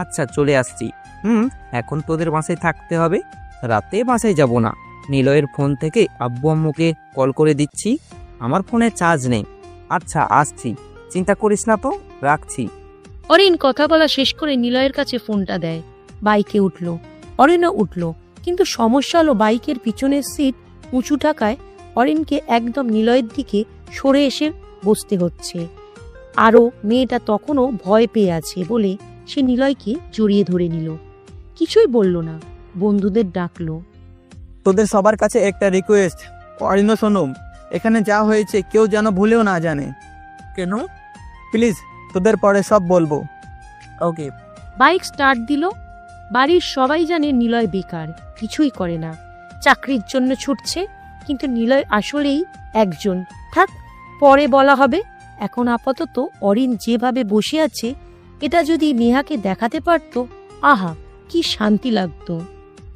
আচ্ছা চলে আসছি। এখন তোদের বাসায় থাকতে হবে, রাতে বাসায় যাব না। নিলয়ের ফোন থেকে আব্বু আম্মুকে কল করে দিচ্ছি, আমার ফোনে চার্জ নেই। আচ্ছা আসছি, চিন্তা করিস না তো, রাখছি। অরিন কথা বলা শেষ করে নিলয়ের কাছে ফোনটা দেয়। বাইকে উঠল। অরিনও উঠল, কিন্তু সমস্যা হলো বাইকের পিছনের সিট উঁচু থাকায় অরিনকে একদম নিলয়ের দিকে সরে এসে বসতে হচ্ছে। আরও মেয়েটা তখনও ভয় পেয়ে আছে বলে সে নিলয়কে জড়িয়ে ধরে নিল। কিছুই বলল না, বন্ধুদের ডাকলো। তোদের সবার কাছে একটা রিকোয়েস্ট, অরিনও শোনো, এখানে যা হয়েছে কেউ যেন ভুলেও না জানে। কেন? প্লিজ, তোদের পরে সব বলবো। ওকে। বাইক স্টার্ট দিল। বাড়ির সবাই জানে নিলয় বেকার, কিছুই করে না, চাকরির জন্য ছুটছে। কিন্তু নিলয় আসলেই একজন, থাক পরে বলা হবে। এখন আপাতত অরিন যেভাবে বসে আছে, এটা যদি নেহাকে দেখাতে পারত, আহা কি শান্তি লাগতো।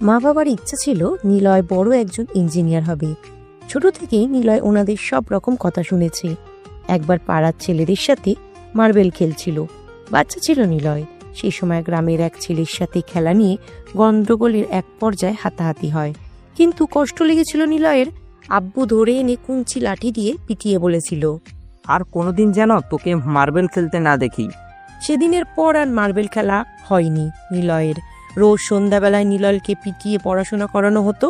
মা বাবার ইচ্ছা ছিল নিলয় বড় একজন ইঞ্জিনিয়ার হবে। ছোট থেকেই নিলয় ওনাদের সব রকম কথা শুনেছে। একবার পাড়ার ছেলেদের সাথে মার্বেল খেলছিল, বাচ্চা ছিল নিলয়। সেই সময় গ্রামের এক ছেলের সাথে খেলা নিয়ে গন্ডগোলের এক পর্যায়ে হাতাহাতি হয়। কিন্তু কষ্ট লেগেছিল নিলয়ের। আব্বু ধরে এনে কুঞ্চি লাঠি দিয়ে পিটিয়ে বলেছিল, আর কোনোদিন যেন তোকে মার্বেল খেলতে না দেখি। সেদিনের পর আর মার্বেল খেলা হয়নি নিলয়ের। রোজ সন্ধ্যাবেলায় নিলয়কে পিটিয়ে পড়াশোনা করানো হতো,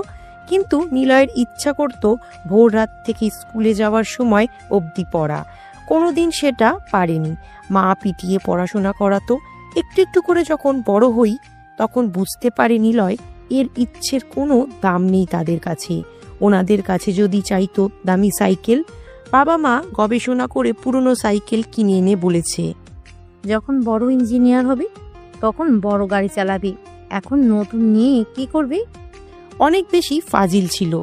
কিন্তু নিলয়ের ইচ্ছা করত ভোর রাত থেকে স্কুলে যাওয়ার সময় অবধি পড়া। কোনোদিন সেটা পারেনি। মা পিটিয়ে পড়াশোনা করাতো। একটু একটু করে যখন বড় হই, তখন বুঝতে পারে নিলয় এর ইচ্ছের কোনো দাম নেই তাদের কাছে। ওনাদের কাছে যদি চাইতো দামি সাইকেল, বাবা মা গবেষণা করে পুরনো সাইকেল কিনে এনে বলেছে, যখন বড় ইঞ্জিনিয়ার হবে তখন বড় গাড়ি চালাবি, এখন নতুন নিয়ে কি করবি? অনেক বেশি ফাজিল ছিল,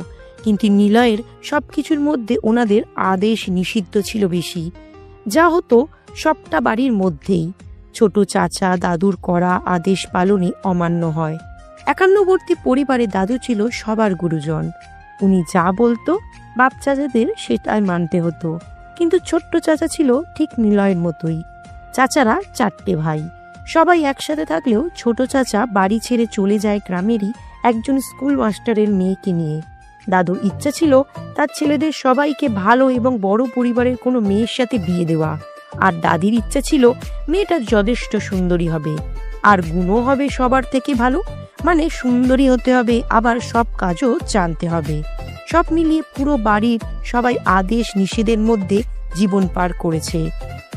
কিন্তু নিলয়ের সবকিছুর মধ্যে ওনাদের আদেশ নিষিদ্ধ ছিল বেশি। যা হতো সবটা বাড়ির মধ্যেই। ছোট চাচা দাদুর করা আদেশ পালনে অমান্য হয়। একান্নবর্তী পরিবারে দাদু ছিল সবার গুরুজন। উনি যা বলতো বাপ চাচাদের সেটাই মানতে হতো। কিন্তু ছোট্ট চাচা ছিল ঠিক নিলয়ের মতোই। চাচারা 4টে ভাই, সবাই একসাথে থাকলেও ছোট চাচা বাড়ি ছেড়ে চলে যায় গ্রামেরই একজন স্কুল মাস্টারের মেয়েকে নিয়ে। দাদুর ইচ্ছা ছিল তার ছেলেদের সবাইকে ভালো এবং বড় পরিবারের কোনো মেয়ের সাথে বিয়ে দেওয়া, আর দাদির ইচ্ছা ছিল মেয়েটা যথেষ্ট সুন্দরী হবে আর গুণও হবে সবার থেকে ভালো, মানে সুন্দরী হতে হবে, আবার সব কাজও জানতে হবে। সব মিলিয়ে পুরো বাড়ির সবাই আদেশ নিষেধের মধ্যে জীবন পার করেছে।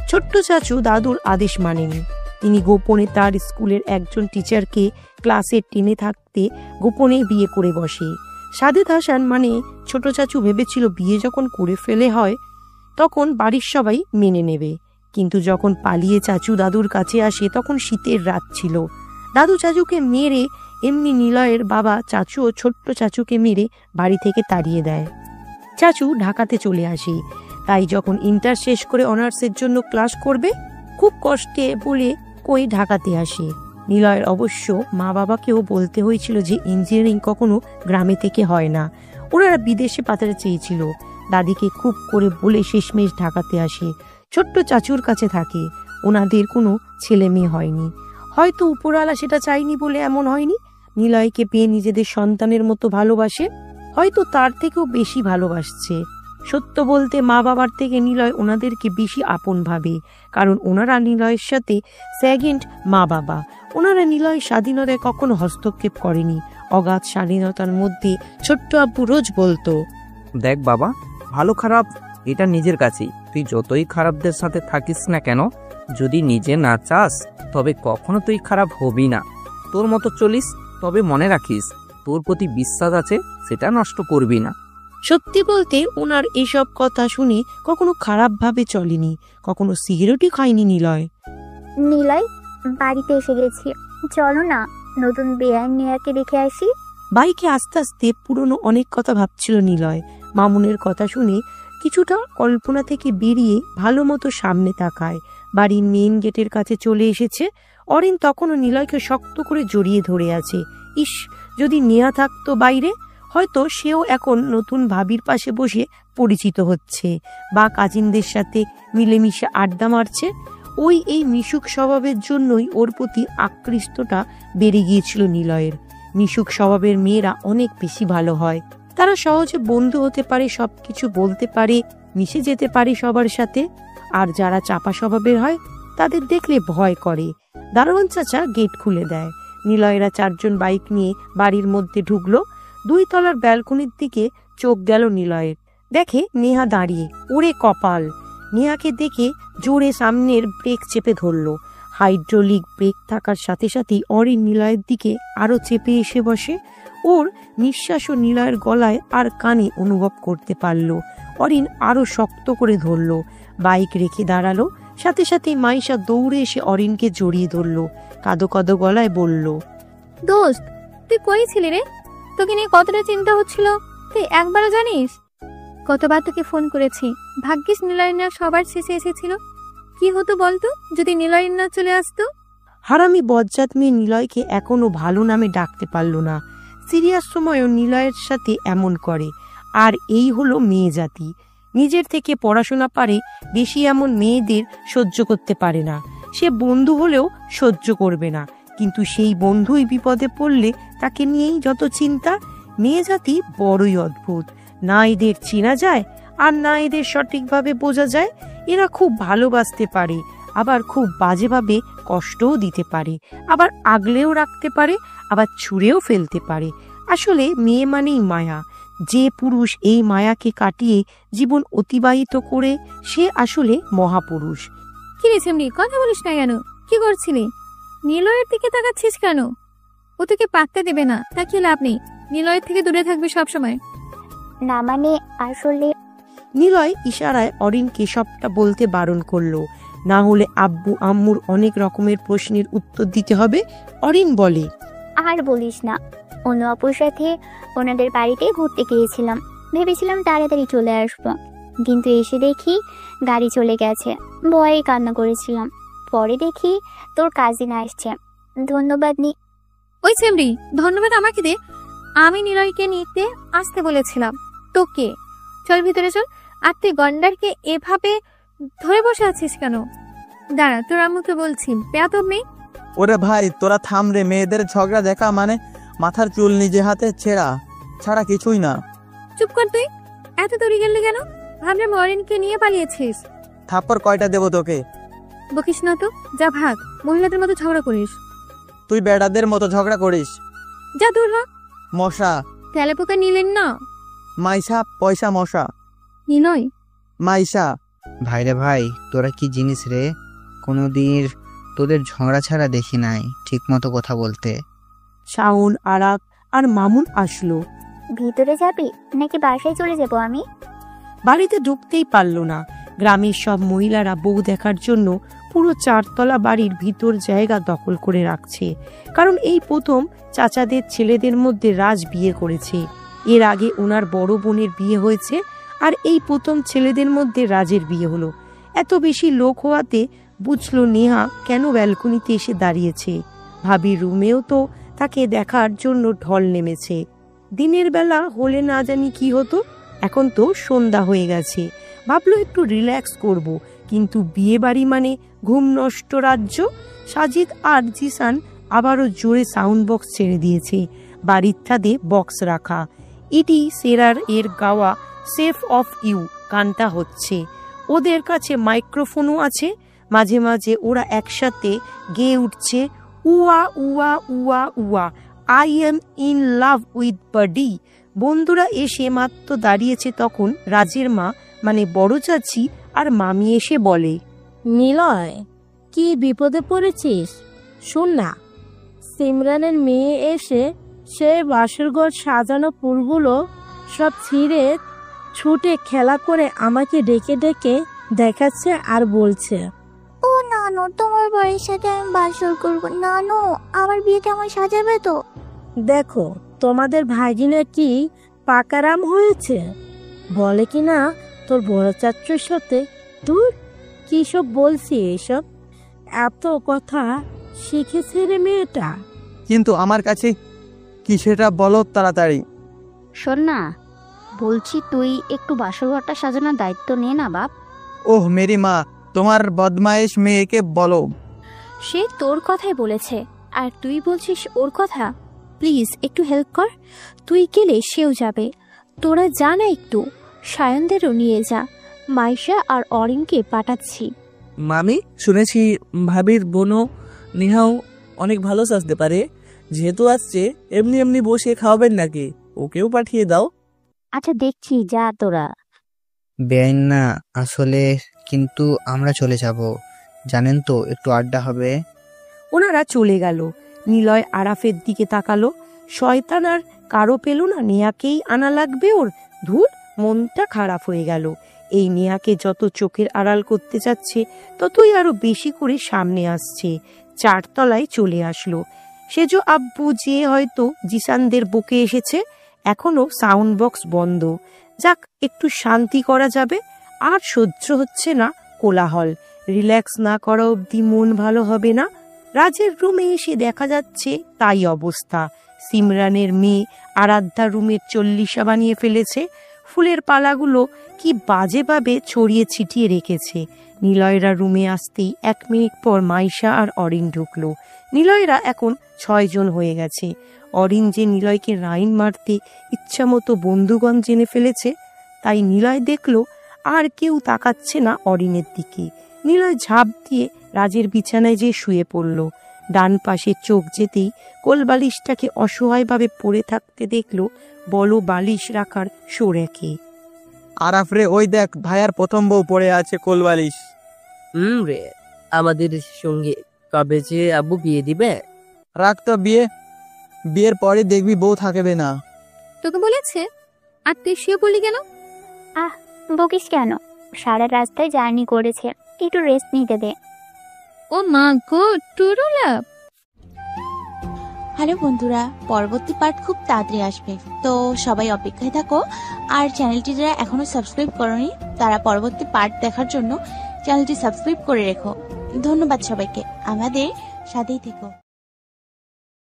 ছোট্ট চাচু দাদুর আদেশ মানেনি। তিনি গোপনে তার স্কুলের একজন টিচারকে ক্লাসে টেনে থাকতে গোপনে বিয়ে করে বসে। সাদেত হাসান মানে ছোট চাচু ভেবেছিল বিয়ে যখন করে ফেলে হয় তখন বাড়ির সবাই মেনে নেবে, কিন্তু যখন পালিয়ে চাচু দাদুর কাছে আসে তখন শীতের রাত ছিল। দাদু চাচুকে মেরে, এমনি নিলয়ের বাবা চাচু ও ছোট্ট চাচুকে মেরে বাড়ি থেকে তাড়িয়ে দেয়। চাচু ঢাকাতে চলে আসে, তাই যখন ইন্টার শেষ করে অনার্সের জন্য ক্লাস করবে খুব কষ্টে বলে কই ঢাকাতে আসে। নিলয়ের অবশ্য মা বাবাকেও বলতে হয়েছিল যে ইঞ্জিনিয়ারিং কখনো গ্রামে থেকে হয় না, ওনারা বিদেশে পাঠাতে চেয়েছিল। দাদিকে খুব করে বলে শেষমেশ ঢাকাতে আসে, ছোট্ট চাচুর কাছে থাকে। ওনাদের কোনো ছেলে মেয়ে হয়নি, হয়তো উপরওয়ালা সেটা চাইনি বলে এমন হয়নি। নিলয়কে পেয়ে নিজেদের সন্তানের মতো ভালোবাসে, হয়তো তার থেকেও বেশি ভালোবাসছে। সত্য বলতে মা বাবার থেকে নিলয় ওনাদেরকে বেশি আপন ভাবে, কারণ ওনারা নিলয়ের সাথে সেকেন্ড মা বাবা। ওনারা নিলয়ের স্বাধীনতায় কখনো হস্তক্ষেপ করেনি। অগাধ স্বাধীনতার মধ্যে ছোট্ট আব্বু রোজ বলতো, দেখ বাবা, ভালো খারাপ এটা নিজের কাছেই। তুই যতই খারাপদের সাথে থাকিস না কেন, যদি নিজে না চাস তবে কখনো তুই খারাপ হবি না। তোর মতো চলিস, তবে মনে রাখিস তোর প্রতি বিশ্বাস আছে, সেটা নষ্ট করবি না। সত্যি বলতে ওনার এসব কথা শুনে কখনো খারাপ ভাবে চলেনি, কখনো সিগারেটই খায়নি নিলয়। নিলয়, বাড়িতে এসে গেছি, চলো না নতুন বেয়ার নেয়াকে দেখে আসি। বাইকে আস্তে আস্তে পুরনো অনেক কথা ভাবছিল নিলয়। মামুনের কথা শুনে কিছুটা কল্পনা থেকে বেরিয়ে ভালো মতো সামনে তাকায়। বাড়ির মেইন গেটের কাছে চলে এসেছে। অরিন তখনও নিলয়কে শক্ত করে জড়িয়ে ধরে আছে। ইস, যদি নেয়া থাকতো বাইরে, হয়তো সেও এখন নতুন ভাবির পাশে বসে পরিচিত হচ্ছে বা কাজিনদের সাথে মিলেমিশে আড্ডা মারছে। এই মিশুক স্বভাবের জন্যই ওর প্রতি আকৃষ্টটা বেড়ে গিয়েছিল নিলয়ের। মিশুক স্বভাবের মেয়েরা অনেক বেশি ভালো হয়, তারা সহজে বন্ধু হতে পারে, সবকিছু বলতে পারে, মিশে যেতে পারে সবার সাথে। আর যারা চাপা স্বভাবের হয় তাদের দেখলে ভয় করে। দারোয়ান চাচা গেট খুলে দেয়। নিলয়েরা 4জন বাইক নিয়ে বাড়ির মধ্যে ঢুকলো। 2 তলার ব্যালকনির দিকে চোখ গেল নিলয়ের, দেখে নেহা দাঁড়িয়ে। ওরে কপাল! নেহাকে দেখে জোরে সামনের ব্রেক চেপে ধরল। হাইড্রোলিক ব্রেক থাকার সাথে সাথেই অরিন নিলয়ের দিকে আরো চেপে এসে বসে। ওর নিঃশ্বাসও নিলয়ের গলায় আর কানে অনুভব করতে পারল। অরিন আরো শক্ত করে ধরল। বাইক রেখে দাঁড়ালো। সাথে সাথে মাইশা দৌড়ে এসে অরিনকে জড়িয়ে ধরল। কাঁদো কাঁদো গলায় বলল, দোস্ত, তুই কই ছিলি রে? তোকে নিয়ে কতটা চিন্তা হচ্ছিল তুই একবারও জানিস? কতবার তোকে ফোন করেছি, ভাগ্যিস নিলয়না সবার শেষে এসেছিল। কি হতো বলতো যদি নিলয়না চলে আসতো? হারামি বজ্জাত মেয়ে নিলয়কে এখনো ভালো নামে ডাকতে পারল না। সিরিয়াস সময়ও নিলয়ের সাথে এমন করে। আর এই হলো মেয়ে জাতি, নিজের থেকে পড়াশোনা পারে বেশি এমন মেয়েদের সহ্য করতে পারে না। সে বন্ধু হলেও সহ্য করবে না, কিন্তু সেই বন্ধুই বিপদে পড়লে তাকে নিয়েই যত চিন্তা। মেয়ে জাতি বড়ই অদ্ভুত, না এদের চেনা যায় আর না এদের সঠিকভাবে বোঝা যায়। এরা খুব ভালোবাসতে পারে, আবার খুব বাজেভাবে কষ্টও দিতে পারে, আবার আগলেও রাখতে পারে, আবার ছুঁড়েও ফেলতে পারে। আসলে মেয়ে মানেই মায়া। যে পুরুষ এই মায়াকে কাটিয়ে জীবন অতিবাহিত করে সে আসলে মহাপুরুষ। কি রে সিমরি, কথা বলিস না কেন? কি করছিলি? নিলয়ের দিকে তাকাচ্ছিস কেন? ও তোকে পাত্তা দেবে না, তাকিয়ে লাভ নেই। নিলয়ের থেকে দূরে থাকবি সবসময়। না মানে আসলে। নিলয় ইশারায় অরিনকে সবটা বলতে বারণ করলো, না হলে আব্বু আম্মুর অনেক রকমের প্রশ্নের উত্তর দিতে হবে। অরিন বলে, আর বলিস না, অন্য অপুর সাথে ওনাদের বাড়িতে ঘুরতে গিয়েছিলাম। ভেবেছিলাম তাড়াতাড়ি চলে আসবো, কিন্তু এসে দেখি গাড়ি চলে গেছে। ভয়ে কান্না করেছিলাম। পরে দেখি তোর কাজিন আসছে। ধন্যবাদ নি। ওই সেমরি, ধন্যবাদ আমাকে দে। আমি নিলয়কে নিতে আসতে বলেছিলাম তোকে। চল ভিতরে চল, আর তুই গন্ডারকে এভাবে ধরে বসে আছিস কেন? দাঁড়া, তোর আম্মুকে বলছি। বেয়াদব মেয়ে। ওরে ভাই তোরা থাম রে, মেয়েদের ঝগড়া দেখা মানে মাথার চুল নিজে হাতে ছেঁড়া ছাড়া কিছুই না। চুপ কর তুই। এত দৌড়ে গেলি কেন? ভাবলাম অরিনকে নিয়ে পালিয়েছিস। থাপ্পড় কয়টা দেবো তোকে? বকিস না তো, যা ভাগ। মহিলাদের মতো ঝগড়া করিস। তুই বেড়াদের মতো ঝগড়া করিস। যা দূর হ। মশা তেলাপোকা নিলেন না। মাইশা পয়সা মশা নিলয় মাইশা। ভাইরে ভাই, তোরা কি জিনিস রে? কোনোদিন তোদের ঝগড়া ছাড়া দেখি নাই ঠিক মতো কথা বলতে। শাওন, আরাক আর মামুন আসলো। ভিতরে যাবি নাকি বাসায় চলে যাব আমি? বাড়িতে ঢুকতেই পারল না। গ্রামের সব মহিলারা বউ দেখার জন্য পুরো 4 তলা বাড়ির ভিতর জায়গা দখল করে রাখছে। কারণ এই প্রথম চাচাদের ছেলেদের মধ্যে রাজ বিয়ে করেছে। এর আগে ওনার বড় বোনের বিয়ে হয়েছে, আর এই প্রথম ছেলেদের মধ্যে রাজের বিয়ে হলো। এত বেশি লোক হওয়াতে বুঝলো নেহা কেন ব্যালকনিতে এসে দাঁড়িয়েছে। ভাবির রুমেও তো তাকে দেখার জন্য ঢল নেমেছে। দিনের বেলা হলে না জানি কি হতো, এখন তো সন্ধ্যা হয়ে গেছে। ভাবলো একটু রিল্যাক্স করব, কিন্তু বিয়ে বাড়ি মানে ঘুম নষ্ট রাজ্য। সাজিদ আর জিসান আবারও জোরে সাউন্ড বক্স ছেড়ে দিয়েছে। বাড়ির ছাদে বক্স রাখা। ইটি সেরার এর গাওয়া সেফ অফ ইউ গানটা হচ্ছে। ওদের কাছে মাইক্রোফোনও আছে। মাঝে মাঝে ওরা একসাথে গেয়ে উঠছে, উয়া উয়া উয়া উয়া, I am in love with body. বন্ধুরা এসে মাত্র দাঁড়িয়েছে তখন রাজের মা মানে বড় চাচি আর মামি এসে বলে, নিলয়, কি বিপদে পড়েছিস? শোন না, সিমরানের মেয়ে এসে সে বাসরঘর সাজানো ফুলগুলো সব ছিঁড়ে ছুটে খেলা করে আমাকে ডেকে ডেকে দেখাচ্ছে আর বলছে, ও নানু, তোমার বাড়ির সাথে আমি বাসর করবো। নানু, আমার বিয়েতে আমার সাজাবে তো? দেখো তোমাদের ভাগিনের কি পাকারাম হয়েছে, বলে কি না তোর বড় চাচুর সাথে। তুই কি সব বলছি এসব? এত কথা শিখেছে রে মেয়েটা। কিন্তু আমার কাছে কি সেটা বলো তাড়াতাড়ি। শোন না, বলছি তুই একটু বাসরঘরটা সাজানোর দায়িত্ব নে না বাপ। ওহ মেরি মা, তোমার বদমাইশ মেয়েকে বলো। সে তোর কথাই বলেছে আর তুই বলছিস ওর কথা। প্লিজ একটু হেল্প কর। তুই গেলে সেও যাবে। তোরা যা না, একটু সায়নদেরও নিয়ে যা। মাইশা আর অরিনকে পাঠাচ্ছি। মামি, শুনেছি ভাবির বোনও নেহাও অনেক ভালো সাজতে পারে। যেহেতু আসছে, এমনি এমনি বসে খাওয়াবেন নাকি? ওকেও পাঠিয়ে দাও। আচ্ছা দেখছি, যা তোরা। বেআইন না আসলে, কিন্তু আমরা চলে যাব, জানেন তো, একটু আড্ডা হবে। ওনারা চলে গেল। নিলয় আরাফের দিকে তাকালো। শয়তান আর কারো পেল না, নেহাকেই আনা লাগবে ওর। ধুর, মনটা খারাপ হয়ে গেল। এই নেহাকে যত চোখের আড়াল করতে যাচ্ছে ততই আরো বেশি করে সামনে আসছে। 4 তলায় চলে আসলো। সেজো আব্বু যে হয়তো জিসানদের বুকে এসেছে। এখনো সাউন্ড বক্স বন্ধ। যাক, একটু শান্তি করা যাবে। আর সহ্য হচ্ছে না কোলাহল। রিল্যাক্স না করা অবধি মন ভালো হবে না। রাজের রুমে এসে দেখা যাচ্ছে তাই অবস্থা। সিমরানের মেয়ে আরাধ্যা রুমের চল্লিশা বানিয়ে ফেলেছে। ফুলের পালাগুলো কি বাজেভাবে ছড়িয়ে ছিটিয়ে রেখেছে। নিলয়রা রুমে আসতেই 1 মিনিট পর মাইশা আর অরিন ঢুকলো। নিলয়রা এখন 6 জন হয়ে গেছে। অরিন যে নিলয়কে রাইন মারতে ইচ্ছা মতো বন্ধুগণ জেনে ফেলেছে, তাই নিলয় দেখলো আর কেউ তাকাচ্ছে না অরিনের দিকে। নিলয় ঝাঁপ দিয়ে রাজের বিছানায় যে শুয়ে পড়ল। ডান পাশে চোখ যেতেই কোলবালিশটাকে অসহায়ভাবে পড়ে থাকতে দেখলো বলো বালিশ রাখার সরেকে। আরাফ রে, ওই দেখ ভাইয়ার প্রথম বউ পড়ে আছে কোলবালিশ। রে, আমাদের সঙ্গে কবে যে আব্বু বিয়ে দিবে? রাখ তো বিয়ে, বিয়ের পরে দেখবি বউ থাকবে না। তোকে বলেছে? আর তুই শুয়ে পড়লি কেন? বকিস কেন? সারা রাস্তায় জার্নি করেছে, একটু রেস্ট নিতে দে। ও মা গো, টুরুলা। হ্যালো বন্ধুরা, পরবর্তী পার্ট খুব তাড়াতাড়ি আসবে, তো সবাই অপেক্ষায় থাকো। আর চ্যানেলটি যারা এখনো সাবস্ক্রাইব করোনি তারা পরবর্তী পার্ট দেখার জন্য চ্যানেলটি সাবস্ক্রাইব করে রেখো। ধন্যবাদ সবাইকে, আমাদের সাথেই থেকো।